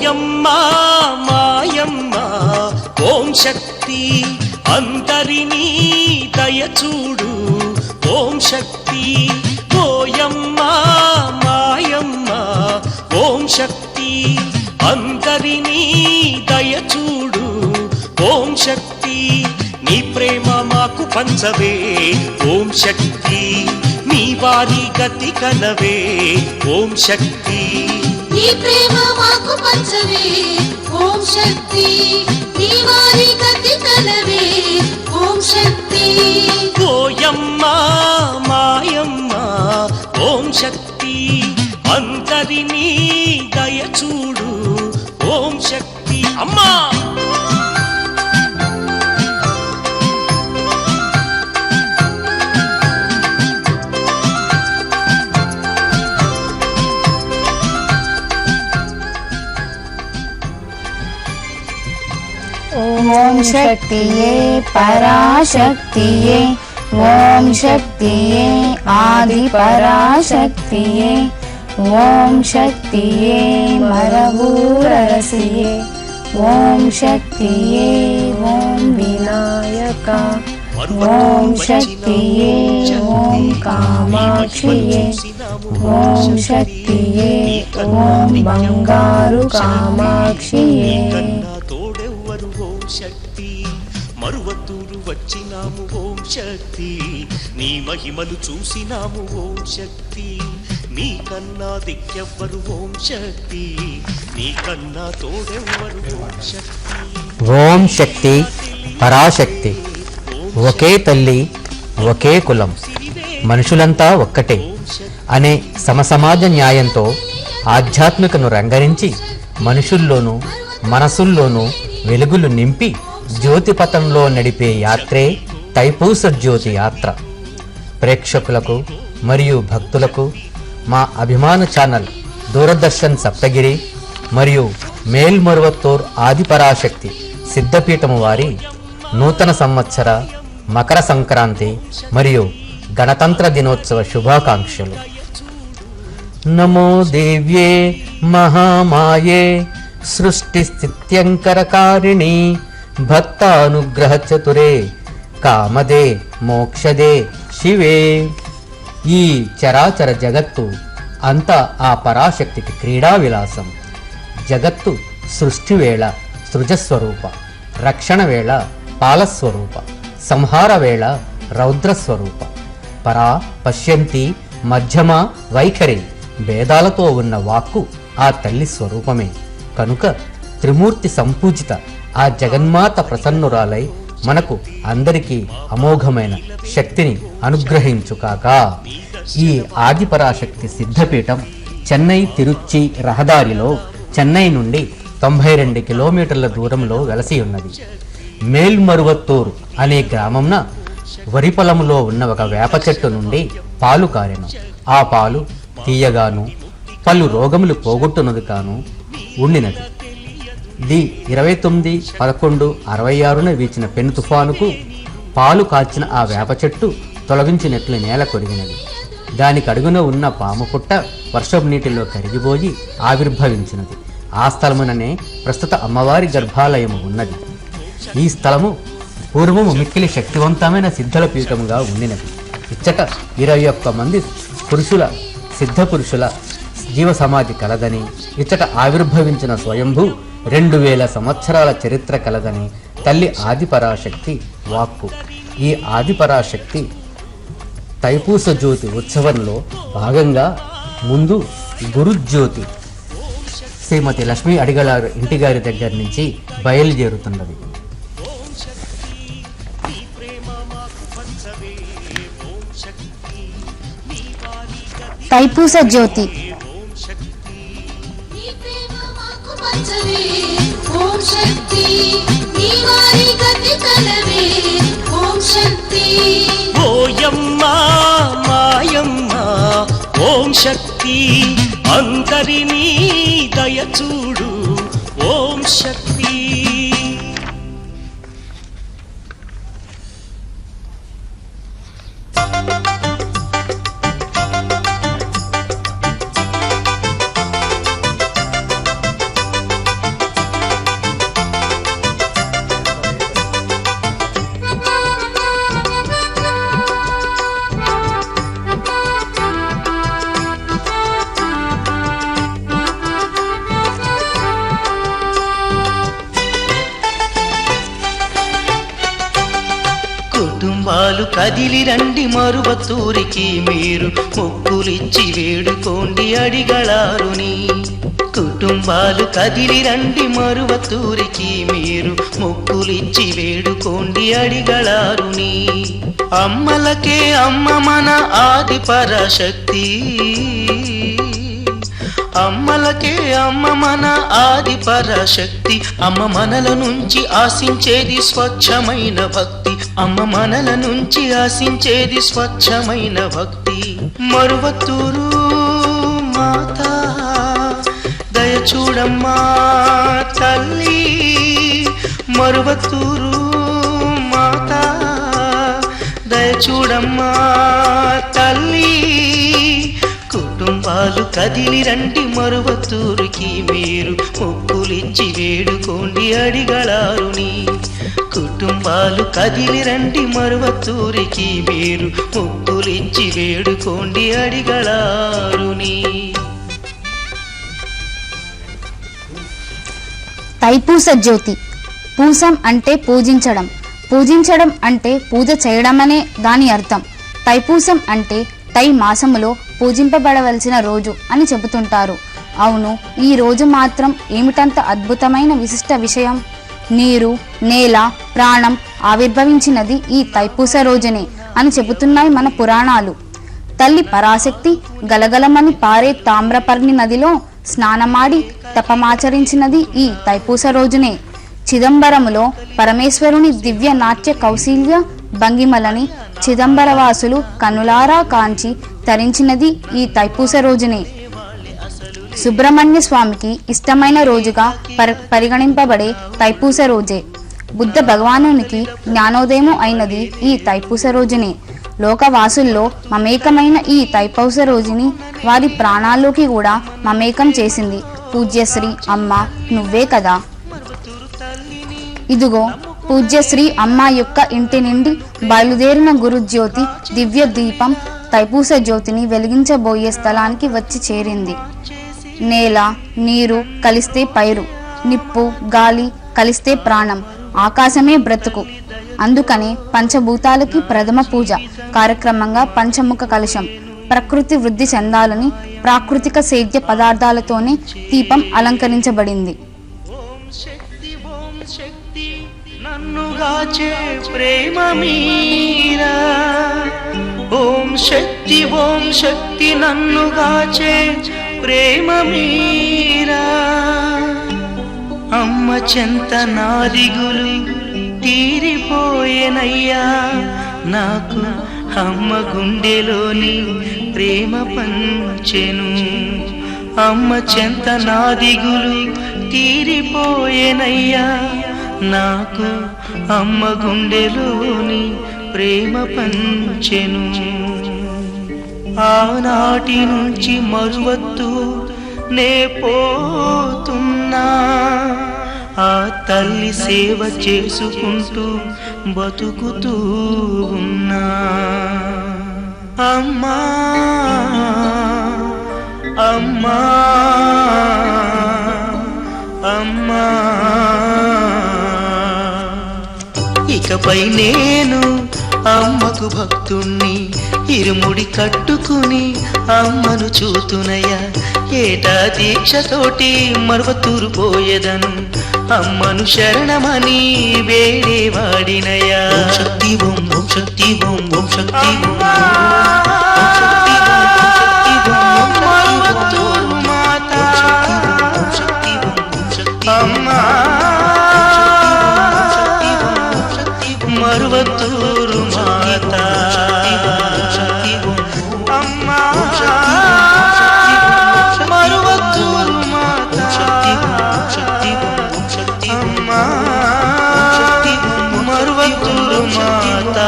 ఓయమ్మా మాయమ్మా ఓం శక్తి అందరినీ దయచూడు ఓం శక్తి ఓయమ్మా మాయమ్మా ఓం శక్తి అందరినీ దయచూడు ఓం శక్తి నీ ప్రేమ మాకు పంచవే ఓం శక్తి నీ వారి గతి కనవే ఓం శక్తి నీ ప్రేమ మాకు పంచవే ఓం శక్తి నీ వారి గతి కనవే ఓం శక్తి ఓయమ్మా మాయమ్మా ఓం శక్తి అందరినీ దయచూడు ఓం శక్తి అమ్మా ఓం శక్తియే పరాశక్తియే ఓం శక్తియే ఆది పరాశక్తియే ఓం శక్తియే మరవూరరసియే ఓం శక్తియే ఓం వినాయక ఓం శక్తియే ఓం కామాక్షియే ఓం శక్తియే ఓం బంగారు కామాక్షియే శక్తి మరువతూరు వచ్చినాము ఓం శక్తి నీ మహిమలు చూసినాము ఓం శక్తి నీ కన్నా దిక్కెవ్వరు ఓం శక్తి నీ కన్నా తోడెవ్వరు ఓం శక్తి ఓం శక్తి పరాశక్తి ఒకే తల్లి ఒకే కులం మనుషులంతా ఒక్కటే అనే సమసమాజ న్యాయంతో ఆధ్యాత్మికను రంగరించి మనుషుల్లోనూ మనసుల్లోనూ వెలుగులు నింపి జ్యోతిపథంలో నడిపే యాత్రే తైపూస జ్యోతి యాత్ర. ప్రేక్షకులకు మరియు భక్తులకు మా అభిమాన ఛానల్ దూరదర్శన్ సప్తగిరి మరియు మేల్మరువత్తూర్ ఆదిపరాశక్తి సిద్ధపీఠము వారి నూతన సంవత్సర మకర సంక్రాంతి మరియు గణతంత్ర దినోత్సవ శుభాకాంక్షలు. నమో దేవ్యే మహామాయే సృష్టి స్థిత్యంకరకారిణి భక్తానుగ్రహ చతురే కామదే మోక్షదే శివే. ఈ చరాచర జగత్తు అంతా ఆ పరాశక్తికి క్రీడా విలాసం. జగత్తు సృష్టి వేళ సృజస్వరూప, రక్షణ వేళ పాలస్వరూప, సంహార వేళ రౌద్రస్వరూప. పరా పశ్యంతి మధ్యమ వైఖరి భేదాలతో ఉన్న వాక్కు ఆ తల్లి స్వరూపమే. కనుక త్రిమూర్తి సంపూజిత ఆ జగన్మాత ప్రసన్నురాలై మనకు అందరికీ అమోఘమైన శక్తిని అనుగ్రహించుకాక. ఈ ఆదిపరాశక్తి సిద్ధపీఠం చెన్నై తిరుచి రహదారిలో చెన్నై నుండి 92 కిలోమీటర్ల దూరంలో వెలసి ఉన్నది. మేల్మరువత్తూరు అనే గ్రామంన వరి పొలంలో ఉన్న ఒక వేప చెట్టు నుండి పాలు కారెను. ఆ పాలు తీయగాను పలు రోగములు పోగొట్టునది కాను ఉండినది. 29/11/66 వీచిన పెను తుఫానుకు పాలు కాచిన ఆ వేప చెట్టు తొలగించినట్లు నేల కొరిగినది. దానికి అడుగున ఉన్న పాము పుట్ట వర్షపు నీటిలో కరిగిపోయి ఆవిర్భవించినది. ఆ స్థలముననే ప్రస్తుత అమ్మవారి గర్భాలయము ఉన్నది. ఈ స్థలము పూర్వము మిక్కిలి శక్తివంతమైన సిద్ధల పీఠముగా ఉండినది. ఇచ్చట 21 మంది పురుషుల సిద్ధ పురుషుల జీవ సమాధి కలదని, ఇచ్చట ఆవిర్భవించిన స్వయంభూ 2000 సంవత్సరాల చరిత్ర కలదని తల్లి ఆదిపరాశక్తి వాక్కు. ఈ ఆదిపరాశక్తి తైపూస జ్యోతి ఉత్సవంలో భాగంగా ముందు గురుజ్యోతి శ్రీమతి లక్ష్మీ అడిగలారు ఇంటిగారి దగ్గర నుంచి బయలుదేరుతున్నది. తైపూస జ్యోతి ఓం శక్తి నీ వారి గతి కనవే ఓం శక్తి ఓయమ్మా మాయమ్మా ఓం శక్తి అందరినీ దయచూడు ఓం శక్తి. కదిలి రండి మరువత్తూరికి మీరు మొక్కులిచ్చి వేడుకోండి అడిగళారుని కుటుంబాలు కదిలి రండి మరువత్తూరికి మీరు మొక్కులిచ్చి వేడుకోండి అడిగళారుని అమ్మలకే అమ్మ మన ఆది పరాశక్తి అమ్మలకే అమ్మ మన ఆది పరాశక్తి అమ్మ మనల నుంచి ఆశించేది స్వచ్ఛమైన భక్తి అమ్మ మనల నుంచి ఆశించేది స్వచ్ఛమైన భక్తి మరువత్తూరు మాత దయ చూడమ్మా తల్లి మరువత్తూరు మాత దయ చూడమ్మా తల్లి కుటుంబాలు కదిలి రండి మరువత్తూరికి మీరు మొక్కులిచ్చి వేడుకోండి అడిగళారుని కుటుంబాలు కదిలి రండి మరువత్తూరికి మీరు మొక్కులిచ్చి వేడుకోండి అడిగళారుని తైపూస జ్యోతి. పూసం అంటే పూజించడం, పూజించడం అంటే పూజ చేయడమనే దాని అర్థం. తైపూసం అంటే తై మాసములో పూజింపబడవలసిన రోజు అని చెబుతుంటారు. అవును, ఈ రోజు మాత్రం ఏమిటంత అద్భుతమైన విశిష్ట విషయం? నీరు, నేల, ప్రాణం ఆవిర్భవించినది ఈ తైపూస రోజునే అని చెబుతున్నాయి మన పురాణాలు. తల్లి పరాశక్తి గలగలమని పారే తామ్రపర్ణి నదిలో స్నానమాడి తపమాచరించినది ఈ తైపూస రోజునే. చిదంబరములో పరమేశ్వరుని దివ్య నాట్య కౌశల్య భంగిమలని చిదంబరవాసులు కనులారా కాంచి తరించినది ఈ తైపూస రోజునే. సుబ్రహ్మణ్య స్వామికి ఇష్టమైన రోజుగా పరిగణింపబడే తైపూస రోజే. బుద్ధ భగవానునికి జ్ఞానోదయము అయినది ఈ తైపూస రోజునే. లోకవాసుల్లో మమేకమైన ఈ తైపూస రోజుని వారి ప్రాణాల్లోకి కూడా మమేకం చేసింది పూజ్యశ్రీ అమ్మ నువ్వే కదా. ఇదిగో పూజ్యశ్రీ అమ్మ యొక్క ఇంటి నుండి బయలుదేరిన గురుజ్యోతి దివ్య దీపం తైపూస జ్యోతిని వెలిగించబోయే స్థలానికి వచ్చి చేరింది. నేల, నీరు కలిస్తే పైరు, నిప్పు, గాలి కలిస్తే ప్రాణం, ఆకాశమే బ్రతుకు. అందుకనే పంచభూతాలకి ప్రథమ పూజ కార్యక్రమంగా పంచముఖ కలశం ప్రకృతి వృద్ధి చెందాలని ప్రాకృతిక సేద్య పదార్థాలతోనే దీపం అలంకరించబడింది. నన్నుగాచే ప్రేమ మీరా ఓం శక్తి నన్నుగాచే ప్రేమ మీరా అమ్మ చెంత నాదిగులు తీరిపోయేనయ్యా నాకు అమ్మ గుండెలోని ప్రేమ పంచెను అమ్మ చెంత నాదిగులు తీరిపోయేనయ్యా నాకు అమ్మ గుండెలోని ప్రేమ పంచెను ఆనాటి నుంచి మరువత్తు నే పోతున్నా ఆ తల్లి సేవ చేసుకుంటూ బతుకుతూ ఉన్నా అమ్మా అమ్మా అమ్మా ఇకపై నేను అమ్మకు భక్తుణ్ణి ఇరుముడి కట్టుకుని అమ్మను చూతునయ్యా ఏటా దీక్షతోటి మరువత్తూరు పోయేదను అమ్మను శరణమని వేడేవాడినయ్యా శక్తి ఓం ఓం శక్తి ఓం ఓం శక్తి మరువత్తూరు మాత అమ్మా మరువత్తూరు మాత అమ్మా మరువత్తూరు మాత అమ్మా మరువత్తూరు మాత.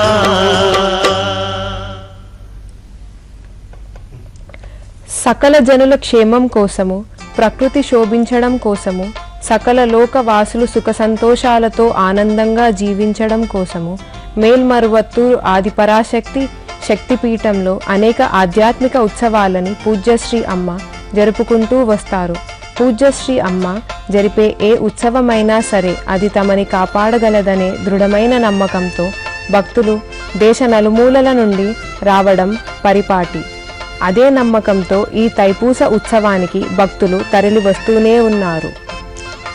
సకల జనుల క్షేమం కోసము, ప్రకృతి శోభించడం కోసము, సకల లోకవాసులు సుఖ సంతోషాలతో ఆనందంగా జీవించడం కోసము మేల్మరువత్తూరు ఆదిపరాశక్తి శక్తిపీఠంలో అనేక ఆధ్యాత్మిక ఉత్సవాలని పూజ్యశ్రీ అమ్మ జరుపుకుంటూ వస్తారు. పూజ్యశ్రీ అమ్మ జరిపే ఏ ఉత్సవమైనా సరే అది తమని కాపాడగలదనే దృఢమైన నమ్మకంతో భక్తులు దేశ నలుమూలల నుండి రావడం పరిపాటి. అదే నమ్మకంతో ఈ తైపూస ఉత్సవానికి భక్తులు తరలి వస్తూనే ఉన్నారు.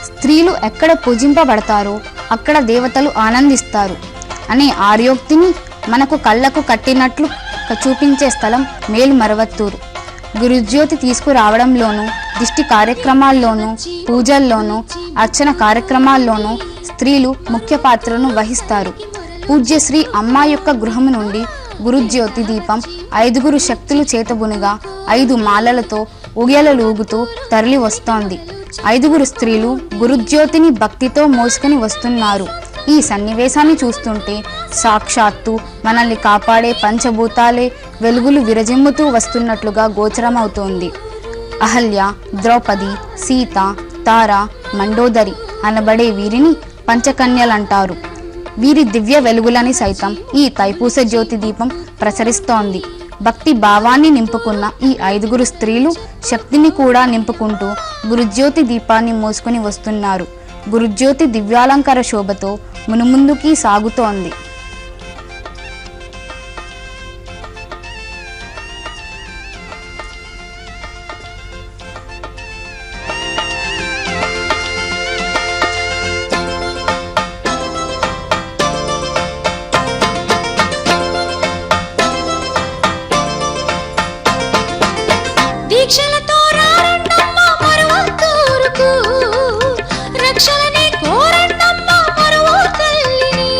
స్త్రీలు ఎక్కడ పూజింపబడతారో అక్కడ దేవతలు ఆనందిస్తారు అనే ఆర్యోక్తిని మనకు కళ్ళకు కట్టినట్లు చూపించే స్థలం మేల్మరువత్తూరు. గురుజ్యోతి తీసుకురావడంలోనూ, దిష్టి కార్యక్రమాల్లోనూ, పూజల్లోనూ, అర్చన కార్యక్రమాల్లోనూ స్త్రీలు ముఖ్య పాత్రను వహిస్తారు. పూజ్య శ్రీ అమ్మ యొక్క గృహము నుండి గురుజ్యోతి దీపం 5 శక్తులు చేతబునుగా 5 మాలలతో ఉయ్యలలూగుతూ తరలి వస్తోంది. 5 స్త్రీలు గురుజ్యోతిని భక్తితో మోసుకొని వస్తున్నారు. ఈ సన్నివేశాన్ని చూస్తుంటే సాక్షాత్తు మనల్ని కాపాడే పంచభూతాలే వెలుగులు విరజిమ్ముతూ వస్తున్నట్లుగా గోచరమవుతోంది. అహల్య, ద్రౌపది, సీత, తార, మండోదరి అనబడే వీరిని పంచకన్యలంటారు. వీరి దివ్య వెలుగులని సైతం ఈ తైపూస జ్యోతి దీపం ప్రసరిస్తోంది. భక్తి భావాన్ని నింపుకున్న ఈ 5 స్త్రీలు శక్తిని కూడా నింపుకుంటూ గురుజ్యోతి దీపాన్ని మోసుకొని వస్తున్నారు. గురుజ్యోతి దివ్యాలంకార శోభతో మునుముందుకి సాగుతోంది. దీక్షలతో రారండమ్మ మరువత్తూరుకు, రక్షలని కోరండమ్మ మరువో తల్లిని.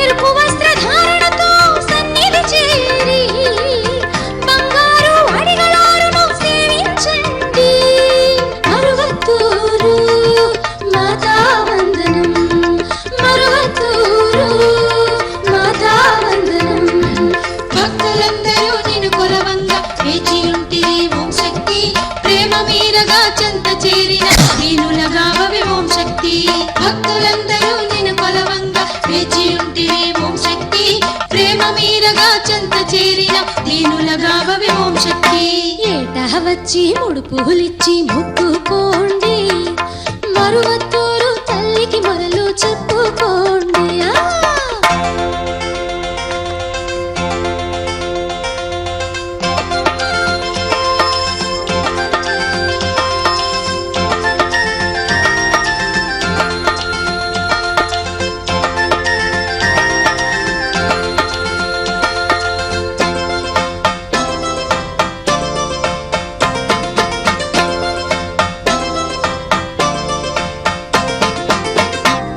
ఎరుపు వస్త్రధారణతో సన్నిధి చేరి బంగారు అడిగలారును సేవించండి. మరువత్తూరు మాతా వందనం, మరువత్తూరు మాతా వందనం. భక్తులందరూ నిన్ను కొలవంగా వేచి ఉంటిరి ఓం శక్తి, ప్రేమ మీరగా చెంత చేరిన దీనులగావవి ఓం శక్తి. భక్తులందరూ నిన్ను కొలవంగా వేచి ఉంటిరి ఓం శక్తి, ప్రేమ మీరగా చెంత చేరిన దీనులగావవి ఓం శక్తి. ఏటా వచ్చి 3 పువ్వులిచ్చి మొక్కుకోండి, మరువత్తూరు తల్లికి మొదలు చెప్పుకోండి.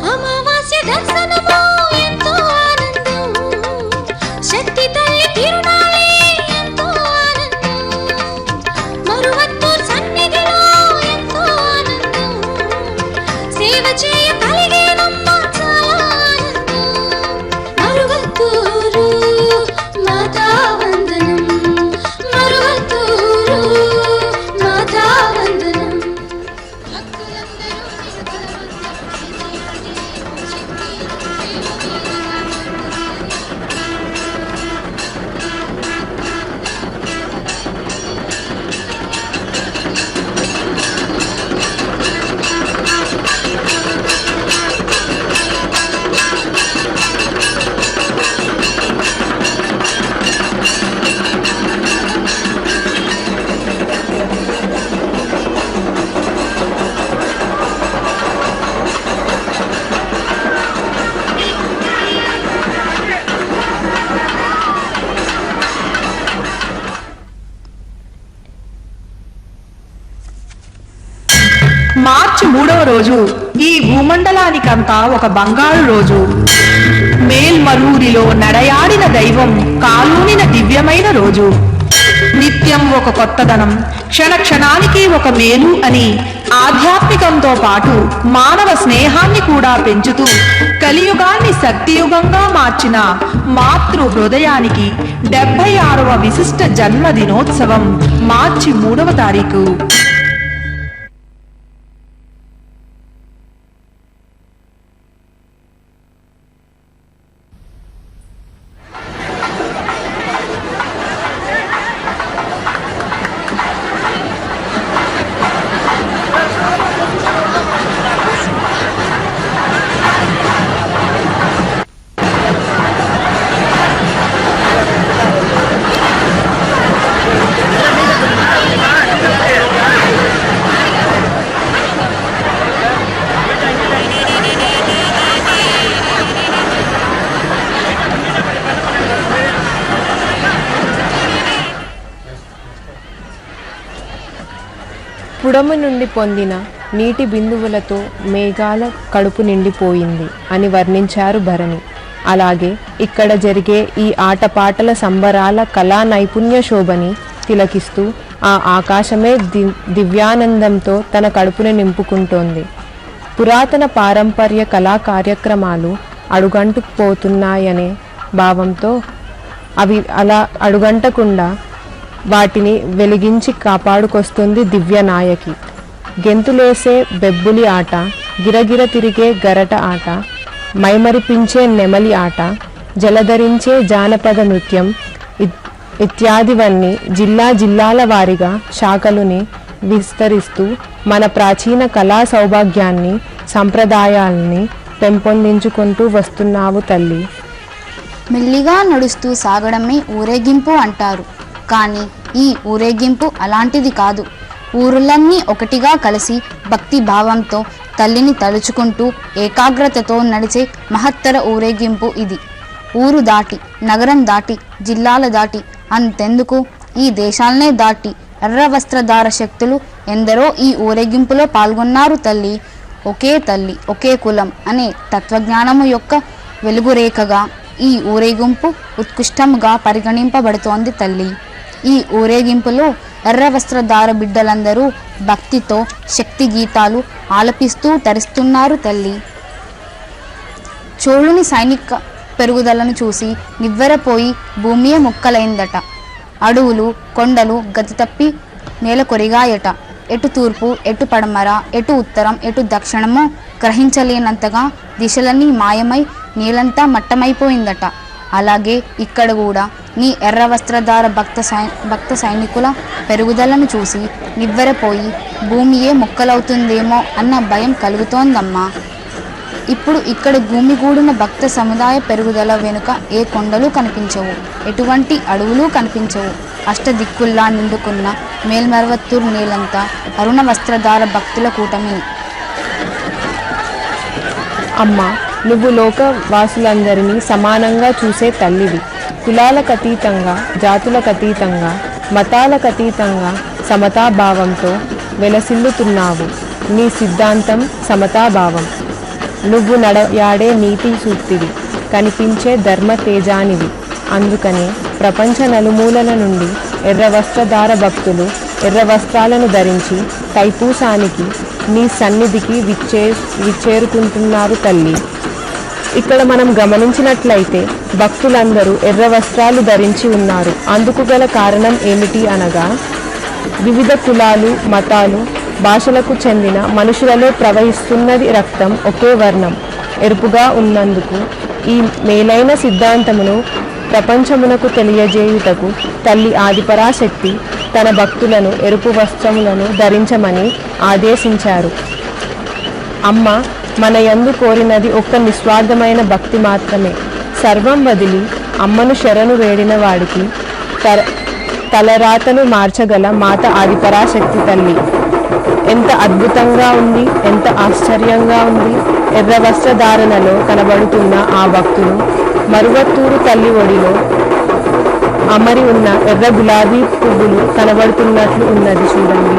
అమావాస్య దర్శనము ఎంతో ఆనందం, శక్తి తల్లి తిరునాళే ఎంతో ఆనందం. మరువత్తూరు సన్నిధిలో ఎంతో ఆనందం, సేవ చేయ కలిగేనమ్మ చాలా ఆనందం. మరువత్తూరు మాతా వందనం, మరువత్తూరు మాతా వందనం. మార్చి 3వ రోజు ఈ భూమండలానికంతా ఒక బంగారు రోజు. మేల్మరూరిలో నడయాడిన దైవం కాలూనిన దివ్యమైన రోజు. నిత్యం ఒక కొత్తదనం, క్షణ క్షణానికి ఒక మేలు అని ఆధ్యాత్మికంతో పాటు మానవ స్నేహాన్ని కూడా పెంచుతూ కలియుగాన్ని శక్తియుగంగా మార్చిన మాతృ హృదయానికి 76వ విశిష్ట జన్మదినోత్సవం మార్చి 3వ తారీఖు. పుడమి నుండి పొందిన నీటి బిందువులతో మేఘాల కడుపు నిండిపోయింది అని వర్ణించారు భరణి. అలాగే ఇక్కడ జరిగే ఈ ఆటపాటల సంబరాల కళా నైపుణ్య శోభని తిలకిస్తూ ఆ ఆకాశమే దివ్యానందంతో తన కడుపుని నింపుకుంటోంది. పురాతన పారంపర్య కళా కార్యక్రమాలు అడుగంటుకుపోతున్నాయనే భావంతో అవి అలా అడుగంటకుండా వాటిని వెలిగించి కాపాడుకొస్తుంది దివ్యనాయకి. గెంతులేసే బెబ్బులి ఆట, గిరగిర తిరిగే గరట ఆట, మైమరిపించే నెమలి ఆట, జలధరించే జానపద నృత్యం ఇత్యాదివన్నీ జిల్లాల వారీగా శాఖలుని విస్తరిస్తూ మన ప్రాచీన కళా సౌభాగ్యాన్ని సంప్రదాయాల్ని పెంపొందించుకుంటూ వస్తున్నావు తల్లి. మెల్లిగా నడుస్తూ సాగడమే ఊరేగింపు అంటారు. కానీ ఈ ఊరేగింపు అలాంటిది కాదు. ఊరులన్నీ ఒకటిగా కలిసి భక్తి భావంతో తల్లిని తలుచుకుంటూ ఏకాగ్రతతో నడిచే మహత్తర ఊరేగింపు ఇది. ఊరు దాటి, నగరం దాటి, జిల్లాల దాటి, అంతెందుకు ఈ దేశాలనే దాటి ఎర్ర వస్త్రధార శక్తులు ఎందరో ఈ ఊరేగింపులో పాల్గొన్నారు తల్లి. ఒకే తల్లి ఒకే కులం అనే తత్వజ్ఞానము యొక్క వెలుగురేఖగా ఈ ఊరేగింపు ఉత్కృష్టముగా పరిగణింపబడుతోంది తల్లి. ఈ ఊరేగింపులో ఎర్ర వస్త్రధార బిడ్డలందరూ భక్తితో శక్తి గీతాలు ఆలపిస్తూ తరిస్తున్నారు తల్లి. చోళుని సైనిక పెరుగుదలను చూసి నివ్వెరపోయి భూమియే ముక్కలైందట. అడవులు కొండలు గతి తప్పి నేల కొరిగాయట. ఎటు తూర్పు, ఎటు పడమర, ఎటు ఉత్తరం, ఎటు దక్షిణమో గ్రహించలేనంతగా దిశలన్నీ మాయమై నీలంతా మట్టమైపోయిందట. అలాగే ఇక్కడ కూడా నీ ఎర్ర వస్త్రధార భక్త సైనికుల పెరుగుదలను చూసి నివ్వెరపోయి భూమియే ముక్కలవుతుందేమో అన్న భయం కలుగుతోందమ్మా. ఇప్పుడు ఇక్కడ భూమిగూడిన భక్త సముదాయ పెరుగుదల వెనుక ఏ కొండలు కనిపించవు, ఎటువంటి అడవులు కనిపించవు. అష్టదిక్కుల్లా నిండుకున్న మేల్మర్వత్తూరు నేలంతా అరుణ వస్త్రధార భక్తుల కూటమి. అమ్మా, నువ్వు లోకవాసులందరినీ సమానంగా చూసే తల్లివి. కులాలకు అతీతంగా, జాతులకు అతీతంగా, మతాలకు అతీతంగా సమతాభావంతో వెలసిల్లుతున్నావు. నీ సిద్ధాంతం సమతాభావం. నువ్వు నడయాడే నీతి సూక్తివి, కనిపించే ధర్మ తేజానివి. అందుకనే ప్రపంచ నలుమూలల నుండి ఎర్ర వస్త్రధార భక్తులు ఎర్ర వస్త్రాలను ధరించి తైపూసానికి నీ సన్నిధికి విచ్చేరుకుంటున్నారు తల్లి. ఇక్కడ మనం గమనించినట్లయితే భక్తులందరూ ఎర్ర వస్త్రాలు ధరించి ఉన్నారు. అందుకు గల కారణం ఏమిటి అనగా, వివిధ కులాలు, మతాలు, భాషలకు చెందిన మనుషులలో ప్రవహిస్తున్నది రక్తం ఒకే వర్ణం ఎరుపుగా ఉన్నందుకు ఈ మేలైన సిద్ధాంతమును ప్రపంచమునకు తెలియజేయుటకు తల్లి ఆదిపరాశక్తి తన భక్తులను ఎరుపు వస్త్రములను ధరించమని ఆదేశించారు. అమ్మ మన యందు కోరినది ఒక్క నిస్వార్థమైన భక్తి మాత్రమే. సర్వం వదిలి అమ్మను శరణు వేడిన వాడికి తలరాతను మార్చగల మాత ఆదిపరాశక్తి తల్లి. ఎంత అద్భుతంగా ఉంది, ఎంత ఆశ్చర్యంగా ఉంది. ఎర్ర వస్త్రధారణలో కనబడుతున్న ఆ భక్తులు మరువత్తూరు తల్లి ఒడిలో అమరి ఉన్న ఎర్ర గులాబీ పువ్వులు కనబడుతున్నట్లు ఉన్నది చూడండి.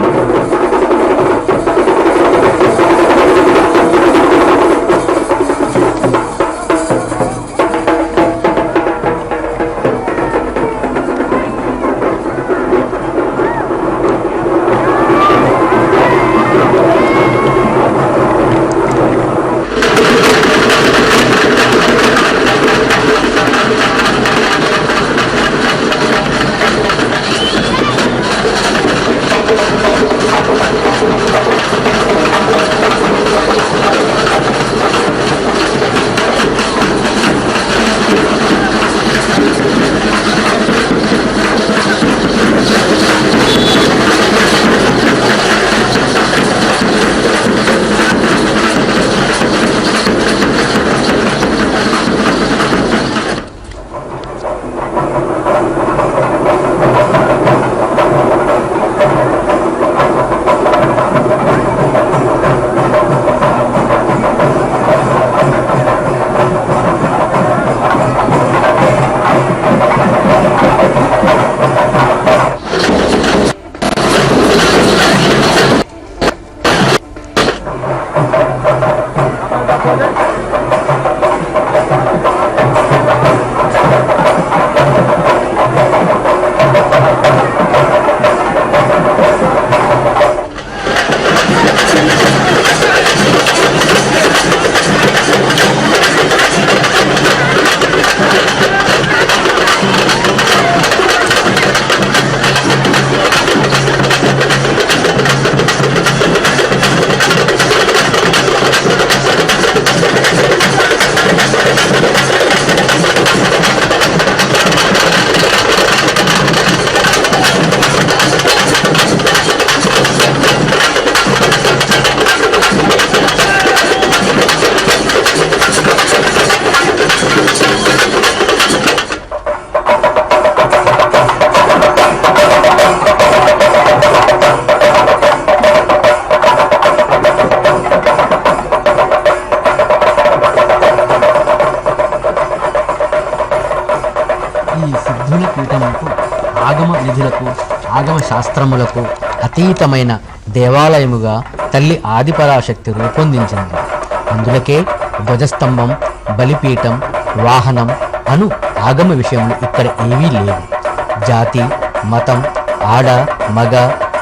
ఆగమ శాస్త్రములకు అతీతమైన దేవాలయముగా తల్లి ఆదిపరాశక్తి రూపొందించింది. అందులకే ధ్వజస్తంభం, బలిపీఠం, వాహనం అను ఆగమ విషయములు ఇక్కడ ఏవీ లేవు. జాతి, మతం, ఆడ, మగ,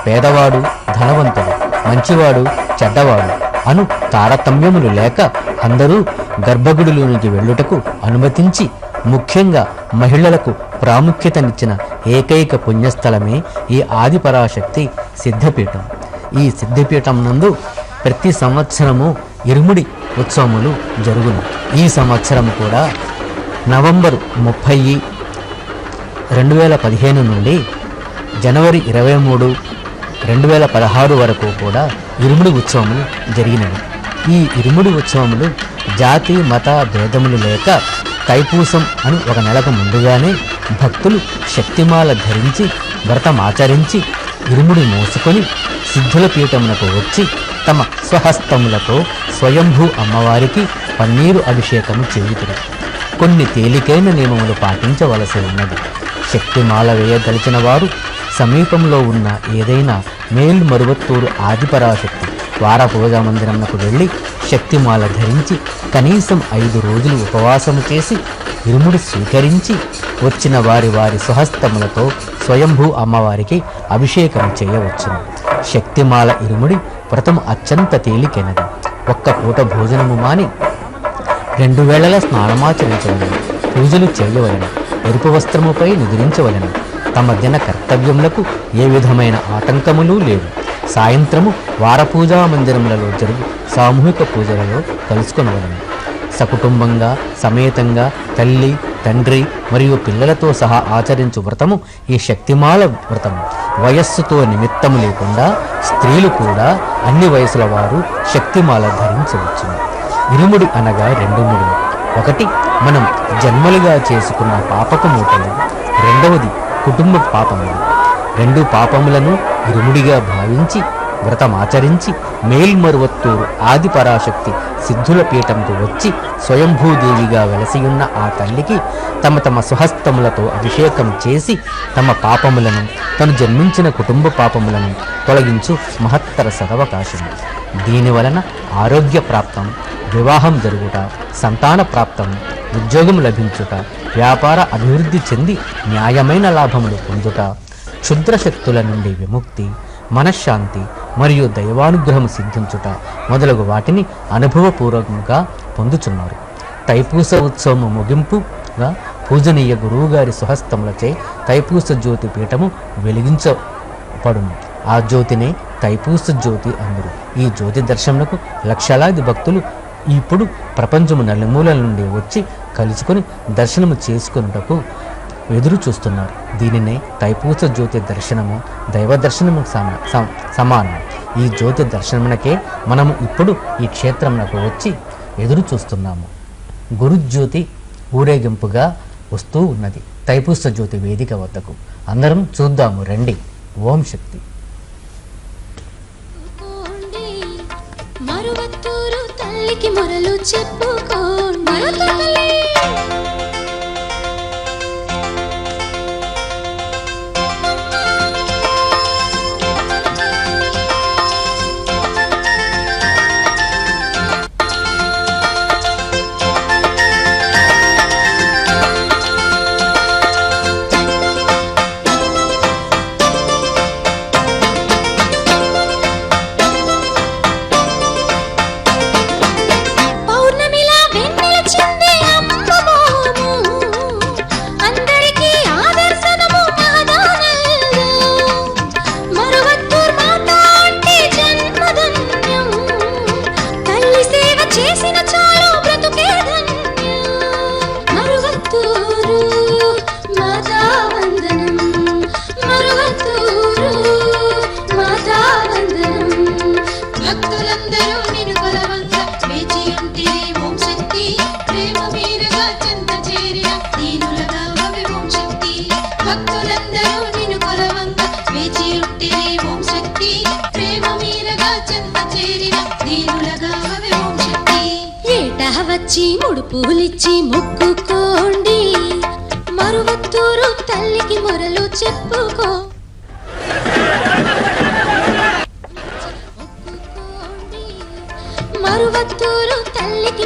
పేదవాడు, ధనవంతుడు, మంచివాడు, చెడ్డవాడు అను తారతమ్యములు లేక అందరూ గర్భగుడిలోనికి వెళ్ళుటకు అనుమతించి ముఖ్యంగా మహిళలకు ప్రాముఖ్యతనిచ్చిన ఏకైక పుణ్యస్థలమే ఈ ఆదిపరాశక్తి సిద్ధపీఠం. ఈ సిద్ధపీఠం నందు ప్రతి సంవత్సరము ఇరుముడి ఉత్సవములు జరుగును. ఈ సంవత్సరం కూడా నవంబర్ 30, 2015 నుండి జనవరి 23, 2016 వరకు కూడా ఇరుముడి ఉత్సవములు జరిగినవి. ఈ ఇరుముడి ఉత్సవములు జాతి మత భేదములు లేక తైపూసం అని ఒక నెలకు ముందుగానే భక్తులు శక్తిమాల ధరించి వ్రతమాచరించి ఇరుముడి మోసుకొని సిద్ధుల పీఠమునకు వచ్చి తమ స్వహస్తములతో స్వయంభూ అమ్మవారికి పన్నీరు అభిషేకము చేయుదురు. కొన్ని తేలికైన నియమములు పాటించవలసి ఉన్నది. శక్తిమాల వేయదలిచిన వారు సమీపంలో ఉన్న ఏదైనా మేల్మరువత్తూరు ఆదిపరాశక్తి వార పూజా మందిరమునకు వెళ్ళి శక్తిమాల ధరించి కనీసం 5 రోజులు ఉపవాసము చేసి ఇరుముడి స్వీకరించి వచ్చిన వారి స్వహస్తములతో స్వయంభూ అమ్మవారికి అభిషేకం చేయవచ్చును. శక్తిమాల ఇరుముడి వ్రతము అత్యంత తేలికైనది. ఒక్క పూట భోజనము మాని 2 వేళల స్నానమాచరించవలను, పూజలు చేయవలను, ఎరుపు వస్త్రముపై నిద్రించవలను. తమ దిన కర్తవ్యములకు ఏ విధమైన ఆటంకములు లేవు. సాయంత్రము వారపూజా మందిరములలో జరుగు సామూహిక పూజలలో కలుసుకొనవలను. సకుటుంబంగా సమేతంగా తల్లి, తండ్రి మరియు పిల్లలతో సహా ఆచరించు వ్రతము ఈ శక్తిమాల వ్రతము. వయస్సుతో నిమిత్తము లేకుండా స్త్రీలు కూడా అన్ని వయసుల వారు శక్తిమాల ధరించవచ్చును. ఇరుముడి అనగా 2 ముడులు. ఒకటి మనం జన్మలుగా చేసుకున్న పాపపు మూటలు, రెండవది కుటుంబ పాపములు. 2 పాపములను ఇరుముడిగా భావించి వ్రతమాచరించి మేల్మరువత్తూరు ఆదిపరాశక్తి సిద్ధుల పీఠంకు వచ్చి స్వయంభూదేవిగా వెలసియున్న ఆ తల్లికి తమ స్వహస్తములతో అభిషేకం చేసి తమ పాపములను, తను జన్మించిన కుటుంబ పాపములను తొలగించు మహత్తర సదవకాశం. దీనివలన ఆరోగ్య ప్రాప్తం, వివాహం జరుగుట, సంతాన ప్రాప్తం, ఉద్యోగం లభించుట, వ్యాపార అభివృద్ధి చెంది న్యాయమైన లాభములు పొందుట, క్షుద్రశక్తుల నుండి విముక్తి, మనశ్శాంతి మరియు దైవానుగ్రహం సిద్ధించుట మొదలగు వాటిని అనుభవపూర్వకంగా పొందుచున్నారు. తైపూస ఉత్సవము ముగింపుగా పూజనీయ గురువుగారి స్వహస్తములచే తైపూస జ్యోతి పీఠము వెలిగించబడును. ఆ జ్యోతినే తైపూస జ్యోతి అందరు. ఈ జ్యోతి దర్శనకు లక్షలాది భక్తులు ఇప్పుడు ప్రపంచము నలుమూలల నుండి వచ్చి కలుసుకొని దర్శనము చేసుకున్నటకు ఎదురు చూస్తున్నారు. దీనినే తైపూస జ్యోతి దర్శనము దైవ దర్శనము సమానం. ఈ జ్యోతి దర్శనమునకే మనము ఇప్పుడు ఈ క్షేత్రమునకు వచ్చి ఎదురు చూస్తున్నాము. గురుజ్యోతి ఊరేగింపుగా వస్తూ ఉన్నది తైపూస జ్యోతి వేదిక వద్దకు. అందరం చూద్దాము రండి. ఓం శక్తి. మరువత్తూరు తల్లికి మొరలు చెప్పుకోండి. వచ్చి ముడుపులిచ్చి మొక్కుకోండి. మరువత్తూరు తల్లికి మొరలు చెప్పుకో.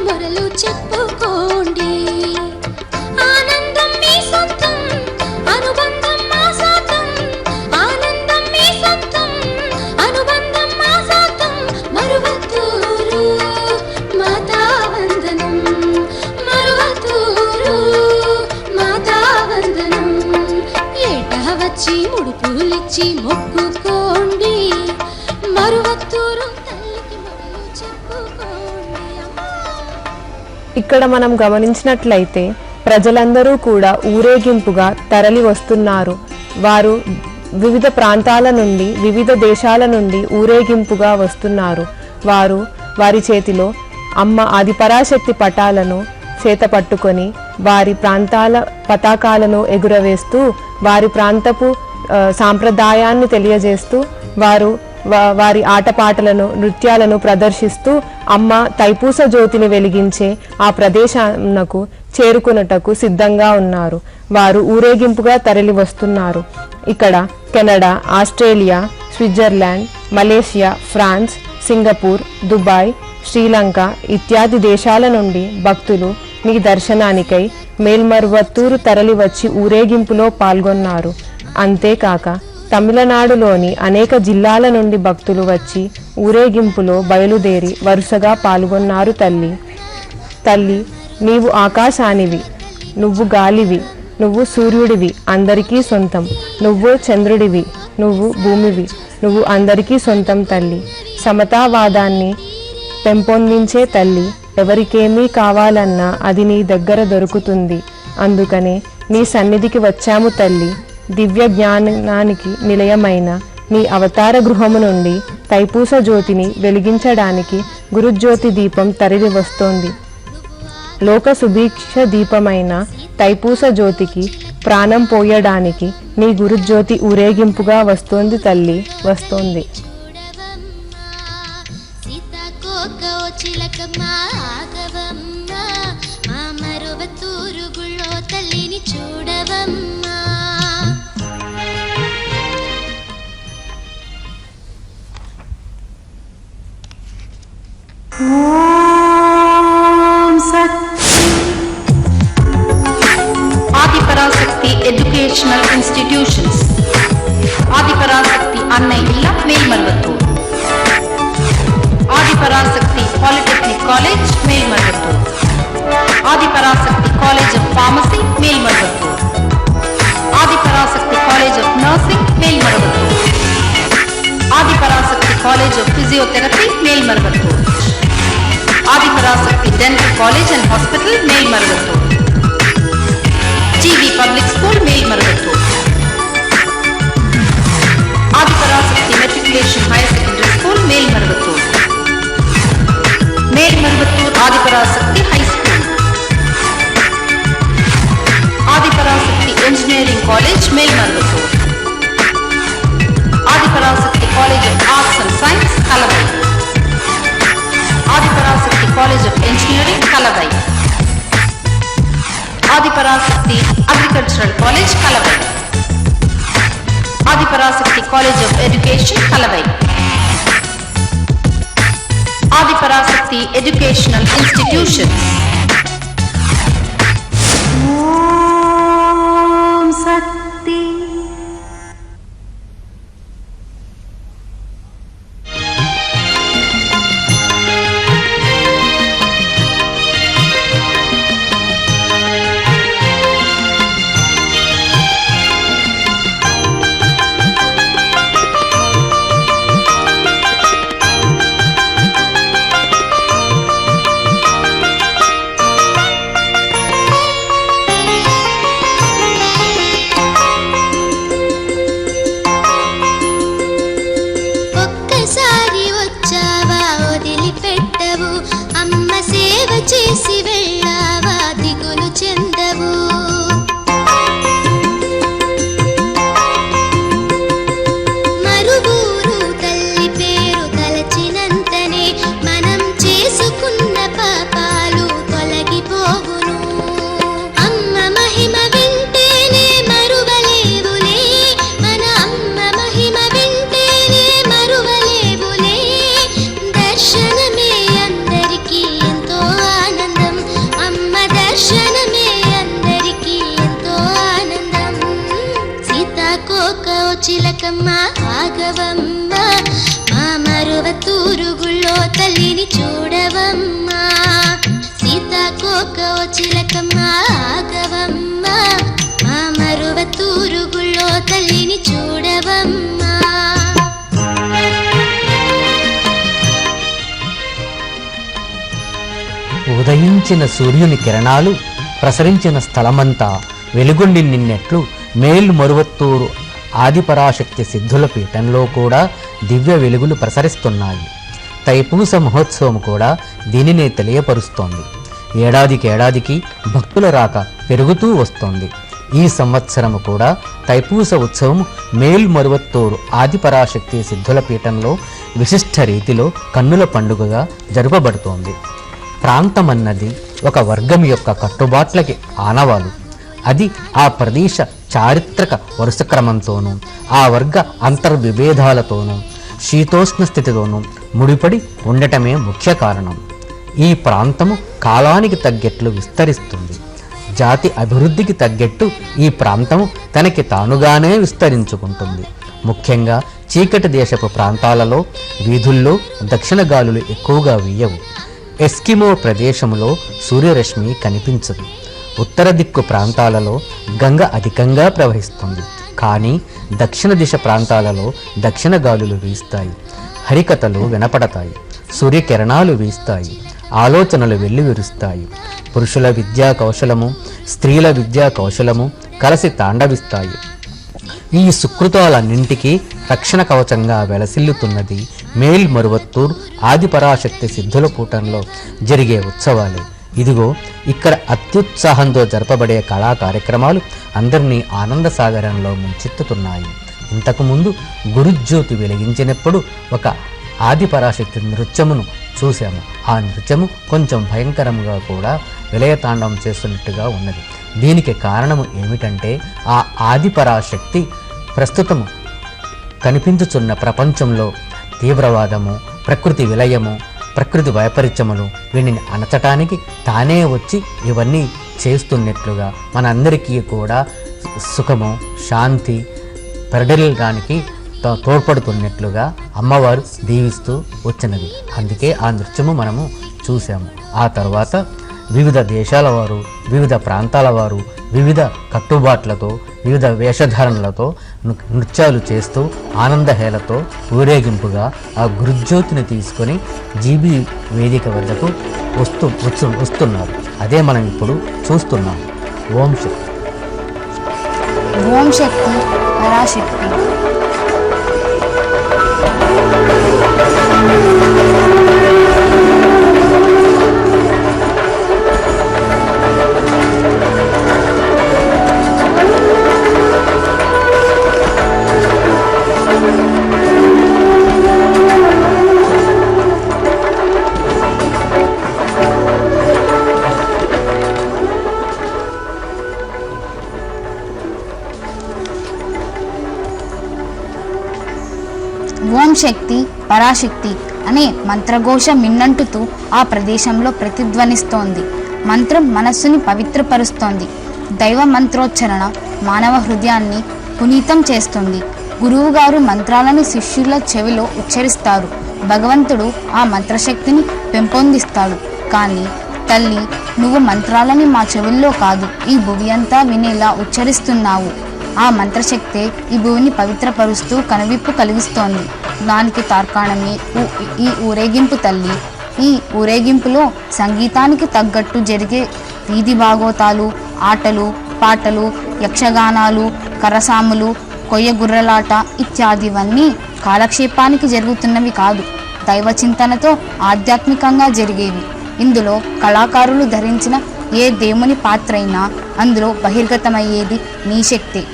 మొరలు చెప్పుకోండి. ఆనందం మీ సొంతం, అనుబంధం మా సొంతం. ఆనందం మీ సొంతం, అనుబంధం మా సొంతం. మరువతూరు మాతా వందనం, మరువతూరు మాతా వందనం. ఏటా వచ్చి ముడుపులిచ్చి మొక్కుకోండి. మరువతూరు తల్లికి మొరలు చెప్పుకోండి. ఇక్కడ మనం గమనించినట్లయితే ప్రజలందరూ కూడా ఊరేగింపుగా తరలి వస్తున్నారు. వారు వివిధ ప్రాంతాల నుండి, వివిధ దేశాల నుండి ఊరేగింపుగా వస్తున్నారు. వారి చేతిలో అమ్మ ఆదిపరాశక్తి పటాలను చేత పట్టుకొని వారి ప్రాంతాల పతాకాలను ఎగురవేస్తూ వారి ప్రాంతపు సాంప్రదాయాన్ని తెలియజేస్తూ వారి ఆటపాటలను, నృత్యాలను ప్రదర్శిస్తూ అమ్మ తైపూస జ్యోతిని వెలిగించే ఆ ప్రదేశానికి చేరుకున్నటకు సిద్ధంగా ఉన్నారు. వారు ఊరేగింపుగా తరలి వస్తున్నారు. ఇక్కడ Canada, Australia, Switzerland, Malaysia, France, Singapore, Dubai, Sri Lanka ఇత్యాది దేశాల నుండి భక్తులు మీ దర్శనానికై మేల్మరువత్తూరు తరలి వచ్చి ఊరేగింపులో పాల్గొన్నారు. అంతేకాక తమిళనాడులోని అనేక జిల్లాల నుండి భక్తులు వచ్చి ఊరేగింపులో బయలుదేరి వరుసగా పాల్గొన్నారు. తల్లి నీవు ఆకాశానివి, నువ్వు గాలివి, నువ్వు సూర్యుడివి, అందరికీ సొంతం. నువ్వు చంద్రుడివి, నువ్వు భూమివి, నువ్వు అందరికీ సొంతం తల్లి. సమతావాదాన్ని పెంపొందించే తల్లి. ఎవరికేమీ కావాలన్నా అది నీ దగ్గర దొరుకుతుంది. అందుకనే నీ సన్నిధికి వచ్చాము తల్లి. దివ్య జ్ఞానానికి నిలయమైన నీ అవతార గృహము నుండి తైపూస జ్యోతిని వెలిగించడానికి గురుజ్యోతి దీపం తరలి వస్తోంది. లోక సుభిక్ష దీపమైన తైపూస జ్యోతికి ప్రాణం పోయడానికి నీ గురుజ్యోతి ఊరేగింపుగా వస్తోంది తల్లి, వస్తోంది. తల్లిని చూడవమ్మా. Adhiparasakthi educational institutions. ఆదిపరాశక్తి అన్నై ఇల్ల Melmaruvathur. Adhiparasakthi polytechnic college Melmaruvathur. Adhiparasakthi college of pharmacy Melmaruvathur. Adhiparasakthi college of nursing Melmaruvathur. Adhiparasakthi college of physiotherapy Melmaruvathur. Adhiparasakthi dental college and hospital Melmaruvathur. GV public school Melmaruvathur. Adhiparasakthi matriculation higher secondary school Melmaruvathur. Melmaruvathur Adhiparasakthi high school. Adhiparasakthi engineering college Melmaruvathur. Adhiparasakthi college of arts and science Kalavai. Adhiparasakthi college of engineering Kalavai. Adhiparasakthi agricultural college కలవై. Adhiparasakthi college of education Kalavai. Adhiparasakthi educational institutions. చేసి వెళ్ళావా దిగులు చెందవు. మరువూరు తల్లి పేరు తలచినంతనే మనం చేసుకున్న పాపాలు తొలగిపోవును. అమ్మ మహిమ వింటేనే మరువలేవులే, మన అమ్మ మహిమ వింటేనే మరువలేవులే. దర్శనమే అందరికీ ఎంతో ఆనందం. చిలకమ్మ ఆగవమ్మ, మా మరువతూరు గుళ్ళో తల్లిని చూడవమ్మ. సీతాకోక ఓ చిలకమ్మ ఆగవమ్మ, మా మరువతూరు గుళ్ళో తల్లిని చూడవమ్మ. ఉదయించిన సూర్యుని కిరణాలు ప్రసరించిన స్థలమంతా వెలుగొండి నిన్నట్లు మేలు మరువత్తూరు ఆదిపరాశక్తి సిద్ధుల పీఠంలో కూడా దివ్య వెలుగులు ప్రసరిస్తున్నాయి. తైపూస మహోత్సవం కూడా దీనినే తెలియపరుస్తోంది. ఏడాదికి భక్తుల రాక పెరుగుతూ వస్తోంది. ఈ సంవత్సరము కూడా తైపూస ఉత్సవం మేలు మరువత్తూరు ఆదిపరాశక్తి సిద్ధుల పీఠంలో విశిష్ట రీతిలో కన్నుల పండుగగా జరుపబడుతోంది. ప్రాంతమన్నది ఒక వర్గం యొక్క కట్టుబాట్లకి ఆనవాలు. అది ఆ ప్రదేశ చారిత్రక వరుస క్రమంతోనూ ఆ వర్గ అంతర్విభేదాలతోనూ శీతోష్ణ స్థితితోనూ ముడిపడి ఉండటమే ముఖ్య కారణం. ఈ ప్రాంతము కాలానికి తగ్గట్లు విస్తరిస్తుంది. జాతి అభివృద్ధికి తగ్గట్టు ఈ ప్రాంతము తనకి తానుగానే విస్తరించుకుంటుంది. ముఖ్యంగా చీకటి దేశపు ప్రాంతాలలో వీధుల్లో దక్షిణ గాలులు ఎక్కువగా వీయవు. ఎస్కిమో ప్రదేశంలో సూర్యరశ్మి కనిపించదు. ఉత్తర దిక్కు ప్రాంతాలలో గంగ అధికంగా ప్రవహిస్తుంది. కానీ దక్షిణ దిశ ప్రాంతాలలో దక్షిణ గాలులు వీస్తాయి. హరికథలు వినపడతాయి. సూర్యకిరణాలు వీస్తాయి. ఆలోచనలు వెల్లివిరుస్తాయి. పురుషుల విద్యా కౌశలము, స్త్రీల విద్యా కౌశలము కలిసి తాండవిస్తాయి. ఈ సుకృతాలన్నింటికీ రక్షణ కవచంగా వెలసిల్లుతున్నది మేల్ మరువత్తూర్ ఆదిపరాశక్తి సిద్ధుల కూటంలో జరిగే ఉత్సవాలే. ఇదిగో ఇక్కడ అత్యుత్సాహంతో జరపబడే కళా కార్యక్రమాలు అందరినీ ఆనంద సాగరంలో ముంచెత్తుతున్నాయి. ఇంతకుముందు గురుజ్యోతి వెలిగించినప్పుడు ఒక ఆదిపరాశక్తి నృత్యమును చూశాము. ఆ నృత్యము కొంచెం భయంకరంగా కూడా విలయతాండవం చేస్తున్నట్టుగా ఉన్నది. దీనికి కారణము ఏమిటంటే ఆ ఆదిపరాశక్తి ప్రస్తుతము కనిపించుచున్న ప్రపంచంలో తీవ్రవాదము, ప్రకృతి విలయము, ప్రకృతి వైపరీత్యములు వీటిని అణచటానికి తానే వచ్చి ఇవన్నీ చేస్తున్నట్లుగా మనందరికీ కూడా సుఖము, శాంతి పెరడడానికి తోడ్పడుతున్నట్లుగా అమ్మవారు దీవిస్తూ వచ్చినది. అందుకే ఆ నృత్యము మనము చూసాము. ఆ తర్వాత వివిధ దేశాల వారు, వివిధ ప్రాంతాల వారు వివిధ కట్టుబాట్లతో, వివిధ వేషధారణలతో నృత్యాలు చేస్తూ ఆనందహేళతో ఊరేగింపుగా ఆ గురుజ్యోతిని తీసుకొని జీబీ వేదిక వద్దకు వస్తున్నారు. అదే మనం ఇప్పుడు చూస్తున్నాం. ఓం శక్తి. ఓం శక్తి పరాశక్తి. ఓం శక్తి పరాశక్తి అనే మంత్రఘోష మిన్నంటుతూ ఆ ప్రదేశంలో ప్రతిధ్వనిస్తోంది. మంత్రం మనస్సుని పవిత్రపరుస్తోంది. దైవ మంత్రోచ్చరణ మానవ హృదయాన్ని పునీతం చేస్తుంది. గురువుగారు మంత్రాలను శిష్యుల చెవిలో ఉచ్చరిస్తారు. భగవంతుడు ఆ మంత్రశక్తిని పెంపొందిస్తాడు. కానీ తల్లి, నువ్వు మంత్రాలని మా చెవుల్లో కాదు, ఈ భువి అంతా వినేలా ఉచ్చరిస్తున్నావు. ఆ మంత్రశక్తే ఈ భూమిని పవిత్రపరుస్తూ కనువిప్పు కలిగిస్తోంది. దానికి తార్కాణమే ఈ ఊరేగింపు తల్లి. ఈ ఊరేగింపులో సంగీతానికి తగ్గట్టు జరిగే వీధి భాగోతాలు, ఆటలు, పాటలు, యక్షగానాలు, కరసాములు, కొయ్య గుర్రలాట ఇత్యాదివన్నీ కాలక్షేపానికి జరుగుతున్నవి కాదు, దైవ చింతనతో ఆధ్యాత్మికంగా జరిగేవి. ఇందులో కళాకారులు ధరించిన ఏ దేవుని పాత్రైనా అందులో బహిర్గతమయ్యేది నీ శక్తి.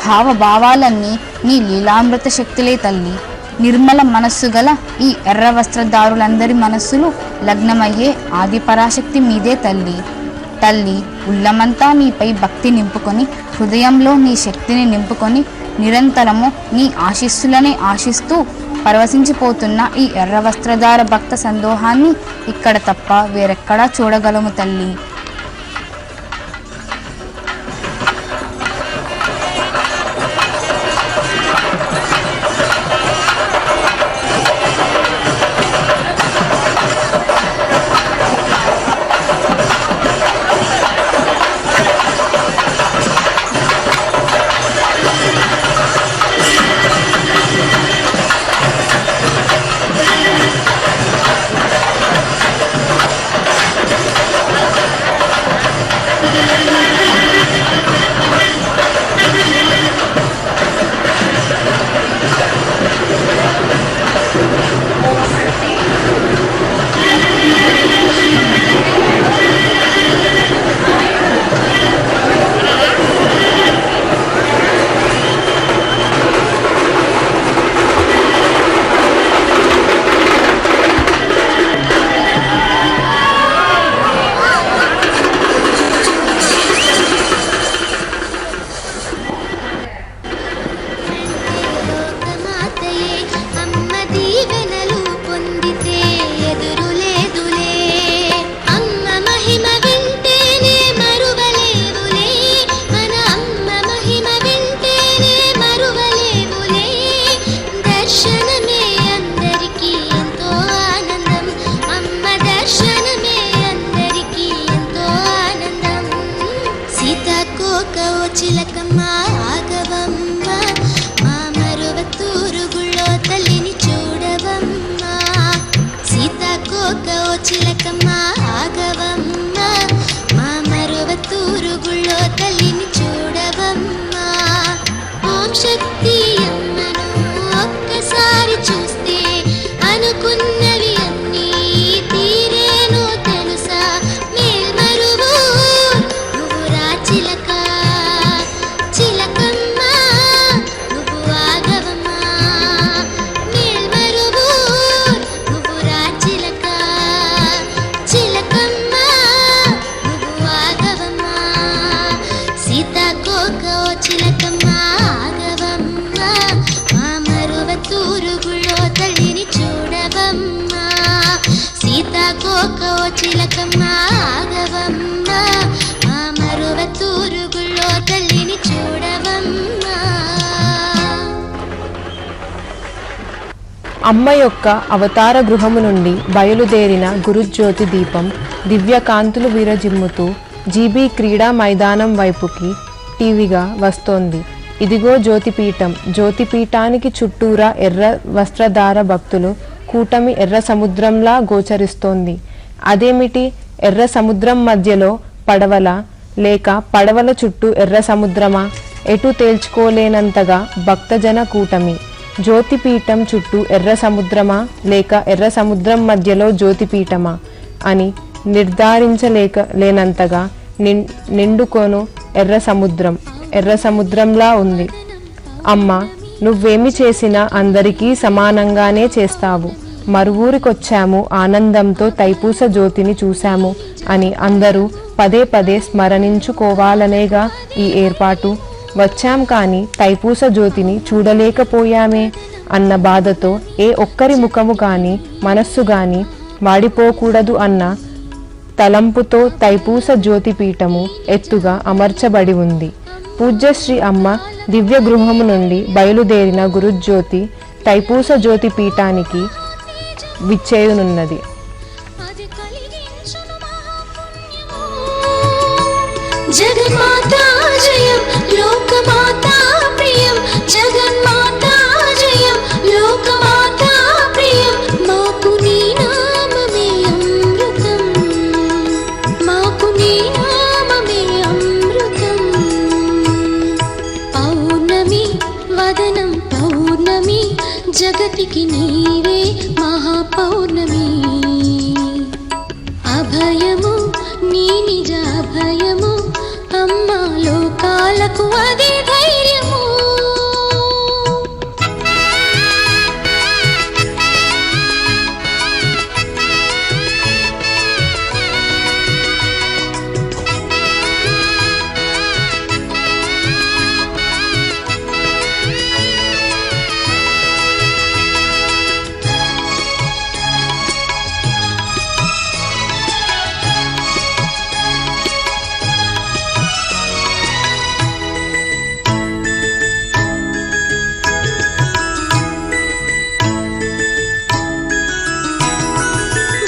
హావభావాలన్నీ నీ లీలామృత శక్తులే తల్లి. నిర్మల మనస్సు గల ఈ ఎర్ర వస్త్రధారులందరి మనస్సులు లగ్నమయ్యే ఆదిపరాశక్తి మీదే తల్లి. తల్లి, ఉల్లమంతా నీపై భక్తి నింపుకొని, హృదయంలో నీ శక్తిని నింపుకొని, నిరంతరము నీ ఆశీస్సులనే ఆశిస్తూ పరవశించిపోతున్న ఈ ఎర్ర వస్త్రధార భక్త సందోహాన్ని ఇక్కడ తప్ప వేరెక్కడా చూడగలము తల్లి. చిలకమ్మ ఆగవమ్మ మా మరువతూరు గుళ్ళో తల్లిని చూడవమ్మ ఓం శక్తి అమ్మను ఒక్కసారి చూస్తే అనుకున్నవి అన్నీ తీరేను తెలుసా మేల్మరువు నువ్వు రా చిలక చిలకమ్మ నువ్వు ఆగవమ్మ మేల్మరువు నువ్వు రా చిలక చిలకమ్మ నువ్వు ఆగవమ్మ సీతాకోక ఓ చిలకమ్మ ఆగవమ్మ మా మరువతూరు గుళ్ళో తల్లిని చూడవమ్మ సీతాకోక ఓ చిలకమ్మ ఆగవమ్మ మా మరువతూరు గుళ్ళో తల్లిని చూడవమ్మ అమ్మ యొక్క అవతార గృహము నుండి బయలుదేరిన గురుజ్యోతి దీపం దివ్యకాంతులు విరజిమ్ముతూ జీబీ క్రీడా మైదానం వైపుకి టీవీగా వస్తోంది. ఇదిగో జ్యోతిపీఠం. జ్యోతిపీఠానికి చుట్టూరా ఎర్ర వస్త్రధార భక్తులు కూటమి ఎర్ర సముద్రంలా గోచరిస్తోంది. అదేమిటి, ఎర్ర సముద్రం మధ్యలో పడవల లేక పడవల చుట్టూ ఎర్ర సముద్రమా? ఎటు తేల్చుకోలేనంతగా భక్తజన కూటమి. జ్యోతిపీఠం చుట్టూ ఎర్ర సముద్రమా లేక ఎర్ర సముద్రం మధ్యలో జ్యోతిపీఠమా అని నిర్ధారించలేనంతగా నిండుకొను ఎర్ర సముద్రంలా ఉంది. అమ్మ, నువ్వేమి చేసినా అందరికీ సమానంగానే చేస్తావు. మరువూరికొచ్చాము, ఆనందంతో తైపూస జ్యోతిని చూశాము అని అందరూ పదే పదే స్మరణించుకోవాలనేగా ఈ ఏర్పాటు. వచ్చాం కానీ తైపూస జ్యోతిని చూడలేకపోయామే అన్న బాధతో ఏ ఒక్కరి ముఖము గాని మనస్సు గాని వాడిపోకూడదు అన్న తలంపుతో తైపూస జ్యోతిపీఠము ఎత్తుగా అమర్చబడి ఉంది. పూజ్యశ్రీ అమ్మ దివ్య గృహము నుండి బయలుదేరిన గురుజ్యోతి తైపూస జ్యోతిపీఠానికి విచ్చేయునున్నది. జగన్మాతా జయం లోకమాతా ప్రియం జగన్మాతా జయం లోకమాతా ప్రియం మాకు నీ నామమే అమృతం మాకు నీ నామమే అమృతం పౌర్ణమి వదనం పౌర్ణమి జగతికి నీవే మహాపౌర్ణమి అభయము నీ నిజ అభయము అమ్మా లోకాలకు అదే ధైర్యము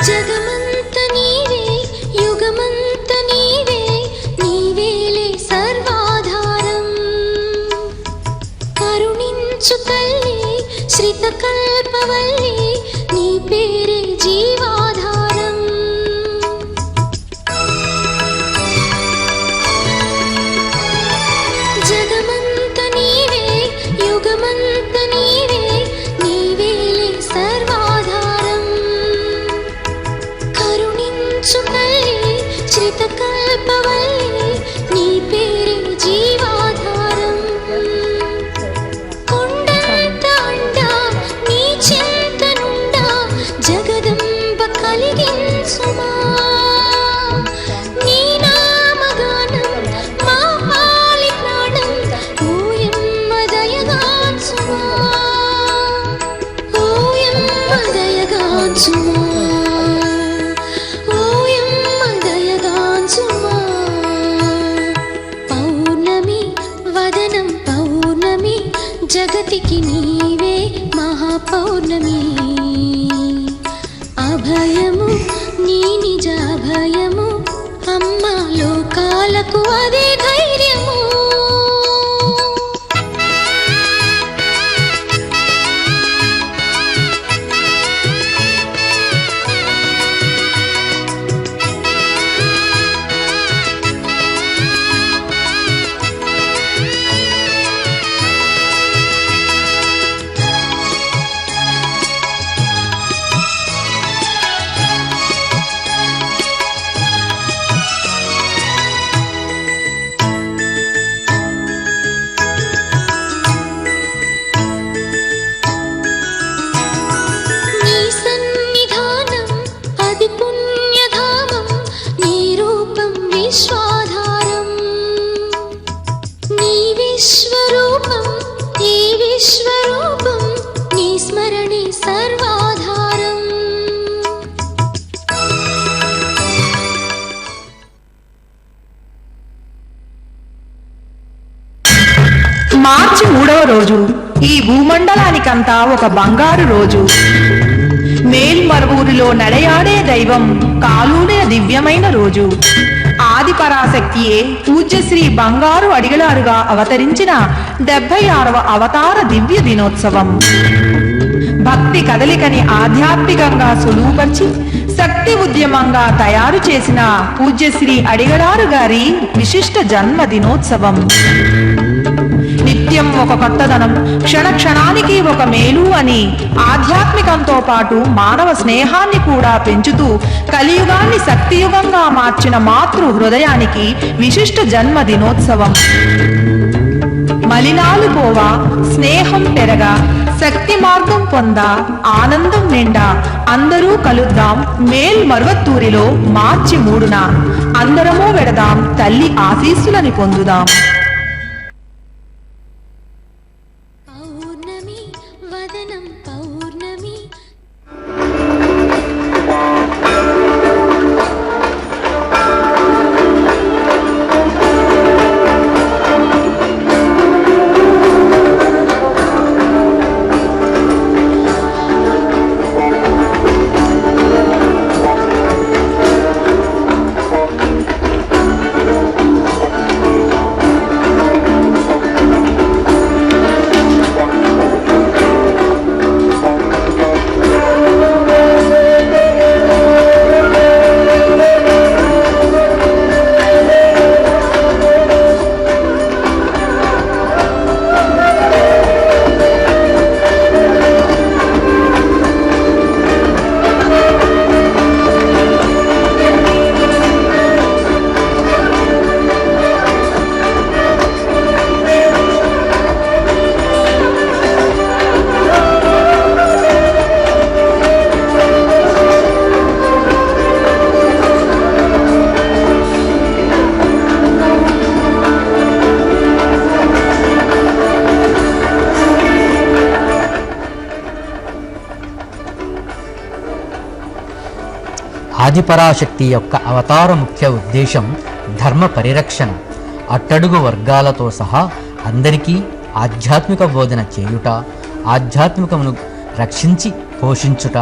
జగమంత నీవే యుగమంత నీవే నీవేలే సర్వాధారం కరుణించు తల్లి శ్రితకల్పవల్లి నీ పేరే జీవాధారం జగమంత నీవే యుగమంత నీవే నీవేలే సర్వాధారం కరుణించు తల్లి శ్రితకల్పవల్లి నీ పేరే జీవాధారం కొండంత అండా నీ చింతనుండా జగదంబ కలిగించుమా నీ నామగానం మా పాలి ప్రాణం ఓయమ్మ దయగాంచుమా ఓయమ్మ దయగాంచుమా ఓయమ్మ దయగాంచుమా పౌర్ణమి వదనం పౌర్ణమి జగతికి నీవే మహాపౌర్ణమి అభయము నీ నిజ అభయము అమ్మా లోకాలకు అదే ధైర్యము మార్చి 3వ రోజు ఈ భూమండలానికంతా ఒక బంగారు రోజు. మేల్మరువూరిలో నడయాడే దైవం కాలూనిన దివ్యమైన రోజు. ఆది పరాశక్తియే పూజ్యశ్రీ బంగారు అడిగలారుగా అవతరించిన 76వ అవతార దివ్య దినోత్సవం. భక్తి కదలికని ఆధ్యాత్మికంగా సులువుపరిచి శక్తి ఉద్యమంగా తయారు చేసిన పూజ్యశ్రీ అడిగలారు గారి విశిష్ట జన్మ దినోత్సవం. నిత్యం ఒక కొత్తదనం, క్షణ క్షణానికి ఒక మేలు అని ఆధ్యాత్మికంతో పాటు మానవ స్నేహాన్ని కూడా పెంచుతూ కలియుగాన్ని శక్తియుగంగా మార్చిన మాతృ హృదయానికి విశిష్ట జన్మ దినోత్సవం. మలినాలు పోవా, స్నేహం పెరగా, శక్తి మార్గం పొందా, ఆనందం నిండా అందరూ కలుద్దాం మేల్మరువత్తూరిలో మార్చి 3న. అందరమూ వెడదాం తల్లి ఆశీస్సులని పొందుదాం. పౌర్ణమి వదనం పౌర్ణమి ఆదిపరాశక్తి యొక్క అవతార ముఖ్య ఉద్దేశం ధర్మ పరిరక్షణ. అట్టడుగు వర్గాలతో సహా అందరికీ ఆధ్యాత్మిక బోధన చేయుట, ఆధ్యాత్మికమును రక్షించి పోషించుట,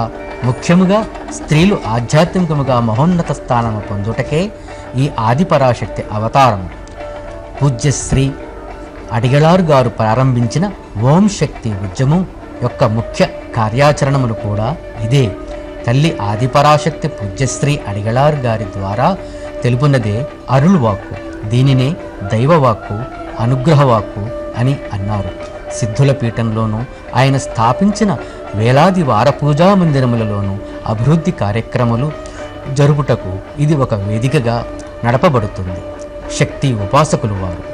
ముఖ్యముగా స్త్రీలు ఆధ్యాత్మికముగా మహోన్నత స్థానము పొందుటకే ఈ ఆదిపరాశక్తి అవతారం. పూజ్యశ్రీ అడిగలారు గారు ప్రారంభించిన ఓం శక్తి ఉద్యమం యొక్క ముఖ్య కార్యాచరణములు కూడా ఇదే. తల్లి ఆదిపరాశక్తి పూజ్యశ్రీ అడిగలారు గారి ద్వారా తెలుపున్నదే అరుళవాక్కు. దీనినే దైవవాక్కు, అనుగ్రహవాక్కు అని అన్నారు. సిద్ధుల పీఠంలోనూ ఆయన స్థాపించిన వేలాది వారపూజా మందిరములలోనూ అభివృద్ధి కార్యక్రమాలు జరుపుటకు ఇది ఒక వేదికగా నడపబడుతుంది. శక్తి ఉపాసకులు వారు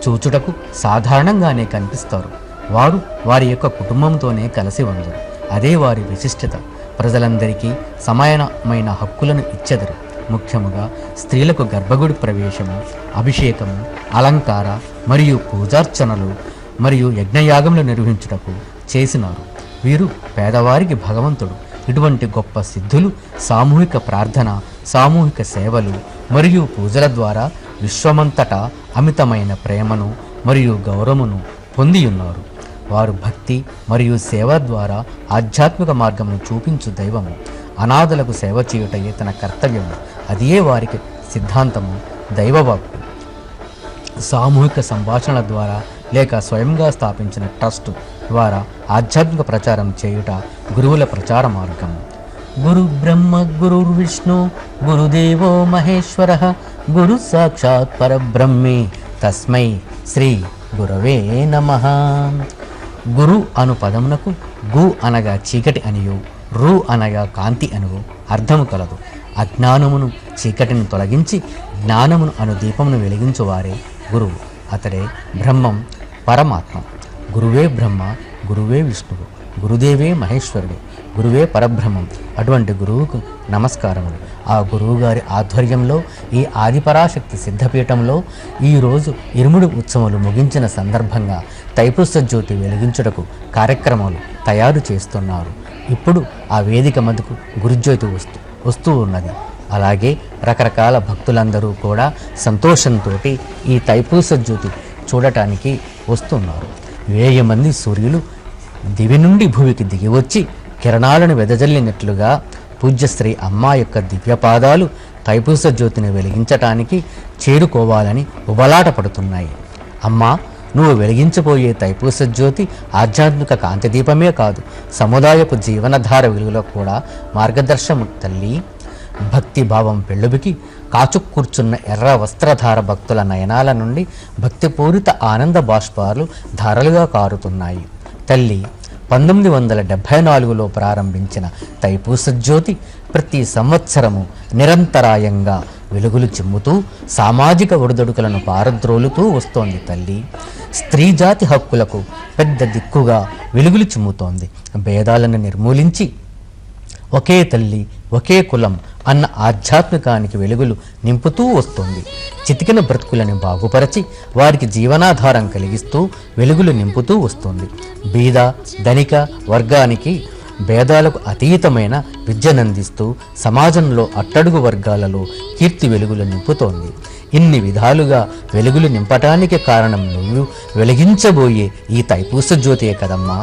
చూచుటకు సాధారణంగానే కనిపిస్తారు. వారు వారి యొక్క కుటుంబంతోనే కలిసి ఉండరు. అదే వారి విశిష్టత. ప్రజలందరికీ సమానమైన హక్కులను ఇచ్చెదరు. ముఖ్యముగా స్త్రీలకు గర్భగుడి ప్రవేశము, అభిషేకము, అలంకార మరియు పూజార్చనలు మరియు యజ్ఞయాగములు నిర్వహించుటకు చేసినారు. వీరు పేదవారికి భగవంతుడు. ఇటువంటి గొప్ప సిద్ధులు సామూహిక ప్రార్థన, సామూహిక సేవలు మరియు పూజల ద్వారా విశ్వమంతటా అమితమైన ప్రేమను మరియు గౌరవమును పొందియున్నారు. వారు భక్తి మరియు సేవ ద్వారా ఆధ్యాత్మిక మార్గమును చూపించు దైవము. అనాథలకు సేవ చేయుటయే తన కర్తవ్యము. అదియే వారికి సిద్ధాంతము, దైవవాక్కు. సామూహిక సంభాషణల ద్వారా లేక స్వయంగా స్థాపించిన ట్రస్ట్ ద్వారా ఆధ్యాత్మిక ప్రచారం చేయుట గురువుల ప్రచార మార్గము. గురు బ్రహ్మ గురుర్విష్ణు గురుదేవో మహేశ్వర గురు సాక్షాత్ పరబ్రహ్మే తస్మై శ్రీ గురవే నమః. గురు అను పదమునకు గు అనగా చీకటి అనియు, రు అనగా కాంతి అను అర్థము కలదు. అజ్ఞానమును, చీకటిని తొలగించి జ్ఞానమును అను దీపమును వెలిగించువారే గురువు. అతడే బ్రహ్మం, పరమాత్మ. గురువే బ్రహ్మ, గురువే విష్ణువు, గురుదేవే మహేశ్వరుడు, గురువే పరబ్రహ్మం. అటువంటి గురువుకు నమస్కారములు. ఆ గురువుగారి ఆధ్వర్యంలో ఈ ఆదిపరాశక్తి సిద్ధపీఠంలో ఈరోజు ఇరుముడి ఉత్సవాలు ముగించిన సందర్భంగా తైపుస్త జ్యోతి వెలిగించుటకు కార్యక్రమాలు తయారు చేస్తున్నారు. ఇప్పుడు ఆ వేదిక మధ్యకు గురుజ్యోతి వస్తూ ఉన్నది. అలాగే రకరకాల భక్తులందరూ కూడా సంతోషంతో ఈ తైపూస జ్యోతి చూడటానికి వస్తున్నారు. 1000 మంది సూర్యులు దివి నుండి భూమికి దిగివచ్చి కిరణాలను వెదజల్లినట్లుగా పూజ్యశ్రీ అమ్మ యొక్క దివ్యపాదాలు తైపూస జ్యోతిని వెలిగించటానికి చేరుకోవాలని ఉబలాట పడుతున్నాయి. అమ్మా, నువ్వు వెలిగించబోయే తైపూస జ్యోతి ఆధ్యాత్మిక కాంతి దీపమే కాదు, సముదాయపు జీవనధార వెలుగులో కూడా మార్గదర్శనం తల్లి. భక్తి భావం పెళ్ళుబికి కాచుకూర్చున్న ఎర్ర వస్త్రధార భక్తుల నయనాల నుండి భక్తిపూరిత ఆనంద బాష్పాలు ధారలుగా కారుతున్నాయి. తల్లి, 1974లో ప్రారంభించిన తైపూస జ్యోతి ప్రతి సంవత్సరము నిరంతరాయంగా వెలుగులు చిమ్ముతూ సామాజిక ఒడిదొడుకులను పారద్రోలుతూ వస్తోంది తల్లి. స్త్రీ జాతి హక్కులకు పెద్ద దిక్కుగా వెలుగులు చిమ్ముతోంది. భేదాలను నిర్మూలించి ఒకే తల్లి ఒకే కులం అన్న ఆధ్యాత్మికానికి వెలుగులు నింపుతూ వస్తుంది. చితికిన బ్రతుకులను బాగుపరచి వారికి జీవనాధారం కలిగిస్తూ వెలుగులు నింపుతూ వస్తుంది. బీద ధనిక వర్గానికి భేదాలకు అతీతమైన విద్యనందిస్తూ సమాజంలో అట్టడుగు వర్గాలలో కీర్తి వెలుగులు నింపుతోంది. ఇన్ని విధాలుగా వెలుగులు నింపటానికి కారణం నువ్వు వెలిగించబోయే ఈ తైపూస జ్యోతియే కదమ్మా.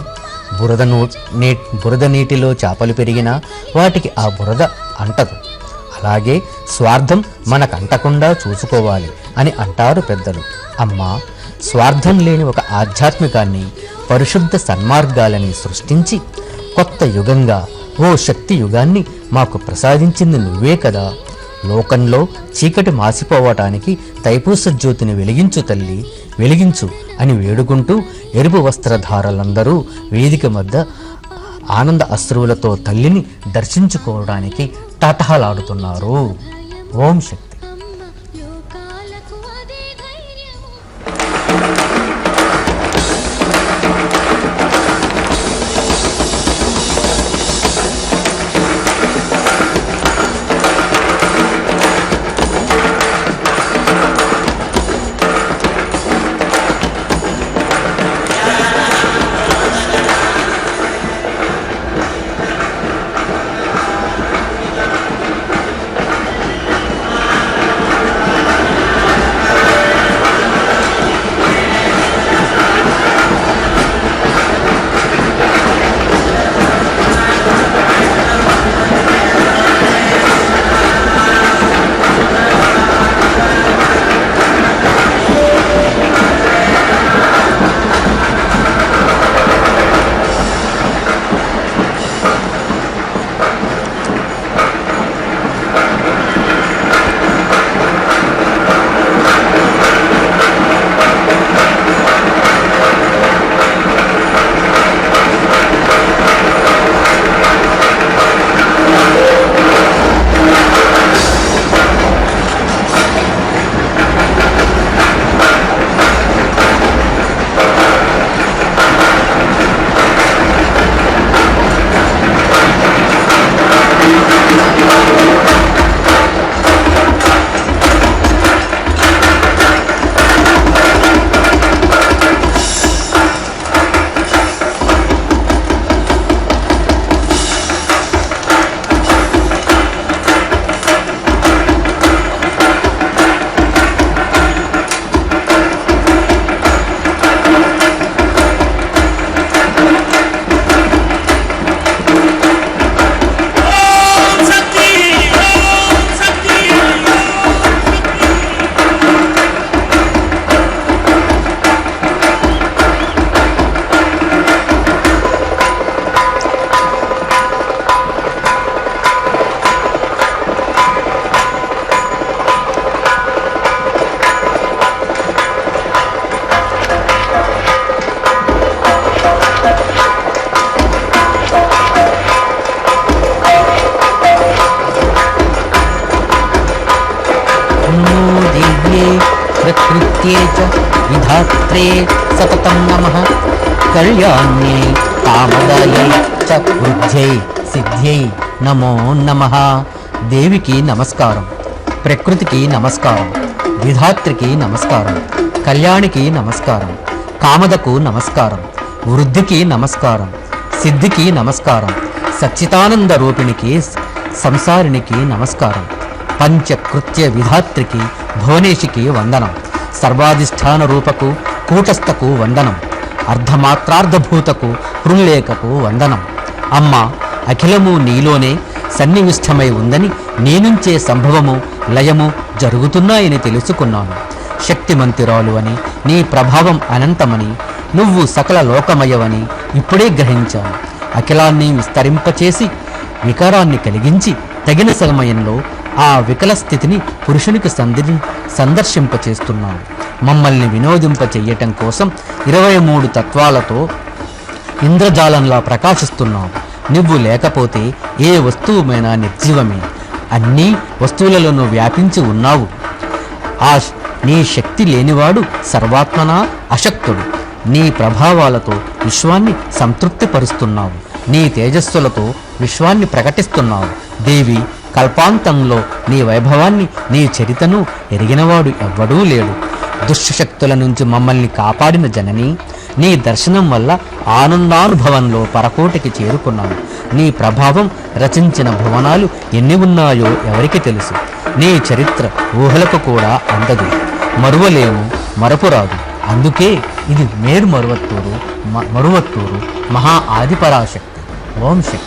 బురద నీటిలో చేపలు పెరిగినా వాటికి ఆ బురద అంటదు. అలాగే స్వార్థం మనకంటకుండా చూసుకోవాలి అని అంటారు పెద్దలు. అమ్మా, స్వార్థం లేని ఒక ఆధ్యాత్మికాన్ని, పరిశుద్ధ సన్మార్గాలని సృష్టించి కొత్త యుగంగా ఓ శక్తి యుగాన్ని మాకు ప్రసాదించింది నువ్వే కదా. లోకంలో చీకటి మాసిపోవటానికి తైపూస జ్యోతిని వెలిగించు తల్లి, వెలిగించు అని వేడుకుంటూ ఎరుపు వస్త్రధారులందరూ వేదిక మధ్య ఆనంద అశ్రువులతో తల్లిని దర్శించుకోవడానికి తటహలాడుతున్నారు. ఓం శక్తి. లోకాలకు అదే ధైర్యము. प्रकृत्ये च विधात्रे सततं नमः कल्याण्ये कामदायै च वृद्ध्यै सिद्ध्यै नमो नमः. దేవికి నమస్కారం, ప్రకృతికి నమస్కారం, విధాత్రికి నమస్కారం, కళ్యాణికి నమస్కారం, కామదకు నమస్కారం, వృద్ధికి నమస్కారం, సిద్ధికి నమస్కారం, సచ్చితానంద రూపిణికి సంసారినికి నమస్కారం, పంచకృత్య విధాత్రికి భువనేశికి వందనం, సర్వాధిష్టాన రూపకు కూటస్థకు వందనం, అర్ధమాత్రార్ధభూతకు హృల్లేఖకు వందనం. అమ్మ, అఖిలము నీలోనే సన్నివిష్టమై ఉందని, నీ నుంచే సంభవము లయము జరుగుతున్నాయని తెలుసుకున్నాను. శక్తిమంతిరాలు అని, నీ ప్రభావం అనంతమని, నువ్వు సకల లోకమయవని ఇప్పుడే గ్రహించాను. అఖిలాన్ని విస్తరింపచేసి వికారాన్ని కలిగించి తగిన సమయంలో ఆ వికల స్థితిని పురుషునికి సందర్శింపచేస్తున్నావు. మమ్మల్ని వినోదింప చెయ్యటం కోసం 23 తత్వాలతో ఇంద్రజాలంలా ప్రకాశిస్తున్నావు. నువ్వు లేకపోతే ఏ వస్తువుమైనా నిర్జీవమే. అన్ని వస్తువులలోనూ వ్యాపించి ఉన్నావు. నీ శక్తి లేనివాడు సర్వాత్మనా అశక్తుడు. నీ ప్రభావాలతో విశ్వాన్ని సంతృప్తిపరుస్తున్నావు. నీ తేజస్సులతో విశ్వాన్ని ప్రకటిస్తున్నావు. దేవి, కల్పాంతంలో నీ వైభవాన్ని, నీ చరితను ఎరిగినవాడు ఎవ్వడూ లేడు. దుష్టశక్తుల నుంచి మమ్మల్ని కాపాడిన జనని, నీ దర్శనం వల్ల ఆనందానుభవంలో పరకోటికి చేరుకున్నాను. నీ ప్రభావం రచించిన భువనాలు ఎన్ని ఉన్నాయో ఎవరికి తెలుసు. నీ చరిత్ర ఊహలకు కూడా అందదు. మరువలేము, మరపురాదు. అందుకే ఇది మేరు మరువత్తూరు మహా ఆదిపరాశక్తి. ఓం శక్తి.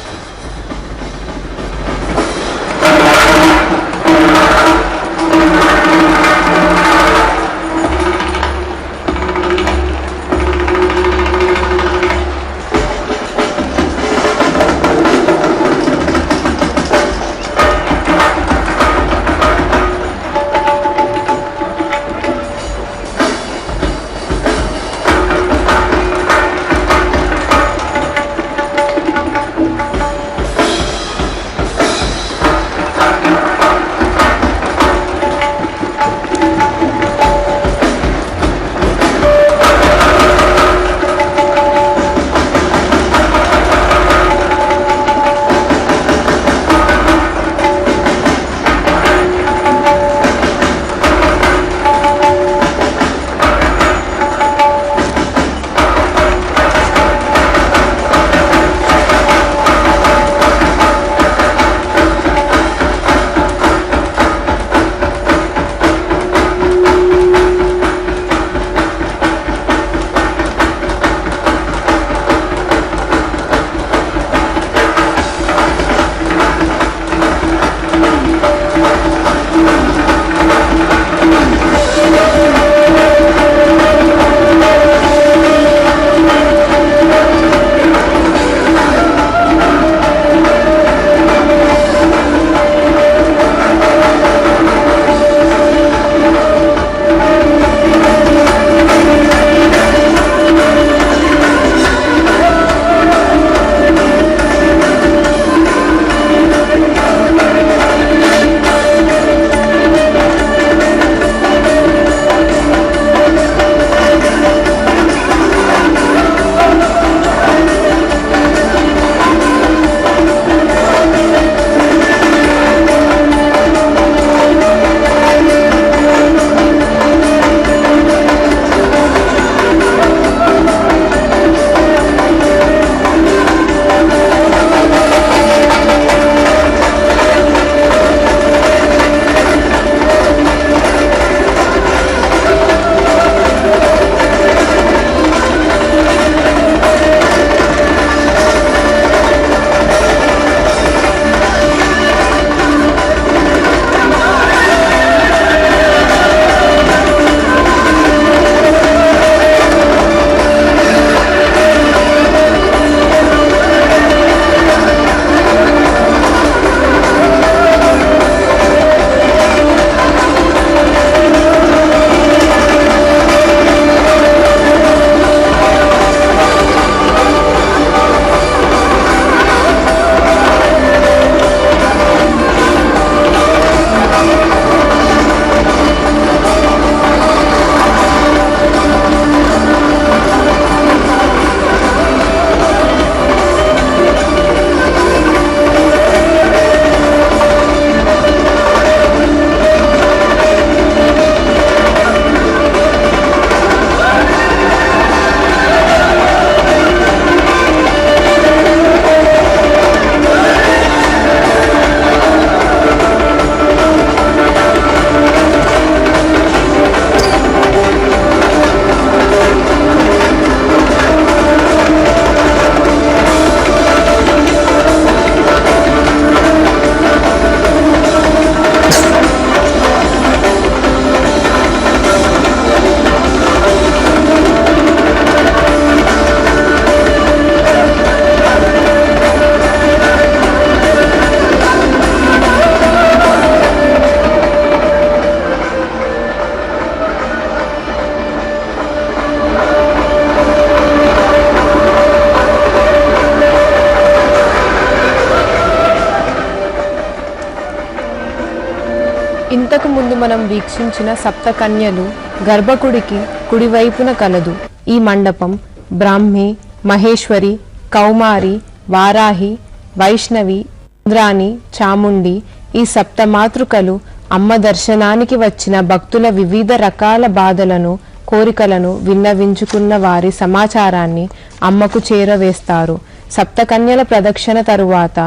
ఇంతకు ముందు మనం వీక్షించిన సప్తకన్యలు గర్భగుడికి కుడివైపున కలదు. ఈ మండపం బ్రాహ్మి, మహేశ్వరి, కౌమారి, వారాహి, వైష్ణవి, ఇంద్రాణి, చాముండి ఈ సప్తమాతృకలు అమ్మ దర్శనానికి వచ్చిన భక్తుల వివిధ రకాల బాధలను, కోరికలను విన్నవించుకున్న వారి సమాచారాన్ని అమ్మకు చేరవేస్తారు. సప్తకన్యల ప్రదక్షిణ తరువాత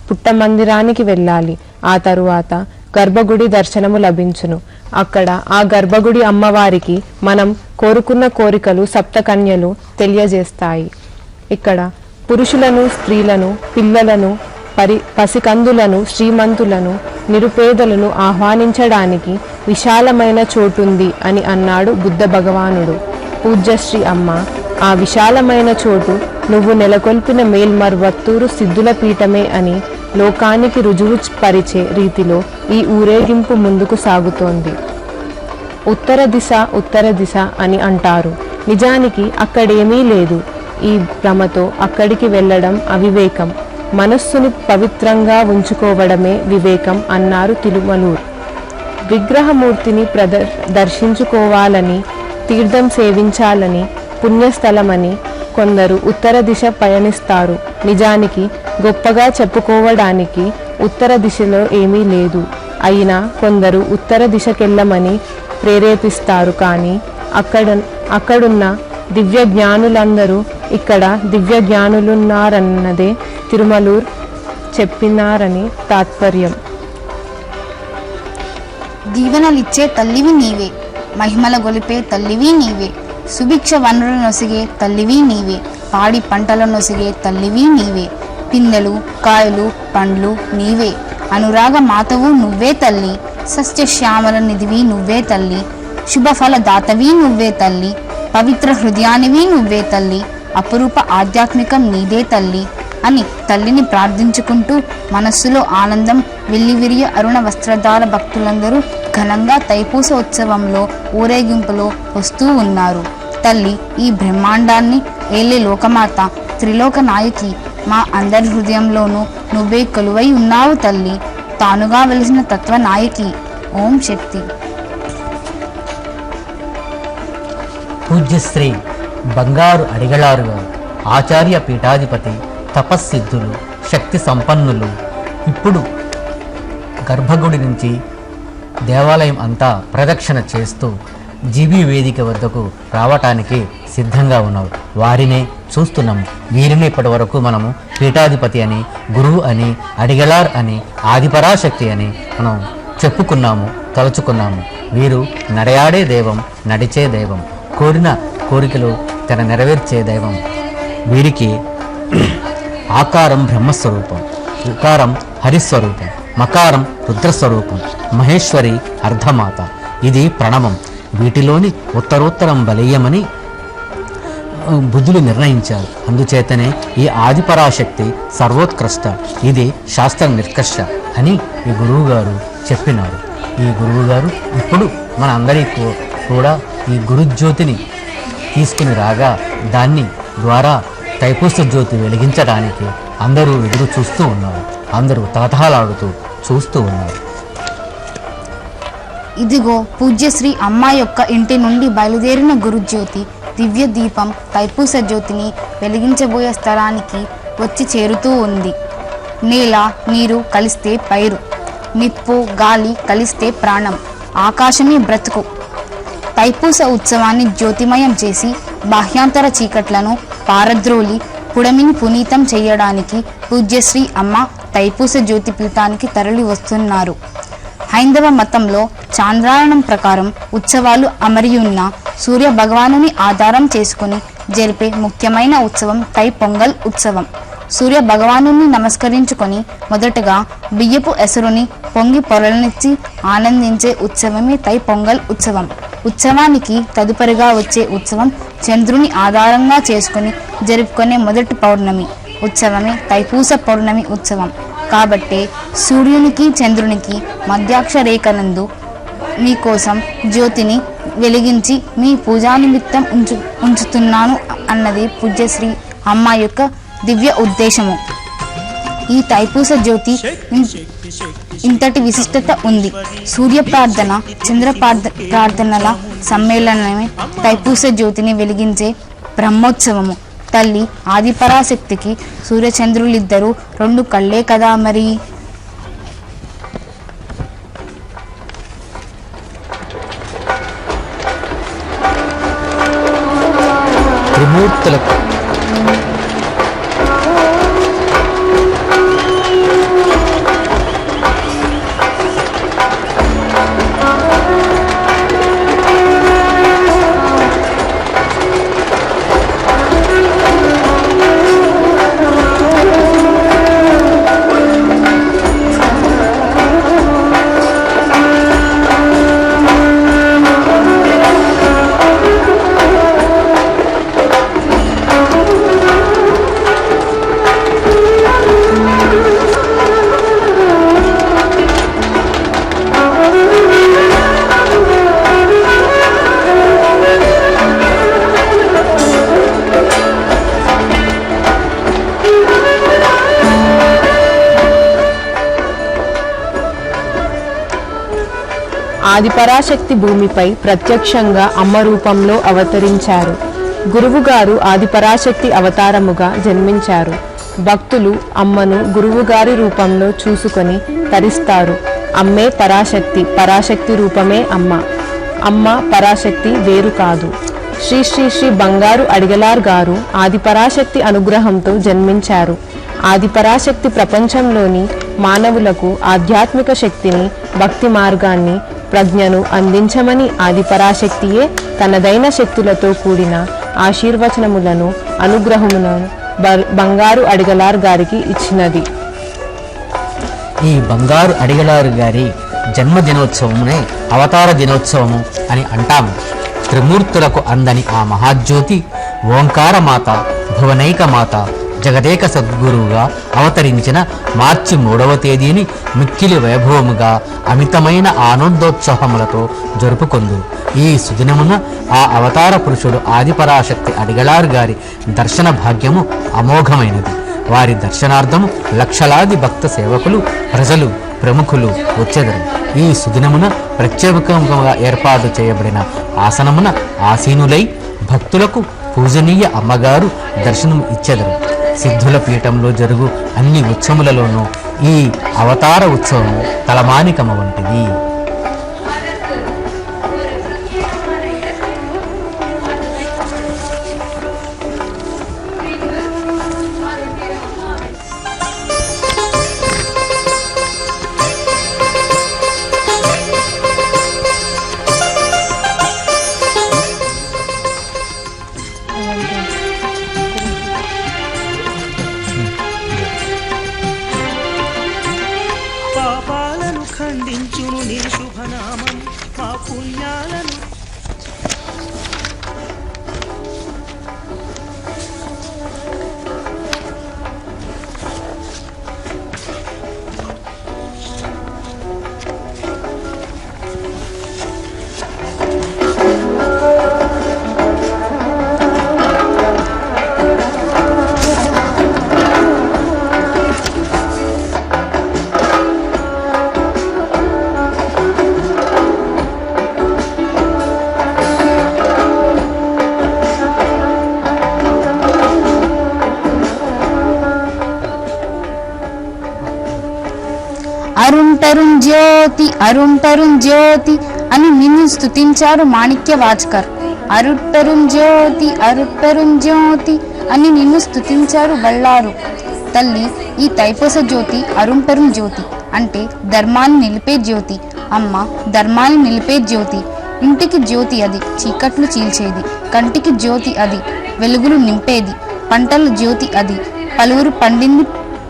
పుట్టమందిరానికి వెళ్ళాలి. ఆ తరువాత గర్భగుడి దర్శనము లభించును. అక్కడ ఆ గర్భగుడి అమ్మవారికి మనం కోరుకున్న కోరికలు సప్తకన్యలు తెలియజేస్తాయి. ఇక్కడ పురుషులను, స్త్రీలను, పిల్లలను, పసికందులను, శ్రీమంతులను, నిరుపేదలను ఆహ్వానించడానికి విశాలమైన చోటుంది అని అన్నాడు బుద్ధ భగవానుడు. పూజ్యశ్రీ అమ్మ ఆ విశాలమైన చోటు నువ్వు నెలకొల్పిన మేల్మర్వత్తూరు సిద్ధుల పీఠమే అని లోకానికి రుజువు పరిచే రీతిలో ఈ ఊరేగింపు ముందుకు సాగుతోంది. ఉత్తర దిశ, ఉత్తర దిశ అని అంటారు. నిజానికి అక్కడేమీ లేదు. ఈ భ్రమతో అక్కడికి వెళ్ళడం అవివేకం. మనస్సుని పవిత్రంగా ఉంచుకోవడమే వివేకం అన్నారు తిరుమలూర్. విగ్రహమూర్తిని దర్శించుకోవాలని, తీర్థం సేవించాలని, పుణ్యస్థలమని కొందరు ఉత్తర దిశ పయనిస్తారు. నిజానికి గొప్పగా చెప్పుకోవడానికి ఉత్తర దిశలో ఏమీ లేదు. అయినా కొందరు ఉత్తర దిశకెళ్ళమని ప్రేరేపిస్తారు. కానీ అక్కడున్న దివ్య జ్ఞానులందరూ ఇక్కడ దివ్య జ్ఞానులున్నారన్నదే తిరుమలూర్ చెప్పినారని తాత్పర్యం. దీవెనలిచ్చే తల్లివి నీవే, మహిమల గొలిపే తల్లివి నీవే, సుభిక్ష వనరులు నొసిగే తల్లివి నీవే, పాడి పంటలు నొసిగే తల్లివి నీవే, పిందెలు, కాయలు, పండ్లు నీవే, అనురాగ మాతవు నువ్వే తల్లి, సస్యశ్యామల నిధివి నువ్వే తల్లి, శుభఫల దాతవి నువ్వే తల్లి, పవిత్ర హృదయానివి నువ్వే తల్లి, అపురూప ఆధ్యాత్మికం నీదే తల్లి అని తల్లిని ప్రార్థించుకుంటూ మనస్సులో ఆనందం వెల్లివిరియ అరుణ వస్త్రధార భక్తులందరూ ఘనంగా తైపూస ఉత్సవంలో ఊరేగింపులో వస్తూ ఉన్నారు. తల్లి ఈ బ్రహ్మాండాన్ని ఏలే లోకమాత, త్రిలోక నాయకి, మా అందరి హృదయంలోనూ నువ్వే కొలువై ఉన్నావు తల్లి, తానుగా వెలిసిన తత్వనాయకి. ఓం శక్తి. పూజ్యశ్రీ బంగారు అడిగళారు గారు, ఆచార్య పీఠాధిపతి, తపస్సిద్ధులు, శక్తి సంపన్నులు ఇప్పుడు గర్భగుడి నుంచి దేవాలయం అంతా ప్రదక్షిణ చేస్తూ జీబీ వేదిక వద్దకు రావటానికి సిద్ధంగా ఉన్నారు. వారినే చూస్తున్నాము. వీరిని ఇప్పటి వరకు మనము పీఠాధిపతి అని, గురువు అని, అడిగలార్ అని, ఆదిపరాశక్తి అని మనం చెప్పుకున్నాము, తలుచుకున్నాము. వీరు నడయాడే దైవం, నడిచే దైవం, కోరిన కోరికలు తన నెరవేర్చే దైవం. వీరికి ఆకారం బ్రహ్మస్వరూపం, ఉకారం హరిస్వరూపం, మకారం రుద్రస్వరూపం, మహేశ్వరి అర్ధమాత. ఇది ప్రణవం. వీటిలోని ఉత్తరోత్తరం బలీయమని బుద్ధులు నిర్ణయించారు. అందుచేతనే ఈ ఆదిపరాశక్తి సర్వోత్కృష్ట, ఇది శాస్త్ర నిర్కర్ష అని ఈ గురువుగారు చెప్పినారు. ఈ గురువుగారు ఇప్పుడు మన అందరికీ కూడా ఈ గురుజ్యోతిని తీసుకుని రాగా దాన్ని ద్వారా తైపూస జ్యోతి వెలిగించడానికి అందరూ ఎదురు చూస్తూ ఉన్నారు. అందరూ తహతహలాడుతూ చూస్తూ ఉన్నారు. ఇదిగో పూజ్యశ్రీ అమ్మ యొక్క ఇంటి నుండి బయలుదేరిన గురుజ్యోతి దివ్య దీపం తైపూస జ్యోతిని వెలిగించబోయే స్థలానికి వచ్చి చేరుతూ ఉంది. నేల నీరు కలిస్తే పైరు, నిప్పు గాలి కలిస్తే ప్రాణం, ఆకాశమే బ్రతుకు. తైపూస ఉత్సవాన్ని జ్యోతిమయం చేసి బాహ్యాంతర చీకట్లను పారద్రోలి పుడమిని పునీతం చేయడానికి పూజ్యశ్రీ అమ్మ తైపూస జ్యోతి పీఠానికి తరలి వస్తున్నారు. హైందవ మతంలో చాంద్రాయణం ప్రకారం ఉత్సవాలు అమరియున్న సూర్య భగవానుని ఆధారం చేసుకుని జరిపే ముఖ్యమైన ఉత్సవం తై పొంగల్ ఉత్సవం. సూర్య భగవానుని నమస్కరించుకొని మొదటగా బియ్యపు ఎసరుని పొంగి పొరలనిచ్చి ఆనందించే ఉత్సవమే తై పొంగల్ ఉత్సవం. ఉత్సవానికి తదుపరిగా వచ్చే ఉత్సవం చంద్రుని ఆధారంగా చేసుకుని జరుపుకునే మొదటి పౌర్ణమి ఉత్సవమే తైపూస పౌర్ణమి ఉత్సవం. కాబట్టే సూర్యునికి చంద్రునికి మధ్యాక్ష రేఖనందు మీకోసం జ్యోతిని వెలిగించి మీ పూజా నిమిత్తం ఉంచుతున్నాను అన్నది పూజ్యశ్రీ అమ్మ యొక్క దివ్య ఉద్దేశము. ఈ తైపూస జ్యోతి ఇంతటి విశిష్టత ఉంది. సూర్య ప్రార్థన, చంద్ర ప్రార్థనల సమ్మేళనమే తైపూస జ్యోతిని వెలిగించే బ్రహ్మోత్సవము. తల్లి ఆదిపరాశక్తికి సూర్యచంద్రులిద్దరూ రెండు కళ్ళే కదా మరి. త్రిమూర్తులకు ఆదిపరాశక్తి భూమిపై ప్రత్యక్షంగా అమ్మ రూపంలో అవతరించారు. గురువుగారు ఆదిపరాశక్తి అవతారముగా జన్మించారు. భక్తులు అమ్మను గురువుగారి రూపంలో చూసుకొని తరిస్తారు. అమ్మే పరాశక్తి, పరాశక్తి రూపమే అమ్మ. అమ్మ పరాశక్తి వేరు కాదు. శ్రీ శ్రీ శ్రీ బంగారు అడిగలార్ గారు ఆదిపరాశక్తి అనుగ్రహంతో జన్మించారు. ఆదిపరాశక్తి ప్రపంచంలోని మానవులకు ఆధ్యాత్మిక శక్తిని, భక్తి మార్గాన్ని, ప్రజ్ఞను అందించమని ఆదిపరాశక్తియే తనదైన శక్తులతో కూడిన ఆశీర్వచనములను, అనుగ్రహములను బంగారు అడిగలార్ గారికి ఇచ్చినది. ఈ బంగారు అడిగలారు గారి జన్మదినోత్సవమునే అవతార దినోత్సవము అని అంటాము. త్రిమూర్తులకు అందని ఆ మహాజ్యోతి ఓంకారమాత, భువనైక మాత, జగదేక సద్గురువుగా అవతరించిన మార్చి 3వ తేదీని మిక్కిలి వైభవముగా అమితమైన ఆనందోత్సాహములతో జరుపుకొందు. ఈ సుదినమున ఆ అవతార పురుషుడు ఆదిపరాశక్తి అడిగలార్ గారి దర్శన భాగ్యము అమోఘమైనది. వారి దర్శనార్థము లక్షలాది భక్త సేవకులు, ప్రజలు, ప్రముఖులు వచ్చెదరు. ఈ సుదినమున ప్రత్యేకంగా ఏర్పాటు చేయబడిన ఆసనమున ఆసీనులై భక్తులకు పూజనీయ అమ్మగారు దర్శనం ఇచ్చెదరు. సిద్ధుల పీఠంలో జరుగు అన్ని ఉత్సవములలోనూ ఈ అవతార ఉత్సవం తలమానికమ వంటిది. పాపాలను ఖండించును నీ శుభనామం, మా పుణ్యాలను అరుణ్ జ్యోతి, అరుణ్ జ్యోతి అని నిన్ను స్తుతించారు మాణిక్య వాచకర్. అరుణ్ జ్యోతి అని నిన్ను స్తుతించారు బళ్ళారు. తల్లి ఈ తైపూస జ్యోతి అరుణ్ జ్యోతి అంటే ధర్మాన్ని నిలిపే జ్యోతి. అమ్మ ధర్మాన్ని నిలిపే జ్యోతి. ఇంటికి జ్యోతి అది చీకట్లు చీల్చేది, కంటికి జ్యోతి అది వెలుగులు నింపేది, పంటల జ్యోతి అది పలువురు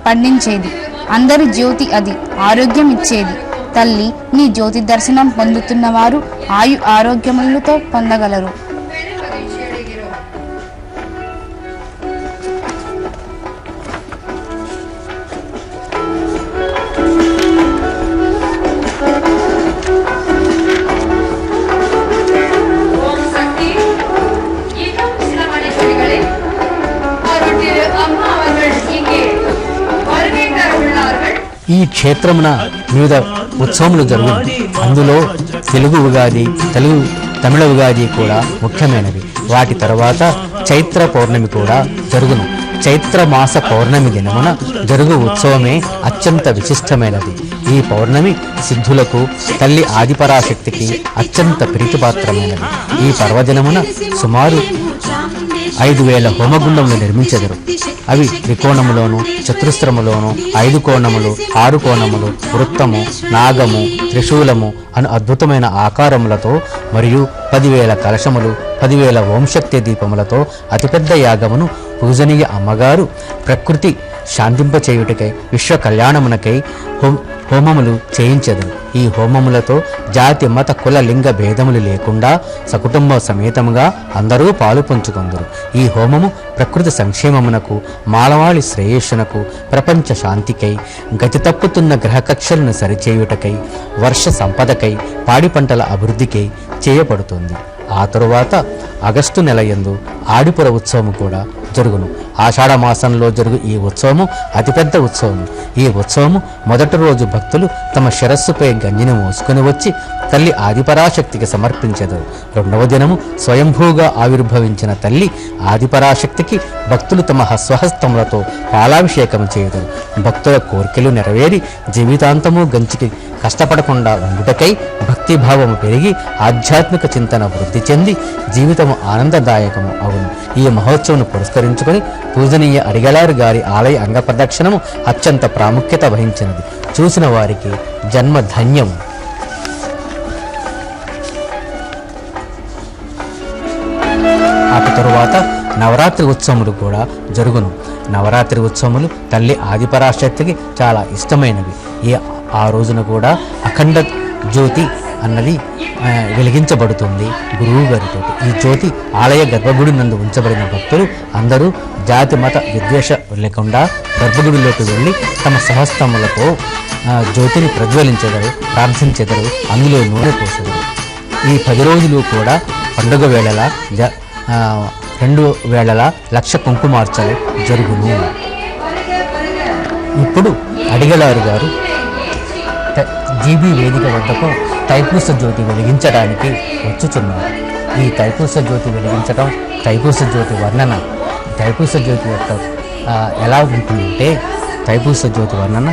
పండించేది, అందరి జ్యోతి అది ఆరోగ్యం ఇచ్చేది. తల్లి నీ జ్యోతి దర్శనం పొందుతున్న వారు ఆయు ఆరోగ్యములతో పొందగలరు. ఈ క్షేత్రమున వివిధ ఉత్సవములు జరుగును. అందులో తెలుగు ఉగాది, తమిళ ఉగాది కూడా ముఖ్యమైనవి. వాటి తర్వాత చైత్ర పౌర్ణమి కూడా జరుగును. చైత్ర మాస పౌర్ణమి దినమున జరుగు ఉత్సవమే అత్యంత విశిష్టమైనది. ఈ పౌర్ణమి సిద్ధులకు, తల్లి ఆదిపరాశక్తికి అత్యంత ప్రీతిపాత్రమైనది. ఈ పర్వదినమున సుమారు 5,000 హోమగుండములు నిర్మించెదరు. అవి త్రికోణములోను, చతురస్రములోను, 5 కోణములు, 6 కోణములు, వృత్తము, నాగము, త్రిశూలము అను అద్భుతమైన ఆకారములతో మరియు 10,000 కలశములు, 10,000 ఓంశక్తి దీపములతో అతిపెద్ద యాగమును పూజనీయ అమ్మగారు ప్రకృతి శాంతింపచేయుటకై, విశ్వ కళ్యాణమునకై హోమములు చేయించెదరు. ఈ హోమములతో జాతి, మత, కుల, లింగ భేదములు లేకుండా సకుటుంబ సమేతముగా అందరూ పాలు పంచుకొందరు. ఈ హోమము ప్రకృతి సంక్షేమమునకు, మానవాళి శ్రేయస్సునకు, ప్రపంచ శాంతికై, గతి తప్పుతున్న గ్రహకక్షలను సరిచేయుటకై, వర్ష సంపదకై, పాడి పంటల అభివృద్ధికై చేయబడుతుంది. ఆ తరువాత ఆగస్టు నెలయందు ఆడిపుర ఉత్సవము కూడా జరుగును. ఆషాఢ మాసంలో జరుగు ఈ ఉత్సవము అతిపెద్ద ఉత్సవము. ఈ ఉత్సవము మొదటి రోజు భక్తులు తమ శిరస్సుపై గంజిని మోసుకొని వచ్చి తల్లి ఆదిపరాశక్తికి సమర్పించెదరు. రెండవ దినము స్వయంభూగా ఆవిర్భవించిన తల్లి ఆదిపరాశక్తికి భక్తులు తమ స్వహస్తములతో పాలాభిషేకం చేయుదురు. భక్తుల కోరికలు నెరవేరి జీవితాంతము గంచికి కష్టపడకుండా ఉండుటకై భక్తిభావము పెరిగి ఆధ్యాత్మిక చింతన వృద్ధి చెంది జీవితము ఆనందదాయకము అవును. ఈ మహోత్సవం పురస్కరించుకొని పూజనీయ అడిగలారు గారి ఆలయ అంగ ప్రదక్షిణము అత్యంత ప్రాముఖ్యత వహించినది. చూసిన వారికి జన్మ ధన్యము. ఆ తరువాత నవరాత్రి ఉత్సవములు కూడా జరుగును. నవరాత్రి ఉత్సవములు తల్లి ఆదిపరాశక్తికి చాలా ఇష్టమైనవి. ఆ రోజున కూడా అఖండ జ్యోతి అన్నది వెలిగించబడుతుంది గురువు గారితో. ఈ జ్యోతి ఆలయ గర్భగుడి నందు ఉంచబడిన భక్తులు అందరూ జాతి, మత విద్వేష లేకుండా గర్భగుడిలోకి వెళ్ళి తమ సహస్తములతో జ్యోతిని ప్రజ్వలించెదరు, ప్రార్థించెదరు, అందులో నూనె పోసెదరు. ఈ 10 రోజులు కూడా పండుగ వేళలా 2 వేళలా 1,00,000 కుంకుమార్చలు జరుగును. ఇప్పుడు అడిగలారు గారు జీబీ వేదిక వద్దకు తైపూస జ్యోతి వెలిగించడానికి వచ్చుచున్నారు. ఈ తైపూస జ్యోతి వెలిగించడం, తైపూస జ్యోతి వర్ణన, తైపూస జ్యోతి యొక్క ఎలా ఉంటుందంటే తైపూస జ్యోతి వర్ణన.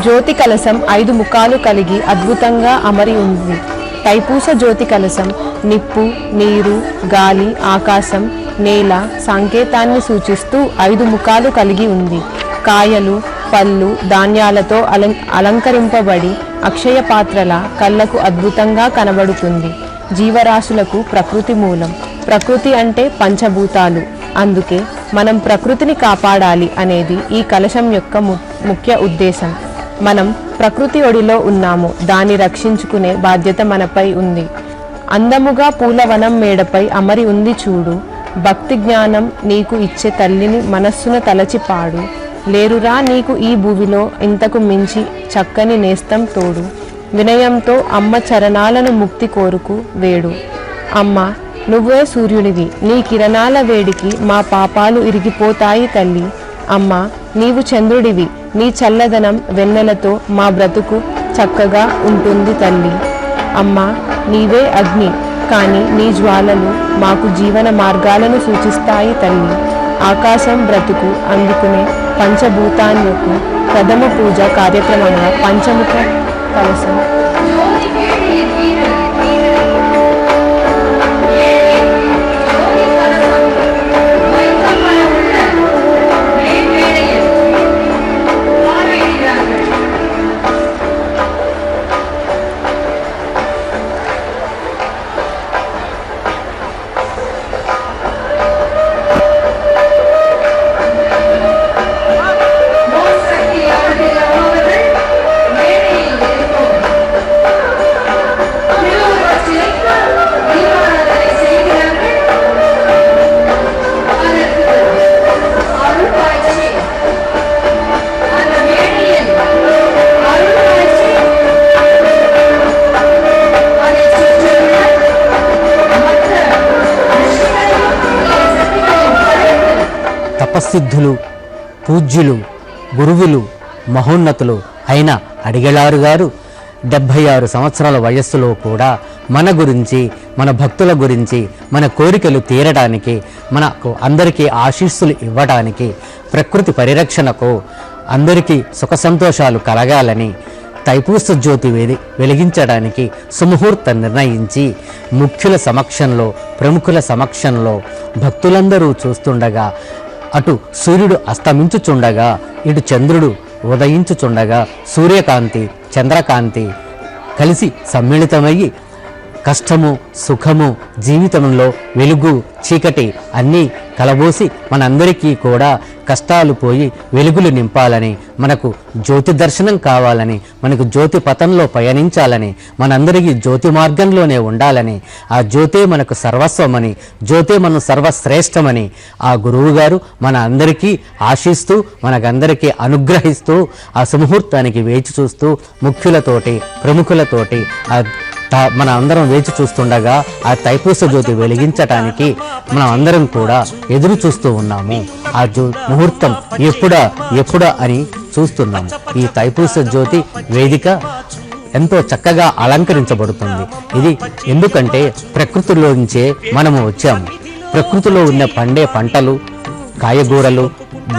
జ్యోతి కలశం 5 ముఖాలు కలిగి అద్భుతంగా అమరి ఉంది. తైపూస జ్యోతి కలశం నిప్పు, నీరు, గాలి, ఆకాశం, నేల సంకేతాన్ని సూచిస్తూ 5 ముఖాలు కలిగి ఉంది. కాయలు, పళ్ళు, ధాన్యాలతో అలంకరింపబడి అక్షయ పాత్రల కళ్ళకు అద్భుతంగా కనబడుతుంది. జీవరాశులకు ప్రకృతి మూలం. ప్రకృతి అంటే పంచభూతాలు. అందుకే మనం ప్రకృతిని కాపాడాలి అనేది ఈ కలశం యొక్క ముఖ్య ఉద్దేశం. మనం ప్రకృతి ఒడిలో ఉన్నాము. దాన్ని రక్షించుకునే బాధ్యత మనపై ఉంది. అందముగా పూలవనం మేడపై అమరి ఉంది చూడు. భక్తి జ్ఞానం నీకు ఇచ్చే తల్లిని మనస్సున తలచి పాడు. లేరురా నీకు ఈ భూమిలో ఇంతకు మించి చక్కని నేస్తం తోడు. వినయంతో అమ్మ చరణాలను ముక్తి కోరుకు వేడు. అమ్మ నువ్వే సూర్యునివి, నీ కిరణాల వేడికి మా పాపాలు ఇరిగిపోతాయి తల్లి. అమ్మ నీవు చంద్రుడివి, నీ చల్లదనం వెన్నెలతో మా బ్రతుకు చక్కగా ఉంటుంది తల్లి. అమ్మ నీవే అగ్ని, కానీ నీ జ్వాలలు మాకు జీవన మార్గాలను సూచిస్తాయి తల్లి. ఆకాశం బ్రతుకు అందుకునే పంచభూతాలకు ప్రథమ పూజ కార్యక్రమంగా పంచముఖ కలశం తపస్సిద్ధులు, పూజ్యులు, గురువులు మహోన్నతులు అయిన అడిగలారు గారు 76 సంవత్సరాల వయస్సులో కూడా మన గురించి, మన భక్తుల గురించి, మన కోరికలు తీరడానికి, మనకు అందరికీ ఆశీస్సులు ఇవ్వడానికి, ప్రకృతి పరిరక్షణకు, అందరికీ సుఖ సంతోషాలు కలగాలని తైపూస జ్యోతి వెలిగించడానికి సుముహూర్తం నిర్ణయించి ముఖ్యుల సమక్షంలో, ప్రముఖుల సమక్షంలో భక్తులందరూ చూస్తుండగా, అటు సూర్యుడు అస్తమించుచుండగా, ఇటు చంద్రుడు ఉదయించుచుండగా సూర్యకాంతి చంద్రకాంతి కలిసి సమ్మిళితమయ్యి కష్టము సుఖము జీవితంలో వెలుగు చీకటి అన్నీ కలబోసి మనందరికీ కూడా కష్టాలు పోయి వెలుగులు నింపాలని, మనకు జ్యోతి దర్శనం కావాలని, మనకు జ్యోతి పథంలో పయనించాలని, మనందరికీ జ్యోతి మార్గంలోనే ఉండాలని, ఆ జ్యోతే మనకు సర్వస్వమని, జ్యోతే మనం సర్వశ్రేష్టమని ఆ గురువుగారు మన అందరికీ ఆశిస్తూ, మనకందరికీ అనుగ్రహిస్తూ, ఆ సుముహూర్తానికి వేచి చూస్తూ ముఖ్యులతోటి ప్రముఖులతోటి మన అందరం వేచి చూస్తుండగా ఆ తైపూస జ్యోతి వెలిగించటానికి మనం అందరం కూడా ఎదురు చూస్తూ ఉన్నాము. ఆ ముహూర్తం ఎప్పుడా అని చూస్తున్నాము. ఈ తైపూస జ్యోతి వేదిక ఎంతో చక్కగా అలంకరించబడుతుంది. ఇది ఎందుకంటే ప్రకృతిలోంచే మనము వచ్చాము. ప్రకృతిలో ఉన్న పండే పంటలు, కాయగూరలు,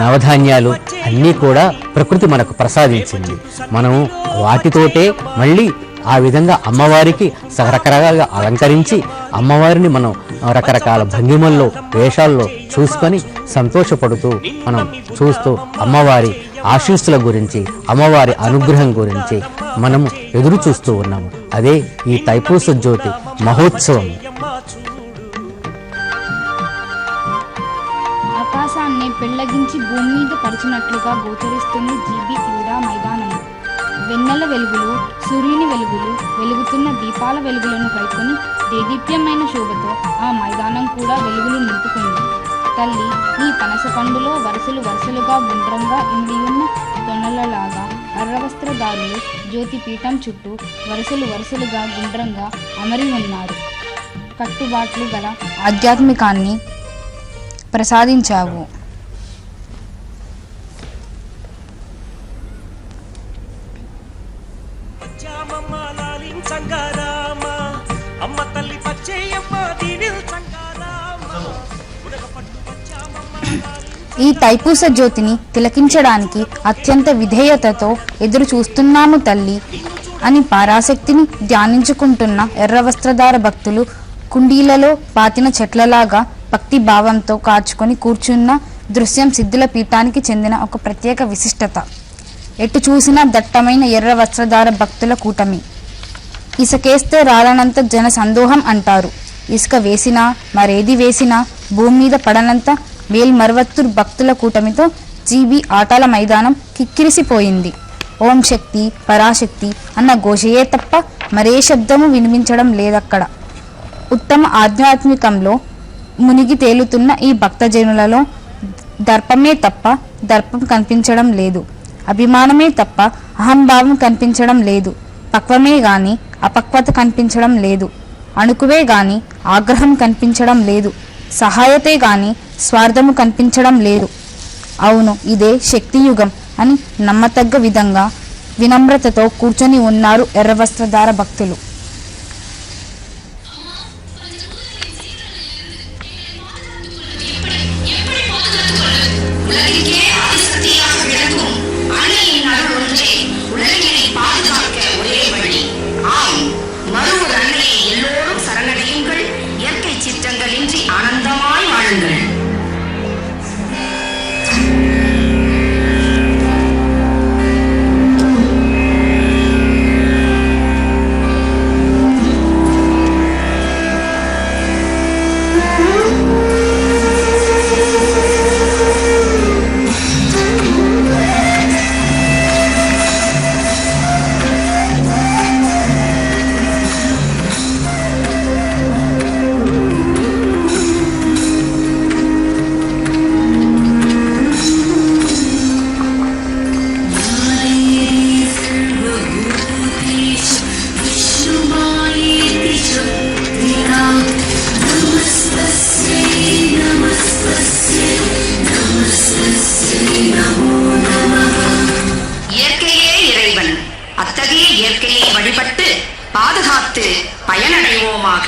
నవధాన్యాలు అన్నీ కూడా ప్రకృతి మనకు ప్రసాదించింది. మనము వాటితోటే మళ్ళీ ఆ విధంగా అమ్మవారికి రకరకాలుగా అలంకరించి అమ్మవారిని మనం రకరకాల భంగిమల్లో వేషాల్లో చూసుకొని సంతోషపడుతూ మనం చూస్తూ అమ్మవారి ఆశీస్సుల గురించి, అమ్మవారి అనుగ్రహం గురించి మనము ఎదురు చూస్తూ ఉన్నాము. అదే ఈ తైపూస జ్యోతి మహోత్సవం. ఆకాశాన్ని పెళ్లగించి భూమి మీద పరిచినట్లుగా గోచరిస్తుంది జీబీ క్రీడా మైదానము. వెన్నెల వెలుగులు, సూర్యుని వెలుగులు, వెలుగుతున్న దీపాల వెలుగులను కైకొని దేదీప్యమైన శోభతో ఆ మైదానం కూడా వెలుగులు నింపుకుంది. తల్లి నీ పనస పండులో వరుసలు వరుసలుగా గుండ్రంగా ఇండియున్న తొనలలాగా అర్రవస్త్రదారులు జ్యోతిపీఠం చుట్టూ వరుసలు వరుసలుగా గుండ్రంగా అమరి ఉన్నారు. కట్టుబాట్లు గల ఆధ్యాత్మికాన్ని ప్రసాదించావు. ఈ తైపూస జ్యోతిని తిలకించడానికి అత్యంత విధేయతతో ఎదురు చూస్తున్నాము తల్లి అని పరాశక్తిని ధ్యానించుకుంటున్న ఎర్రవస్త్రధార భక్తులు కుండీలలో పాతిన చెట్లలాగా భక్తి భావంతో కాచుకొని కూర్చున్న దృశ్యం సిద్ధుల పీఠానికి చెందిన ఒక ప్రత్యేక విశిష్టత. ఎటు చూసినా దట్టమైన ఎర్ర వస్త్రధార భక్తుల కూటమి. ఇసుకేస్తే రాలనంత జన సందోహం అంటారు. ఇసుక వేసినా మరేది వేసినా భూమి మీద పడనంత మేల్మరవత్తూర్ భక్తుల కూటమితో జీబీ ఆటల మైదానం కిక్కిరిసిపోయింది. ఓం శక్తి పరాశక్తి అన్న ఘోషయే తప్ప మరే శబ్దము వినిపించడం లేదక్కడ. ఉత్తమ ఆధ్యాత్మికంలో మునిగి తేలుతున్న ఈ భక్తజనులలో దర్పమే తప్ప దర్పం కనిపించడం లేదు. అభిమానమే తప్ప అహంభావం కనిపించడం లేదు. పక్వమే గాని అపక్వత కనిపించడం లేదు. అణుకువే గాని ఆగ్రహం కనిపించడం లేదు. సహాయతే గాని స్వార్థము కనిపించడం లేదు. అవును, ఇదే శక్తియుగం అని నమ్మతగ్గ విధంగా వినమ్రతతో కూర్చొని ఉన్నారు ఎర్రవస్త్రధార భక్తులు. ஆனந்தமாய் வாழுங்கள். வழிபட்டு பாதுகாத்து பயனடைவோமாக.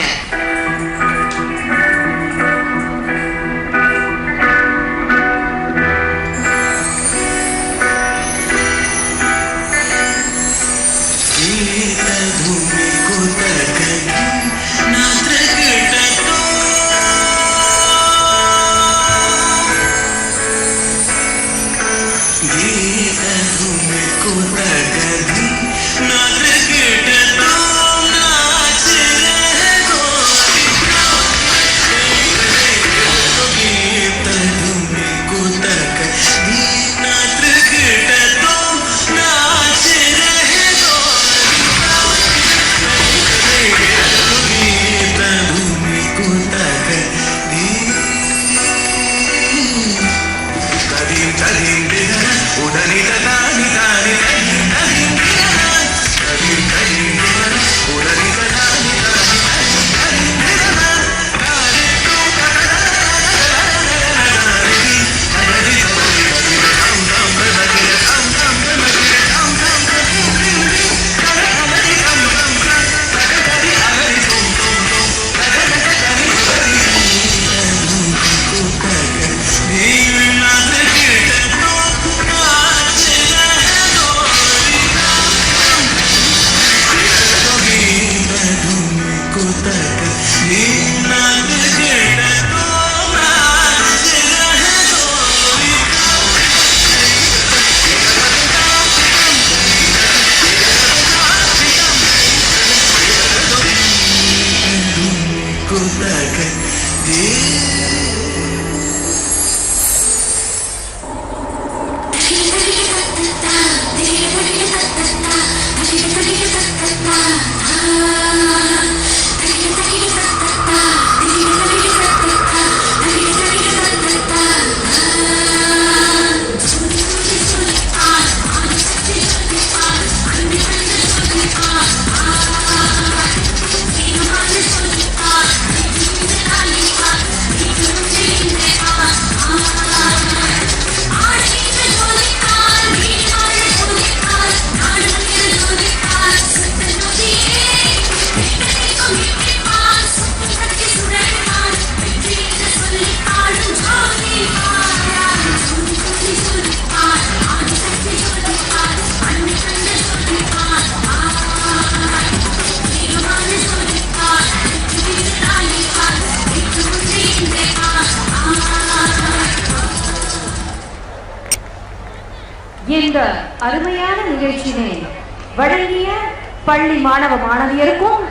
இந்த அருமையான நிகழ்ச்சியை வழங்கிய பள்ளி மாணவ மாணவியருக்கும்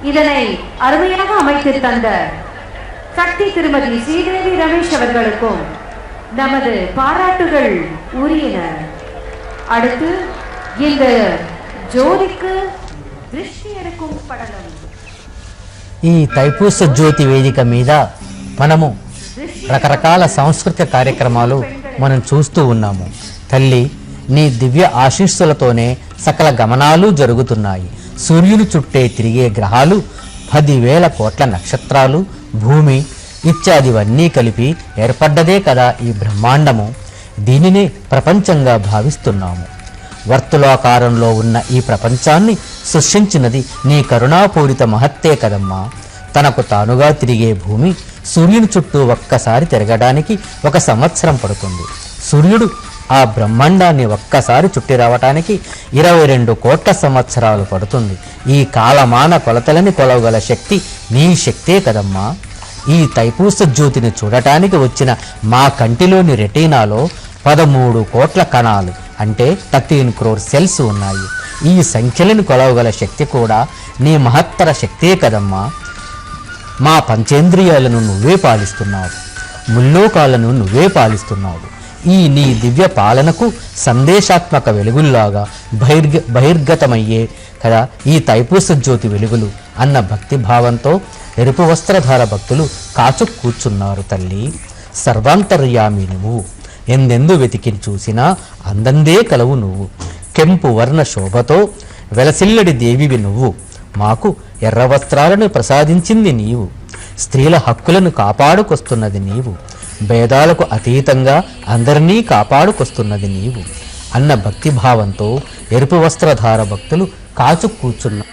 இதனை அருமையாக அமைத்து தந்த சக்தி திருமதி ஸ்ரீதேவி ரமேஷ் அவர்களுக்கும் நமது பாராட்டுகள் உரியன. அடுத்து இந்த ஜோதிக்கு திருஷ்டி எடுக்கும் படலம். ఈ తైపూస జ్యోతి వేదిక మీద మనము రకరకాల సాంస్కృతిక కార్యక్రమాలు మనం చూస్తూ ఉన్నాము. తల్లి నీ దివ్య ఆశీస్సులతోనే సకల గమనాలు జరుగుతున్నాయి. సూర్యుని చుట్టే తిరిగే గ్రహాలు, 10,000 కోట్ల నక్షత్రాలు, భూమి ఇత్యాదివన్నీ కలిపి ఏర్పడ్డదే కదా ఈ బ్రహ్మాండము. దీనినే ప్రపంచంగా భావిస్తున్నాము. వర్తులాకారంలో ఉన్న ఈ ప్రపంచాన్ని సృష్టించినది నీ కరుణాపూరిత మహత్తే కదమ్మా. తనకు తానుగా తిరిగే భూమి సూర్యుని చుట్టూ ఒక్కసారి తిరగడానికి 1 సంవత్సరం పడుతుంది. సూర్యుడు ఆ బ్రహ్మాండాన్ని ఒక్కసారి చుట్టి రావటానికి 22 కోట్ల సంవత్సరాలు పడుతుంది. ఈ కాలమాన కొలతలని కొలవగల శక్తి నీ శక్తే కదమ్మా. ఈ తైపూస జ్యోతిని చూడటానికి వచ్చిన మా కంటిలోని రెటీనాలో 13 కోట్ల కణాలు అంటే 13 crore సెల్స్ ఉన్నాయి. ఈ సంఖ్యలను కొలవగల శక్తి కూడా నీ మహత్తర శక్తే కదమ్మా. మా పంచేంద్రియాలను నువ్వే పాలిస్తున్నావు, ముల్లోకాలను నువ్వే పాలిస్తున్నావు. ఈ నీ దివ్య పాలనకు సందేశాత్మక వెలుగుల్లాగా బహిర్గతమయ్యే కదా ఈ తైపూస జ్యోతి వెలుగులు అన్న భక్తిభావంతో ఎరుపు వస్త్రధార భక్తులు కాచు కూర్చున్నారు. తల్లి సర్వాంతర్యామి నువ్వు, ఎందెందు వెతికి చూసినా అందందే కలవు నువ్వు. కెంపు వర్ణ శోభతో వెలసిల్లడి దేవివి నువ్వు. మాకు ఎర్ర వస్త్రాలను ప్రసాదించింది నీవు. స్త్రీల హక్కులను కాపాడుకొస్తున్నది నీవు. భేదాలకు అతీతంగా అందరినీ కాపాడుకొస్తున్నది నీవు అన్న భక్తిభావంతో ఎరుపు వస్త్రధార భక్తులు కాచు కూర్చున్నా.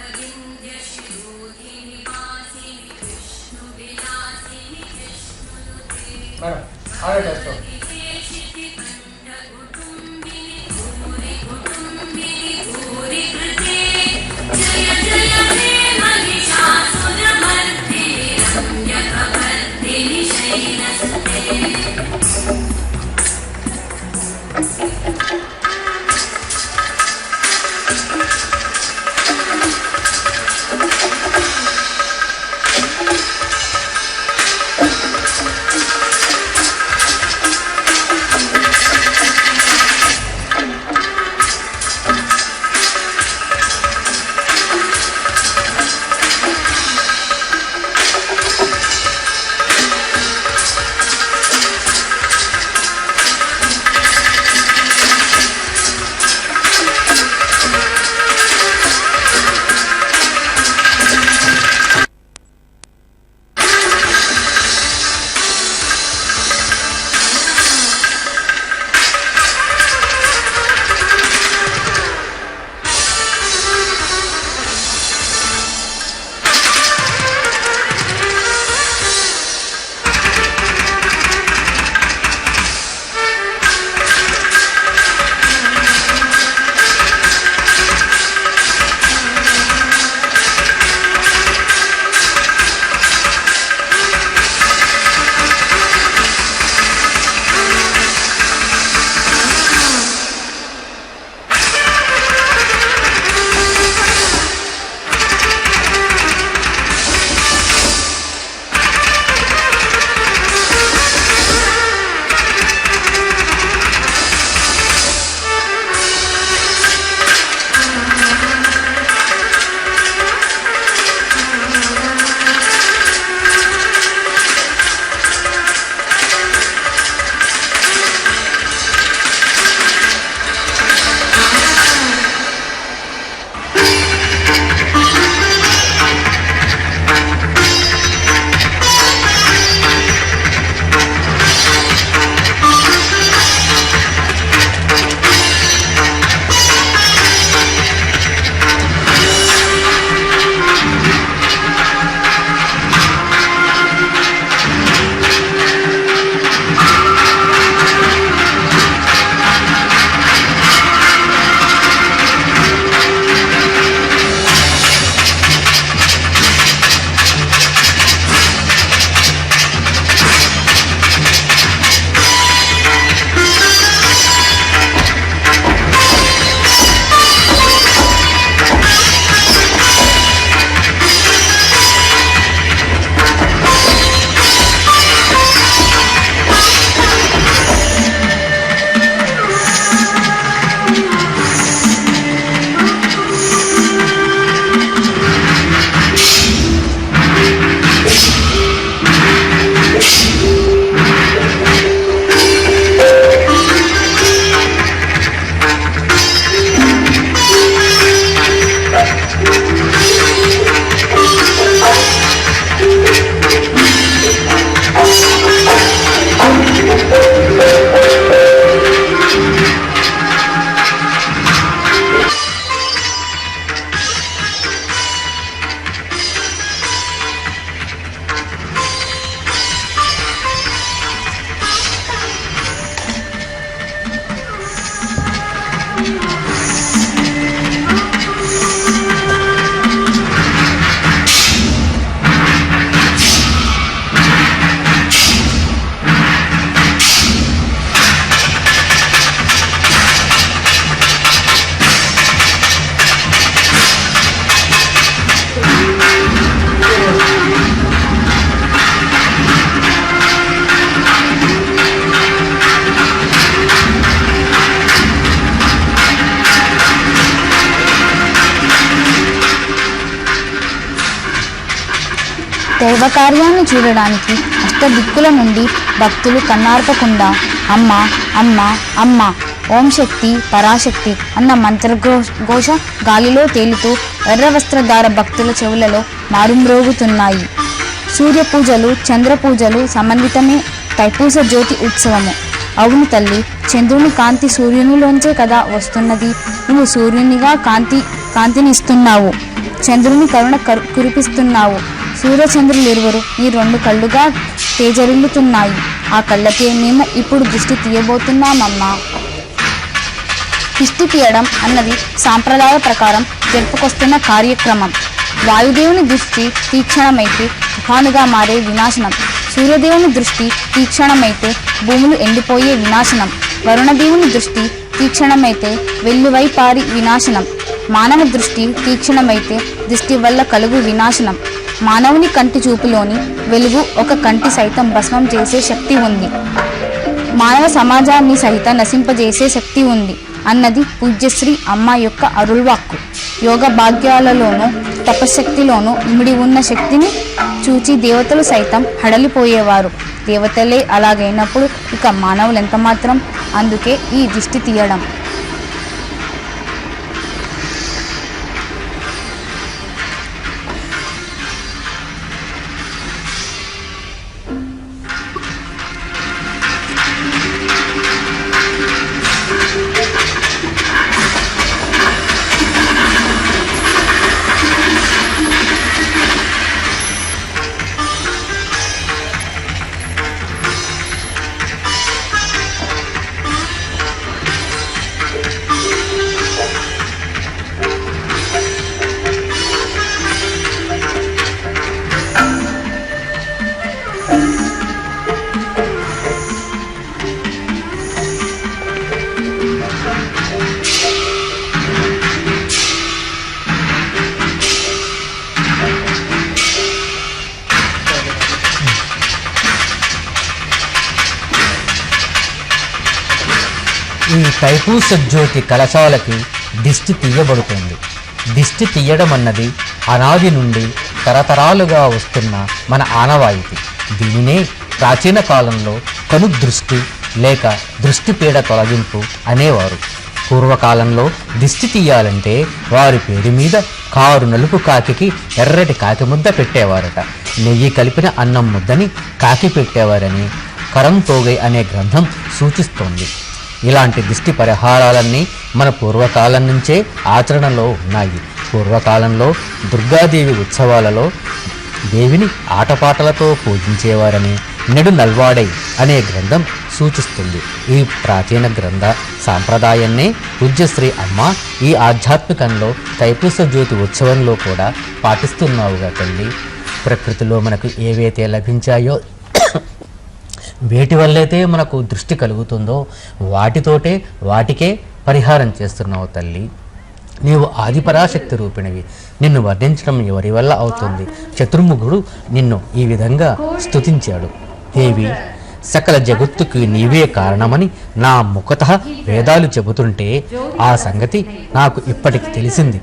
దైవకార్యాన్ని చూడడానికి అష్టదిక్కుల నుండి భక్తులు కన్నార్పకుండా అమ్మ అమ్మ అమ్మ ఓం శక్తి పరాశక్తి అన్న మంత్రఘోష గాలిలో తేలుతూ ఎర్ర వస్త్రధార భక్తుల చెవులలో మారుమ్రోగుతున్నాయి. సూర్య పూజలు చంద్ర పూజలు సమన్వితమే తైపూస జ్యోతి ఉత్సవము. అవును తల్లి, చంద్రుని కాంతి సూర్యునిలోంచే కదా వస్తున్నది. నువ్వు సూర్యునిగా కాంతి కాంతిని ఇస్తున్నావు. చంద్రుని కరుణ కురిపిస్తున్నావు. సూర్యచంద్రులు ఇరువురు నీ 2 కళ్ళుగా తేజరిల్లుతున్నాయి. ఆ కళ్ళకే మేము ఇప్పుడు దిష్టి తీయబోతున్నామమ్మా. దిష్టి తీయడం అన్నది సాంప్రదాయ ప్రకారం జరుపుకొస్తున్న కార్యక్రమం. వాయుదేవుని దృష్టి తీక్షణమైతే తుఫానుగా మారే వినాశనం. సూర్యదేవుని దృష్టి తీక్షణమైతే భూములు ఎండిపోయే వినాశనం. వరుణదేవుని దృష్టి తీక్షణమైతే వెల్లువై పారి వినాశనం. మానవ దృష్టి తీక్షణమైతే దిష్టి వల్ల కలుగు వినాశనం. మానవుని కంటి చూపులోని వెలుగు ఒక కంటి సైతం భస్మం చేసే శక్తి ఉంది. మానవ సమాజాన్ని సహితం నశింపజేసే శక్తి ఉంది అన్నది పూజ్యశ్రీ అమ్మ యొక్క అరుల్వాక్కు. యోగ భాగ్యాలలోనూ తపశక్తిలోనూ ఇమిడి ఉన్న శక్తిని చూచి దేవతలు సైతం హడలిపోయేవారు. దేవతలే అలాగైనప్పుడు ఇక మానవులు ఎంత మాత్రం. అందుకే ఈ దిష్టి తీయడం. ఈ తైపూస జ్యోతి కలశాలకి దిష్టి తీయబడుతుంది. దిష్టి తీయడం అన్నది అనాది నుండి తరతరాలుగా వస్తున్న మన ఆనవాయితీ. దీనినే ప్రాచీన కాలంలో కనుదృష్టి లేక దృష్టిపీడ తొలగింపు అనేవారు. పూర్వకాలంలో దిష్టి తీయాలంటే వారి పేరు మీద కారు నలుపు కాకికి ఎర్రటి కాకి ముద్ద పెట్టేవారట. నెయ్యి కలిపిన అన్నం ముద్దని కాకి పెట్టేవారని కరం తోగై అనే గ్రంథం సూచిస్తోంది. ఇలాంటి దిష్టి పరిహారాలన్నీ మన పూర్వకాలం నుంచే ఆచరణలో ఉన్నాయి. పూర్వకాలంలో దుర్గాదేవి ఉత్సవాలలో దేవిని ఆటపాటలతో పూజించేవారని నెడు నల్వాడై అనే గ్రంథం సూచిస్తుంది. ఈ ప్రాచీన గ్రంథ సాంప్రదాయాన్నే పూజ్యశ్రీ అమ్మ ఈ ఆధ్యాత్మికంలో తైపూస జ్యోతి ఉత్సవంలో కూడా పాటిస్తున్నావుగా తల్లి. ప్రకృతిలో మనకు ఏవైతే లభించాయో వేటి వల్లైతే మనకు దృష్టి కలుగుతుందో వాటికే పరిహారం చేస్తున్నావు తల్లి. నీవు ఆదిపరాశక్తి రూపిణివి. నిన్ను వర్ణించడం ఎవరి వల్ల అవుతుంది? చతుర్ముఖుడు నిన్ను ఈ విధంగా స్తుతించాడు. దేవి, సకల జగత్తుకి నీవే కారణమని నా ముఖతః వేదాలు చెబుతుంటే ఆ సంగతి నాకు ఇప్పటికి తెలిసింది.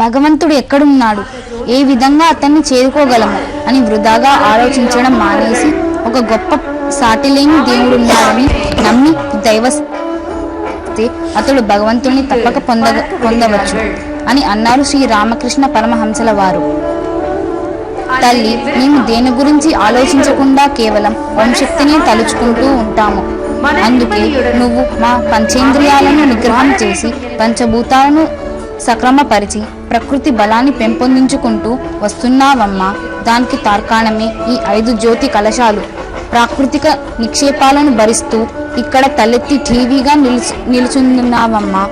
భగవంతుడు ఎక్కడున్నాడు, ఏ విధంగా అతన్ని చేరుకోగలము అని వృధాగా ఆలోచించడం మానేసి ఒక గొప్ప సాటిలేని దేవుడున్నాడని నమ్మి దైవస్తే అతడు భగవంతుడిని తప్పక పొందవచ్చు అని అన్నారు శ్రీ రామకృష్ణ పరమహంసల వారు. తల్లి, మేము దేని గురించి ఆలోచించకుండా కేవలం ఓంశక్తిని తలుచుకుంటూ ఉంటాము. అందుకే నువ్వు మా పంచేంద్రియాలను నిగ్రహం చేసి పంచభూతాలను సక్రమపరిచి ప్రకృతి బలాన్ని పెంపొందించుకుంటూ వస్తున్నావమ్మా. దానికి తార్కాణమే ఈ 5 జ్యోతి కలశాలు. ప్రాకృతిక నిక్షేపాలను భరిస్తూ ఇక్కడ తలెత్తి టీవీగా నిలుచున్నావమ్మా.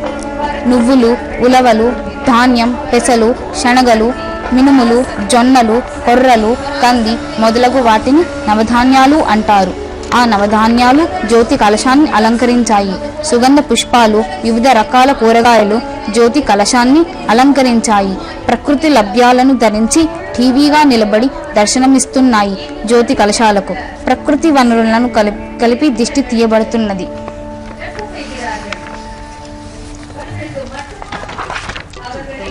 నువ్వులు, ఉలవలు, ధాన్యం, పెసలు, శనగలు, మినుములు, జొన్నలు, కొర్రలు, కంది మొదలగు వాటిని నవధాన్యాలు అంటారు. ఆ నవధాన్యాలు జ్యోతి కలశాన్ని అలంకరించాయి. సుగంధ పుష్పాలు, వివిధ రకాల కూరగాయలు జ్యోతి కలశాన్ని అలంకరించాయి. ప్రకృతి లభ్యాలను ధరించి టీవీగా నిలబడి దర్శనమిస్తున్నాయి. జ్యోతి కలశాలకు ప్రకృతి వనరులను కలిపి దిష్టి తీయబడుతున్నది.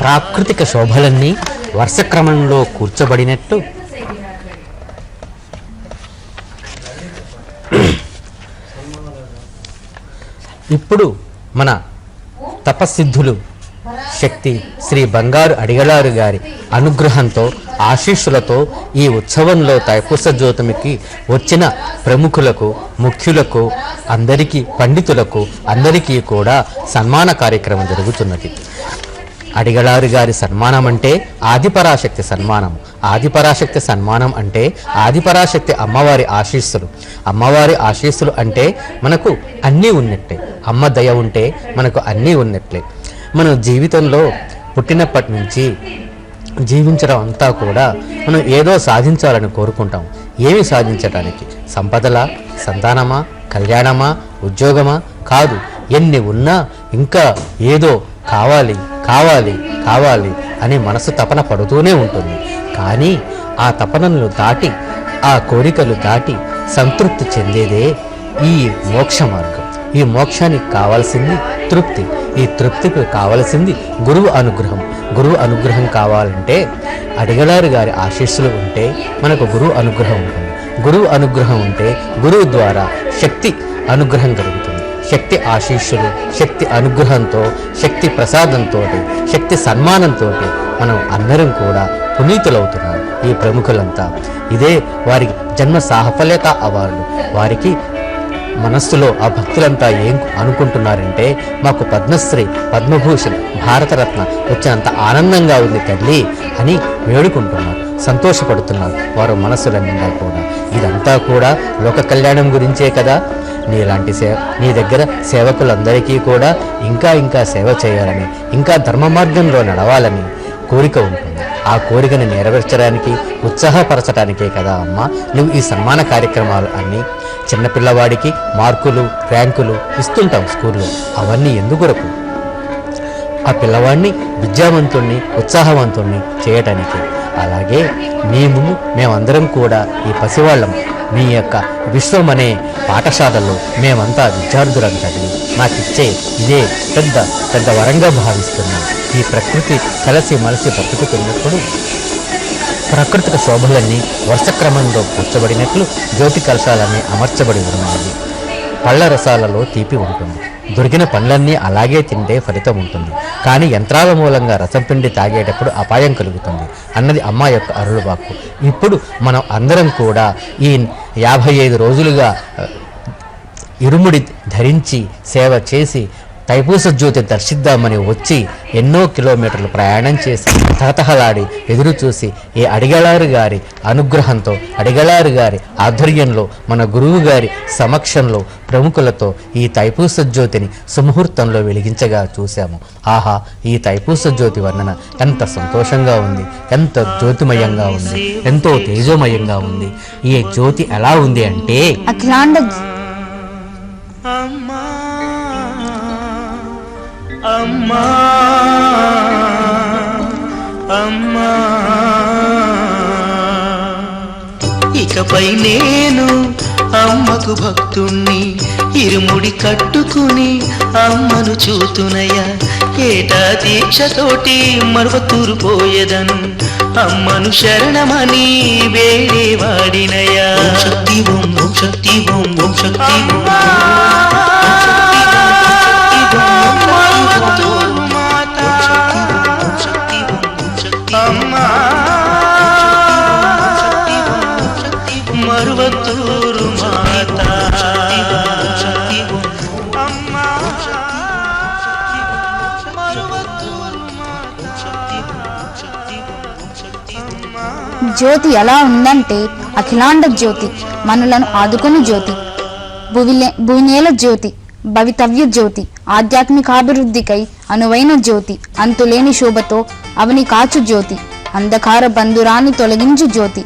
ప్రాకృతిక శోభలన్నీ వర్షక్రమంలో కూర్చబడినట్టు ఇప్పుడు మన తపస్సిద్ధులు శక్తి శ్రీ బంగారు అడిగలారు గారి అనుగ్రహంతో ఆశీస్సులతో ఈ ఉత్సవంలో తైపూస జ్యోతికి వచ్చిన ప్రముఖులకు ముఖ్యులకు అందరికీ పండితులకు అందరికీ కూడా సన్మాన కార్యక్రమం జరుగుతున్నది. అడిగలారు గారి సన్మానం అంటే ఆదిపరాశక్తి సన్మానం. ఆదిపరాశక్తి సన్మానం అంటే ఆదిపరాశక్తి అమ్మవారి ఆశీస్సులు. అమ్మవారి ఆశీస్సులు అంటే మనకు అన్నీ ఉన్నట్లే. అమ్మ దయ ఉంటే మనకు అన్నీ ఉన్నట్లే. మన జీవితంలో పుట్టినప్పటి నుంచి జీవించడం అంతా కూడా మనం ఏదో సాధించాలని కోరుకుంటాం. ఏమి సాధించడానికి? సంపదలా, సంతానమా, కళ్యాణమా, ఉద్యోగమా? కాదు. ఎన్ని ఉన్నా ఇంకా ఏదో కావాలి కావాలి కావాలి అని మనసు తపన పడుతూనే ఉంటుంది. కానీ ఆ తపనలు దాటి, ఆ కోరికలు దాటి సంతృప్తి చెందేదే ఈ మోక్ష మార్గం. ఈ మోక్షానికి కావాల్సింది తృప్తి. ఈ తృప్తికి కావలసింది గురువు అనుగ్రహం. గురువు అనుగ్రహం కావాలంటే అడిగలారు గారి ఆశీస్సులు ఉంటే మనకు గురువు అనుగ్రహం ఉంటుంది. గురువు అనుగ్రహం ఉంటే గురువు ద్వారా శక్తి అనుగ్రహం కలుగుతుంది. శక్తి ఆశీస్సులు, శక్తి అనుగ్రహంతో, శక్తి ప్రసాదంతో, శక్తి సన్మానంతో మనం అందరం కూడా పునీతులవుతున్నారు. ఈ ప్రముఖులంతా ఇదే వారికి జన్మ సాఫల్యత అవార్డు. వారికి మనస్సులో ఆ భక్తులంతా ఏం అనుకుంటున్నారంటే మాకు పద్మశ్రీ, పద్మభూషణ్, భారతరత్న వచ్చినంత ఆనందంగా ఉంది తల్లి అని వేడుకుంటున్నారు, సంతోషపడుతున్నారు వారు మనస్సుల నిండా కూడా. ఇదంతా కూడా లోక కళ్యాణం గురించే కదా. నీలాంటి నీ దగ్గర సేవకులందరికీ కూడా ఇంకా ఇంకా సేవ చేయాలని, ఇంకా ధర్మ మార్గంలో నడవాలని కోరిక ఉంటుంది. ఆ కోరికను నెరవేర్చడానికి, ఉత్సాహపరచడానికే కదా అమ్మ నువ్వు ఈ సన్మాన కార్యక్రమాలు అన్నీ. చిన్నపిల్లవాడికి మార్కులు, ర్యాంకులు ఇస్తుంటాం స్కూల్లో. అవన్నీ ఎందుకొరకు? ఆ పిల్లవాడిని విద్యావంతుణ్ణి, ఉత్సాహవంతుణ్ణి చేయటానికి. అలాగే మేమందరం కూడా ఈ పసివాళ్ళం మీ యొక్క విశ్వం అనే పాఠశాలలో మేమంతా విద్యార్థులను చదివి మాకిచ్చే ఇదే పెద్ద పెద్ద వరంగా భావిస్తున్నాం. ఈ ప్రకృతి కలిసి మలసి బ్రతుకుతున్నప్పుడు ప్రాకృతిక శోభలన్నీ వర్షక్రమంలో కూర్చబడినట్లు జ్యోతి కలశాలన్నీ అమర్చబడి ఉన్నాయి. పళ్ళ రసాలలో తీపి ఉంటుంది. దొరికిన పండ్లన్నీ అలాగే తింటే ఫలితం ఉంటుంది. కానీ యంత్రాల మూలంగా రసం పిండి తాగేటప్పుడు అపాయం కలుగుతుంది అన్నది అమ్మ యొక్క అరుಳು వాక్కు. ఇప్పుడు మనం అందరం కూడా ఈ 55 రోజులుగా ఇరుముడి ధరించి సేవ చేసి తైపూస జ్యోతి దర్శిద్దామని వచ్చి ఎన్నో కిలోమీటర్లు ప్రయాణం చేసి తహతహలాడి ఎదురు చూసి ఈ అడిగలారు గారి అనుగ్రహంతో, అడిగలారు గారి ఆధ్వర్యంలో, మన గురువు గారి సమక్షంలో ప్రముఖులతో ఈ తైపూస జ్యోతిని సుముహూర్తంలో వెలిగించగా చూశాము. ఆహా, ఈ తైపూస జ్యోతి వర్ణన ఎంత సంతోషంగా ఉంది, ఎంత జ్యోతిమయంగా ఉంది, ఎంతో తేజోమయంగా ఉంది. ఈ జ్యోతి ఎలా ఉంది అంటే అఖిలాండ అమ్మా అమ్మా ఇకపై నేను అమ్మకు భక్తుణ్ణి, ఇరుముడి కట్టుకుని అమ్మను చూతునయ్యా. ఏటా దీక్షతోటి మరువతూరు పోయేదను, అమ్మను శరణమని వేడేవాడినయ్యా. శక్తి ఓం ఓం శక్తి ఓం ఓం శక్తి మరువతూరు మాత. జ్యోతి ఎలా ఉందంటే అఖిలాండ జ్యోతి, మనులను ఆదుకుని జ్యోతి, భువినేల జ్యోతి, భవితవ్య జ్యోతి, ఆధ్యాత్మికాభివృద్ధికై అనువైన జ్యోతి, అంతులేని శోభతో అవని కాచు జ్యోతి, అంధకార బంధురాన్ని తొలగించు జ్యోతి,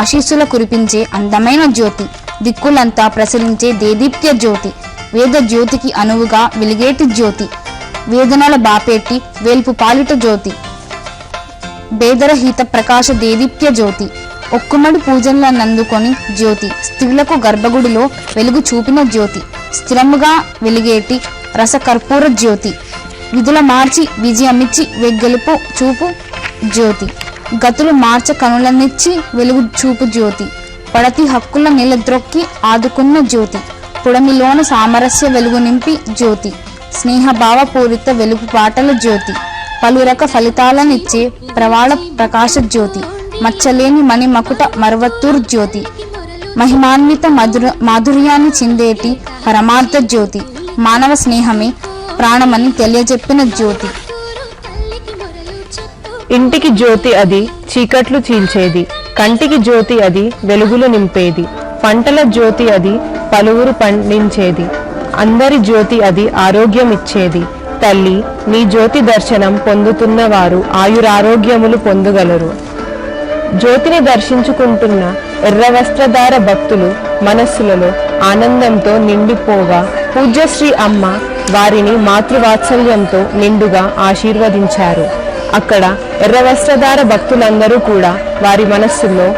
ఆశీస్సుల కురిపించే అందమైన జ్యోతి, దిక్కులంతా ప్రసరించే దేదీప్య జ్యోతి, వేద జ్యోతికి అనువుగా వెలిగేటి జ్యోతి, వేదనల బాపేటి వేల్పు పాలిట జ్యోతి, భేదరహిత ప్రకాశ దేదీప్య జ్యోతి, ఒక్కుమడి పూజలనందుకొని జ్యోతి, స్త్రీలకు గర్భగుడిలో వెలుగు చూపిన జ్యోతి, స్థిరముగా వెలిగేటి రసకర్పూర జ్యోతి, విధుల మార్చి విజయమిచ్చి వెగ్గెలుపు చూపు జ్యోతి, గతులు మార్చ కనులనిచ్చి వెలుగు చూపు జ్యోతి, పడతి హక్కుల నిలద్రొక్కి ఆదుకున్న జ్యోతి, పుడమిలోన సామరస్య వెలుగు నింపి జ్యోతి, స్నేహభావపూరిత వెలుగు పాటల జ్యోతి, పలురక ఫలితాలనిచ్చే ప్రవాళ ప్రకాశ జ్యోతి, మచ్చలేని మణిమకుట మరువత్తూరు జ్యోతి, మహిమాన్విత మాధుర్యాన్ని చిందేటి పరమార్థ జ్యోతి, మానవ స్నేహమే ప్రాణమని తెలియజెప్పిన జ్యోతి. ఇంటికి జ్యోతి అది చీకట్లు చీల్చేది, కంటికి జ్యోతి అది వెలుగులు నింపేది, పంటల జ్యోతి అది పలువురు పండించేది, అందరి జ్యోతి అది ఆరోగ్యం ఇచ్చేది. తల్లి, నీ జ్యోతి దర్శనం పొందుతున్న వారు ఆయురారోగ్యములు పొందగలరు. జ్యోతిని దర్శించుకుంటున్న ఎర్రవస్త్రధార భక్తులు మనస్సులలో ఆనందంతో నిండిపోగా పూజ్యశ్రీ అమ్మ వారిని మాతృవాత్సల్యంతో నిండుగా ఆశీర్వదించారు. అక్కడ ఎర్రవస్త్రధార భక్తులందరూ కూడా వారి మనస్సుల్లో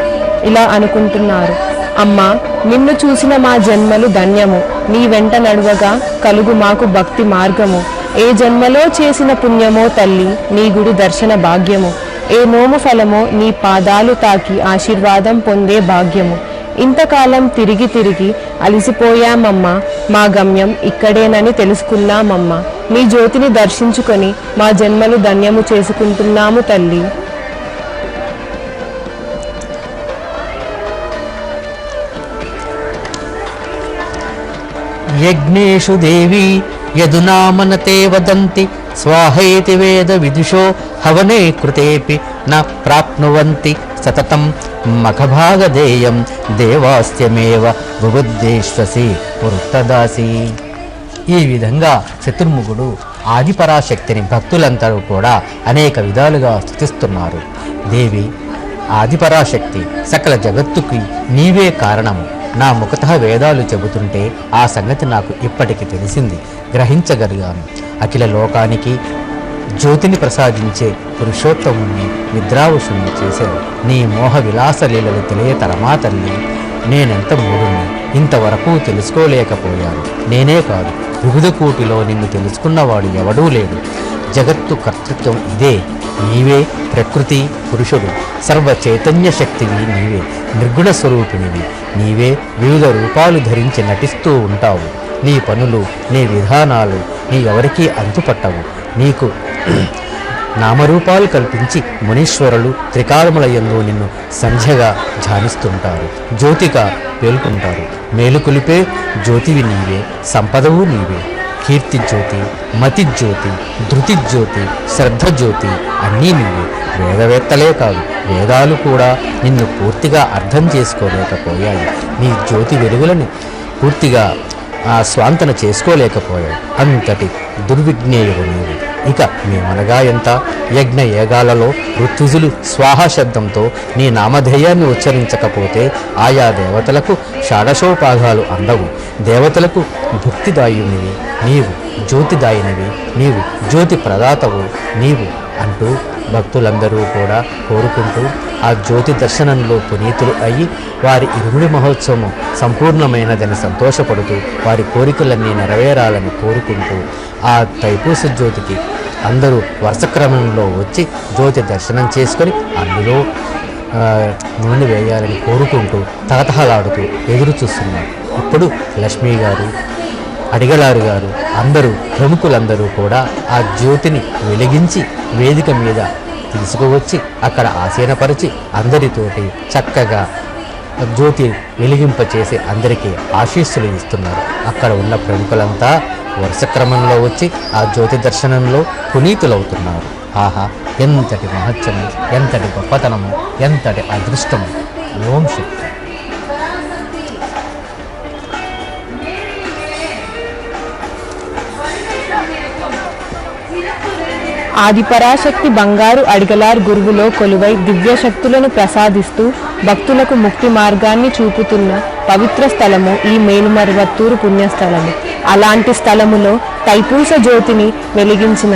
ఇలా అనుకుంటున్నారు: అమ్మా, నిన్ను చూసిన మా జన్మలు ధన్యము, నీ వెంట నడువగా కలుగు మాకు భక్తి మార్గము, ఏ జన్మలో చేసిన పుణ్యమో తల్లి నీ గుడి దర్శన భాగ్యము, ఏ నోము ఫలమో నీ పాదాలు తాకి ఆశీర్వాదం పొందే భాగ్యము. ఇంతకాలం తిరిగి తిరిగి అలసిపోయామమ్మా, మా గమ్యం ఇక్కడేనని తెలుసుకున్నామమ్మా, నీ జ్యోతిని దర్శించుకొని మా జన్మలు ధన్యము చేసుకుంటున్నాము తల్లి. యజ్ఞేషు దేవి యదునామనతే వదంతి స్వాహేతి వేద విదుషో హవనే కృతేపి న ప్రాప్నువంతి సతతం మఖభాగదేయం దేవాస్త్యమేవ బుబుద్ధేశ్వసి వృత్తదాసి. ఈ విధంగా చతుర్ముఖుడు ఆదిపరాశక్తిని భక్తులందరూ కూడా అనేక విధాలుగా స్తుతిస్తున్నారు. దేవి ఆదిపరాశక్తి, సకల జగత్తుకి నీవే కారణము. నా ముఖతః వేదాలు చెబుతుంటే ఆ సంగతి నాకు ఇప్పటికి తెలిసింది, గ్రహించగలిగాను. అఖిల లోకానికి జ్యోతిని ప్రసాదించే పురుషోత్తముని నిద్రావశుణ్ణి చేశావు. నీ మోహ విలాస లీలలు తెలియతరమా తల్లి. నేనెంత మూఢుణ్ణి, ఇంతవరకు తెలుసుకోలేకపోయాను. నేనే కాదు, వివిధ కోటిలో నిన్ను తెలుసుకున్నవాడు ఎవడూ లేడు. జగత్తు కర్తృత్వం ఇదే. నీవే ప్రకృతి పురుషుడు, సర్వ చైతన్య శక్తివి నీవే, నిర్గుణ స్వరూపిణివి నీవే. వివిధ రూపాలు ధరించి నటిస్తూ ఉంటావు. నీ పనులు, నీ విధానాలు నీ ఎవరికీ అంతుపట్టవు. నీకు నామరూపాలు కల్పించి మునీశ్వరులు త్రికాలములయందు నిన్ను సంధ్యగా ధ్యానిస్తుంటారు, జ్యోతిగా పేల్కొంటారు. మేలుకొలిపే జ్యోతివి నీవే, సంపదవు నీవే. కీర్తి జ్యోతి, మతి జ్యోతి, ధృతి జ్యోతి, శ్రద్ధ జ్యోతి అన్నీ నీవే. వేదవేత్తలే కాదు, వేదాలు కూడా నిన్ను పూర్తిగా అర్థం చేసుకోలేకపోయాయి. నీ జ్యోతి వెలుగులని పూర్తిగా స్వాంతన చేసుకోలేకపోయాయి. అంతటి దుర్విజ్ఞేయుడు నీవు. ఇక మేమనగా ఎంత? యజ్ఞ యాగాలలో ఋతుజులు స్వాహ శబ్దంతో నీ నామధేయాన్ని ఉచ్చరించకపోతే ఆయా దేవతలకు షాడశోపాగాలు అందవు. దేవతలకు భుక్తిదాయునివి నీవు, జ్యోతిదాయినివి నీవు, జ్యోతి ప్రదాతవు నీవు అంటూ భక్తులందరూ కూడా కోరుకుంటూ ఆ జ్యోతి దర్శనంలో పునీతులు అయ్యి వారి ఇరుముడి మహోత్సవం సంపూర్ణమైనదని సంతోషపడుతూ వారి కోరికలన్నీ నెరవేరాలని కోరుకుంటూ ఆ తైపూస జ్యోతికి అందరూ వరుస క్రమంలో వచ్చి జ్యోతి దర్శనం చేసుకొని అందులో నూనె వేయాలని కోరుకుంటూ తహతహలాడుతూ ఎదురు చూస్తున్నారు. ఇప్పుడు లక్ష్మీ గారు, అడిగలారు గారు, అందరూ ప్రముఖులందరూ కూడా ఆ జ్యోతిని వెలిగించి వేదిక మీద తీసుకువచ్చి అక్కడ ఆసీనపరిచి అందరితోటి చక్కగా జ్యోతి వెలిగింపచేసి అందరికీ ఆశీస్సులు ఇస్తున్నారు. అక్కడ ఉన్న ప్రముఖులంతా వరుస క్రమంలో వచ్చి ఆ జ్యోతి దర్శనంలో పునీతులవుతున్నారు. ఆహా, ఎంతటి మహత్యము, ఎంతటి గొప్పతనము, ఎంతటి అదృష్టము. ఓం శక్తి. ఆదిపరాశక్తి బంగారు అడిగలార్ గురువులో కొలువై దివ్య శక్తులను ప్రసాదిస్తూ భక్తులకు ముక్తి మార్గాన్ని చూపుతున్న పవిత్ర స్థలము ఈ మేలుమరువత్తూరు పుణ్యస్థలము. అలాంటి స్థలములో తైపూస జ్యోతిని వెలిగించిన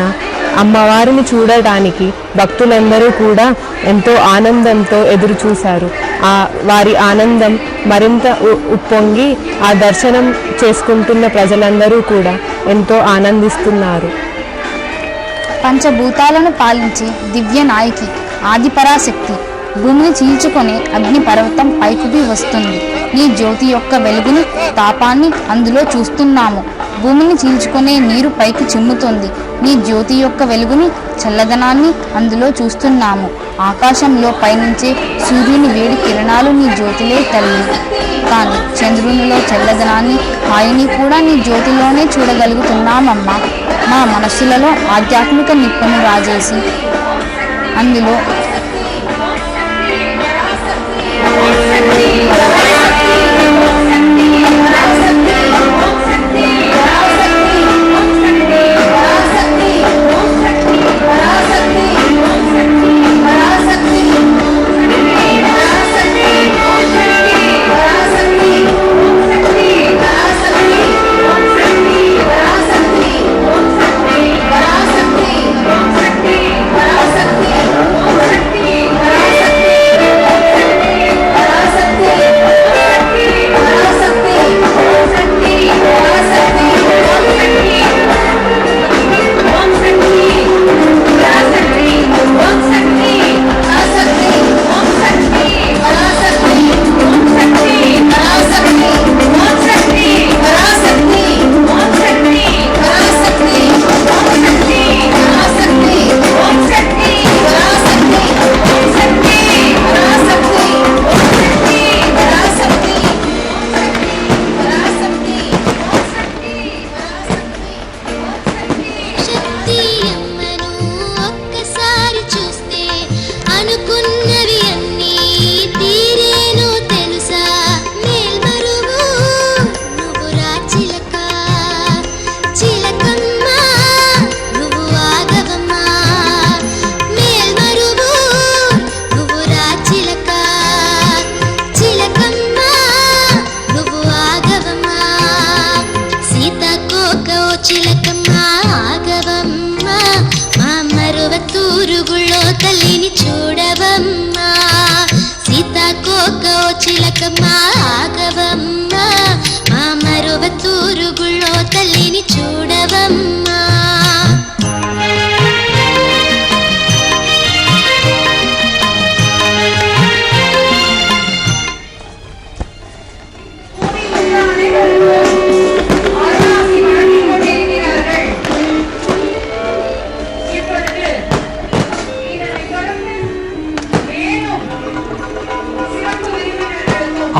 అమ్మవారిని చూడటానికి భక్తులందరూ కూడా ఎంతో ఆనందంతో ఎదురు చూశారు. వారి ఆనందం మరింత ఉప్పొంగి ఆ దర్శనం చేసుకుంటున్న ప్రజలందరూ కూడా ఎంతో ఆనందిస్తున్నారు. పంచభూతాలను పాలించే దివ్య నాయకి ఆదిపరాశక్తి భూమిని చీల్చుకొని అగ్ని పర్వతం పైకి వస్తుంది. నీ జ్యోతి యొక్క వెలుగుని, తాపాన్ని అందులో చూస్తున్నాము. భూమిని చీల్చుకునే నీరు పైకి చిమ్ముతోంది. నీ జ్యోతి యొక్క వెలుగుని, చల్లదనాన్ని అందులో చూస్తున్నాము. ఆకాశంలో పయనించే సూర్యుని వేడి కిరణాలు నీ జ్యోతిలే తల్లి. కానీ చంద్రునిలో చల్లదనాన్ని, హాయిని కూడా నీ జ్యోతిలోనే చూడగలుగుతున్నామమ్మా. మా మనస్సులలో ఆధ్యాత్మిక నిప్పును రాజేసి అందులో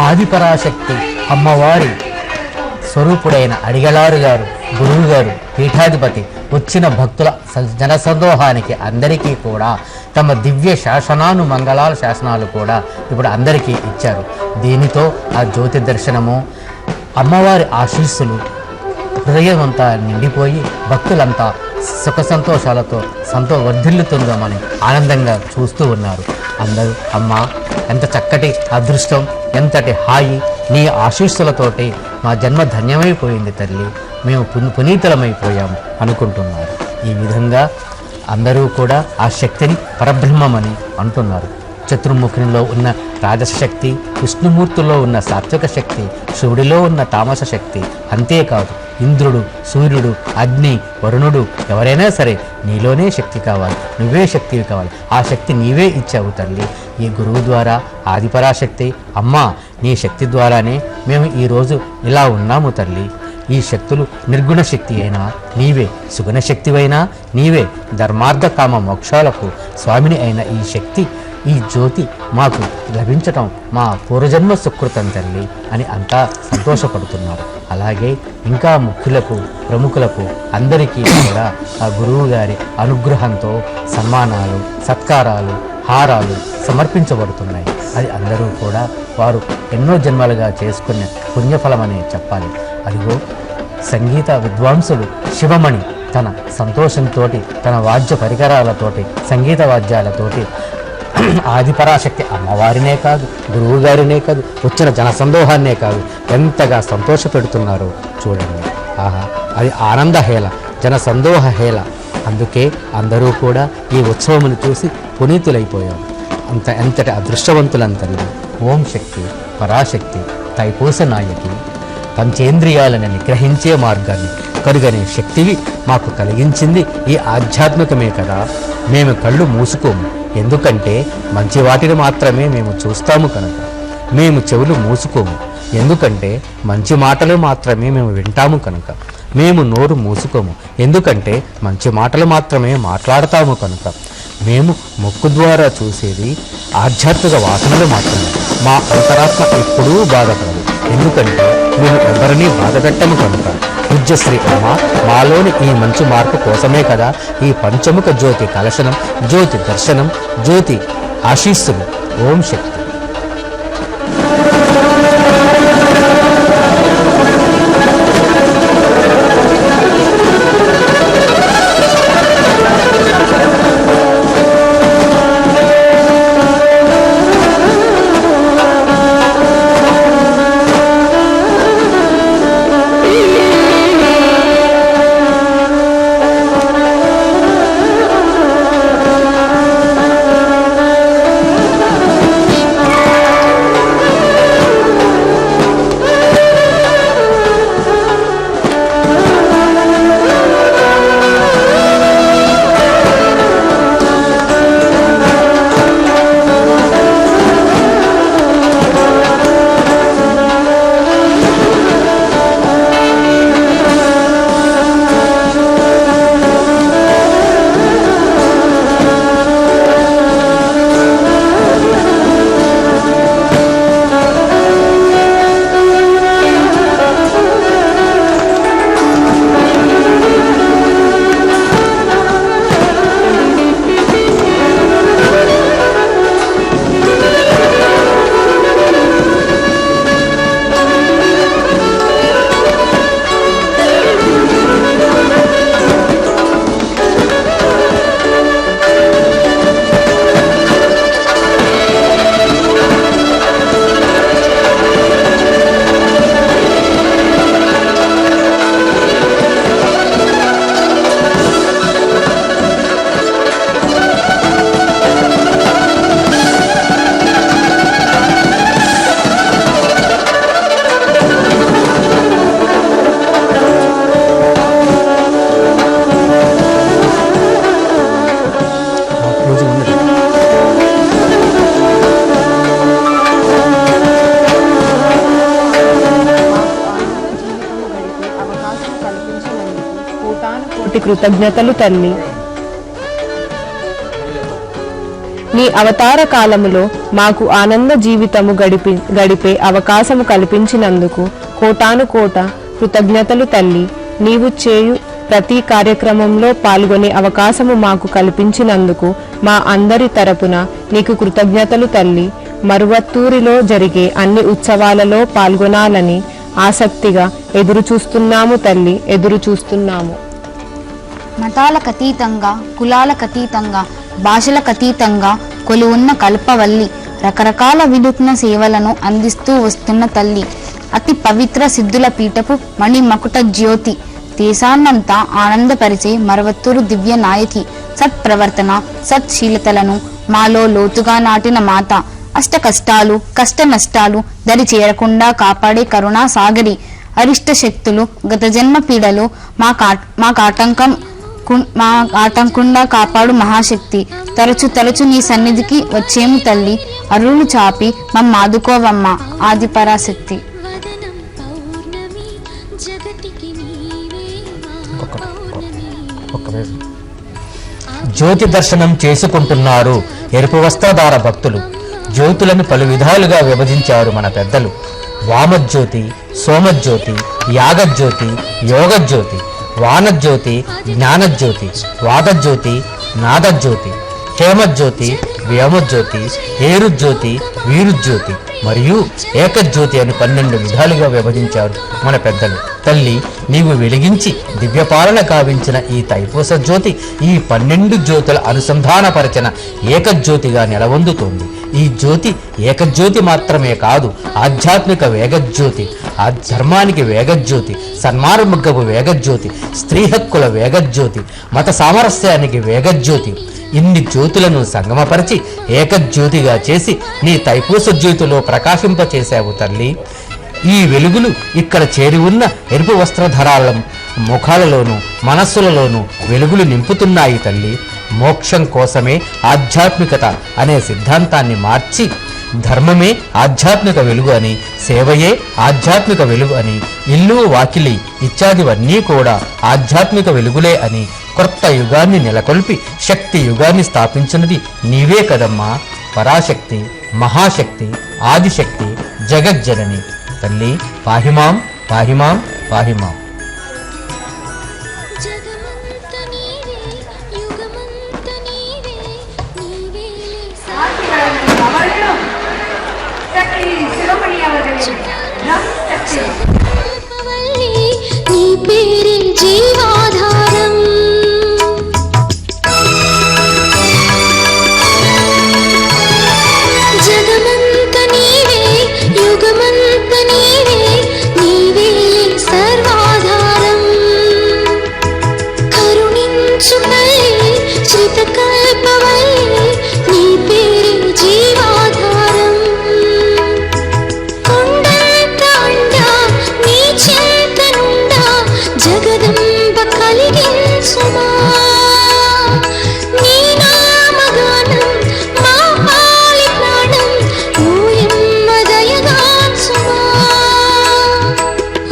ఆదిపరాశక్తి అమ్మవారి స్వరూపుడైన అడిగలారు గారు, గురువు గారు, పీఠాధిపతి వచ్చిన భక్తుల జనసందోహానికి అందరికీ కూడా తమ దివ్య శాసనాలు, మంగళాల శాసనాలు కూడా ఇప్పుడు అందరికీ ఇచ్చారు. దీనితో ఆ జ్యోతి దర్శనము, అమ్మవారి ఆశీస్సులు హృదయమంతా నిండిపోయి భక్తులంతా సుఖ సంతోషాలతో వర్ధిల్లుతుందామని ఆనందంగా చూస్తూ ఉన్నారు. అందరూ అమ్మ ఎంత చక్కటి అదృష్టం, ఎంతటి హాయి, నీ ఆశీస్సులతోటి మా జన్మ ధన్యమైపోయింది తల్లి, మేము పునీతులమైపోయాము అనుకుంటున్నారు. ఈ విధంగా అందరూ కూడా ఆ శక్తిని పరబ్రహ్మమని అంటున్నారు. చతుర్ముఖిలో ఉన్న రాజశక్తి, విష్ణుమూర్తిలో ఉన్న సాత్విక శక్తి, శివుడిలో ఉన్న తామస శక్తి, అంతేకాదు ఇంద్రుడు, సూర్యుడు, అగ్ని, వరుణుడు ఎవరైనా సరే నీలోనే శక్తి కావాలి, నువ్వే శక్తివి కావాలి. ఆ శక్తి నీవే ఇచ్చావు తల్లి. ఈ గురువు ద్వారా ఆదిపరాశక్తి అమ్మ నీ శక్తి ద్వారానే మేము ఈరోజు ఇలా ఉన్నాము తల్లి. ఈ శక్తులు నిర్గుణ శక్తి అయినా నీవే, సుగుణ శక్తివైనా నీవే, ధర్మార్థ కామ మోక్షాలకు స్వామిని అయిన ఈ శక్తి, ఈ జ్యోతి మాకు లభించటం మా పూర్వజన్మ సుకృతం తల్లి అని అంతా సంతోషపడుతున్నారు. అలాగే ఇంకా ముఖ్యులకు, ప్రముఖులకు అందరికీ కూడా ఆ గురువు గారి అనుగ్రహంతో సన్మానాలు, సత్కారాలు, హారాలు సమర్పించబడుతున్నాయి. అది అందరూ కూడా వారు ఎన్నో జన్మలుగా చేసుకునే పుణ్యఫలమని చెప్పాలి. అదిగో సంగీత విద్వాంసుడు శివమణి తన సంతోషంతో, తన వాద్య పరికరాలతోటి, సంగీత వాద్యాలతోటి ఆదిపరాశక్తి అమ్మవారినే కాదు, గురువు గారినే కాదు, వచ్చిన జనసందోహాన్నే కాదు ఎంతగా సంతోష పెడుతున్నారో చూడండి. ఆహా, అది ఆనందహేళ, జనసందోహ హేళ. అందుకే అందరూ కూడా ఈ ఉత్సవమును చూసి పునీతులైపోయారు. ఎంతటి అదృష్టవంతులంతల్లి. ఓం శక్తి, పరాశక్తి, తైపూస నాయకి, పంచేంద్రియాలను నిగ్రహించే మార్గాన్ని కరుగనే శక్తివి మాకు కలిగించింది ఈ ఆధ్యాత్మికమే కదా. మేము కళ్ళు మూసుకోము, ఎందుకంటే మంచి వాటిని మాత్రమే మేము చూస్తాము కనుక. మేము చెవులు మూసుకోము, ఎందుకంటే మంచి మాటలు మాత్రమే మేము వింటాము కనుక. మేము నోరు మూసుకోము, ఎందుకంటే మంచి మాటలు మాత్రమే మాట్లాడతాము కనుక. మేము ముక్కు ద్వారా చూసేది ఆధ్యాత్మిక వాసనలు మాత్రమే. మా అంతరాత్మ ఎప్పుడూ బాధపడదు, ఎందుకంటే మేము ఎవరినీ బాధపెట్టము కనుక. పూజ్యశ్రీ అమ్మ మాలోని ఈ మంచి మార్పు కోసమే కదా ఈ పంచముఖ జ్యోతి కలశనం, జ్యోతి దర్శనం, జ్యోతి ఆశీస్సులు. ఓం శక్తి. కోటి కృతజ్ఞతలు తల్లి. నీ అవతార కాలములో మాకు ఆనంద జీవితము గడిపే అవకాశము కల్పించినందుకు కోటాను కోట కృతజ్ఞతలు తల్లి. నీవు చేయు ప్రతి కార్యక్రమంలో పాల్గొనే అవకాశము మాకు కల్పించినందుకు మా అందరి తరపున నీకు కృతజ్ఞతలు తల్లి. మరువత్తూరిలో జరిగే అన్ని ఉత్సవాలలో పాల్గొనాలని ఆసక్తిగా ఎదురు చూస్తున్నాము తల్లి, ఎదురు చూస్తున్నాము. మతాలకు అతీతంగా, కులాలకు అతీతంగా, భాషలకు అతీతంగా కొలువున్న కల్పవల్లి రకరకాల వినూత్న సేవలను అందిస్తూ వస్తున్న తల్లి. అతి పవిత్ర సిద్ధుల పీఠపు మణి మకుట జ్యోతి, దేశాన్నంతా ఆనందపరిచే మరవత్తూరు దివ్య నాయకి. సత్ప్రవర్తన, సత్శీలతలను మాలో లోతుగా నాటిన మాత. అష్ట కష్టాలు, కష్ట నష్టాలు దరి చేరకుండా కాపాడే కరుణా సాగరి. అరిష్ట శక్తులు, గత జన్మ పీడలు మా ఆటంకుండా కాపాడు మహాశక్తి. తరచు తరచు నీ సన్నిధికి వచ్చేము తల్లి. అరులు చాపి మమ్మాదుకోవమ్మ ఆదిపరాశక్తి. వదనం పౌర్ణమి జగతికి నీవే మా పౌర్ణమి. జ్యోతి దర్శనం చేసుకుంటున్నారు ఎరుపు వస్త్రధార భక్తులు. జ్యోతులను పలు విధాలుగా విభజించారు మన పెద్దలు. వామజ్యోతి, సోమజ్యోతి, యాగజ్యోతి, యోగజ్యోతి, వానజ్యోతి, జ్ఞానజ్యోతి, వాదజ్యోతి, నాదజ్యోతి, క్షేమజ్యోతి, వ్యోమజ్యోతి, ఏరుజ్యోతి, వీరుజ్యోతి మరియు ఏకజ్యోతి అని 12 విధాలుగా విభజించారు మన పెద్దలు. తల్లి, నీవు వెలిగించి దివ్యపాలన కావించిన ఈ తైపూస జ్యోతి ఈ 12 జ్యోతుల అనుసంధానపరచిన ఏకజ్యోతిగా నిలవొందుతోంది. ఈ జ్యోతి ఏకజ్యోతి మాత్రమే కాదు, ఆధ్యాత్మిక వేగజ్యోతి, ఆ ధర్మానికి వేగజ్యోతి, సన్మార్గపు వేగజ్యోతి, స్త్రీ హక్కుల వేగజ్యోతి, మత సామరస్యానికి వేగజ్యోతి. ఇన్ని జ్యోతులను సంగమపరిచి ఏకజ్యోతిగా చేసి నీ తైపూస జ్యోతిలో ప్రకాశింపచేశావు తల్లి. ఈ వెలుగులు ఇక్కడ చేరి ఉన్న ఎరుపు వస్త్రధరాల ముఖాలలోనూ మనస్సులలోనూ వెలుగులు నింపుతున్నాయి తల్లి. మోక్షం కోసమే ఆధ్యాత్మికత అనే సిద్ధాంతాన్ని మార్చి ధర్మమే ఆధ్యాత్మిక వెలుగు అని, సేవయే ఆధ్యాత్మిక వెలుగు అని, ఇల్లు వాకిలి ఇత్యాదివన్నీ కూడా ఆధ్యాత్మిక వెలుగులే అని కొత్త యుగాన్ని నెలకొల్పి శక్తి యుగాన్ని స్థాపించినది నీవే కదమ్మా పరాశక్తి, మహాశక్తి, ఆదిశక్తి, జగజ్జనని. తల్లి పాహిమాం పాహిమాం పాహిమాం. జగమంత నీవే యుగమంత నీవే నీవేలే కల్పవల్లి నీ పేరే జీవాధారం జగమంత నీవే యుగమంత నీవే నీవేలే సర్వాధారం కరుణించు తల్లి శ్రితకల్పవల్లి నీ పేరే జీవాధారం కొండంత అండా నీ చేతనుండా జగదంబ కలిగించుమా నీ నామగానం మా పాలి ప్రాణం ఓయమ్మ దయగాంచుమా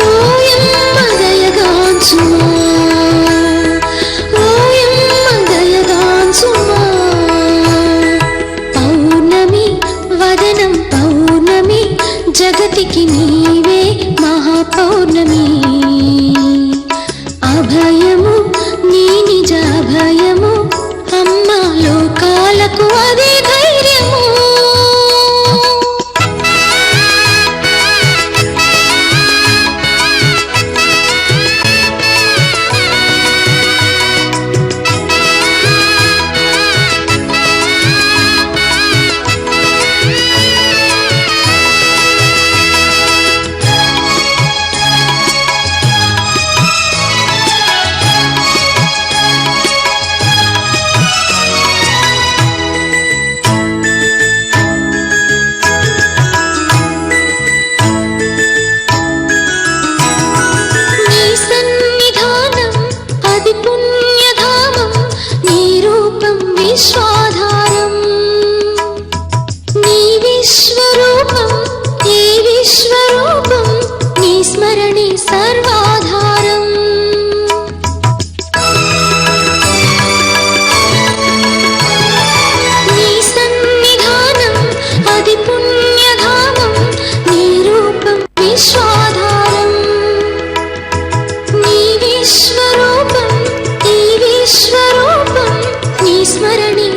ఓయమ్మ దయగాంచుమా ఓయమ్మ దయగాంచుమా పౌర్ణమి వదనం పౌర్ణమి జగతికి నీవే మహాపౌర్ణమి అభయము నీ నిజ అభయము అమ్మా లోకాలకు అదే ధైర్యము నీ సన్నిధానం అది పుణ్యధామం నీ రూపం విశ్వాధారం నీ విశ్వరూపం ఏ విశ్వరూపం నీ స్మరణే సర్వాధారం నీ సన్నిధానం అది పుణ్యధామం నీ రూపం విశ్వాధారం నీ విశ్వరూపం ఈ విశ్వరూపం నీ స్మరణే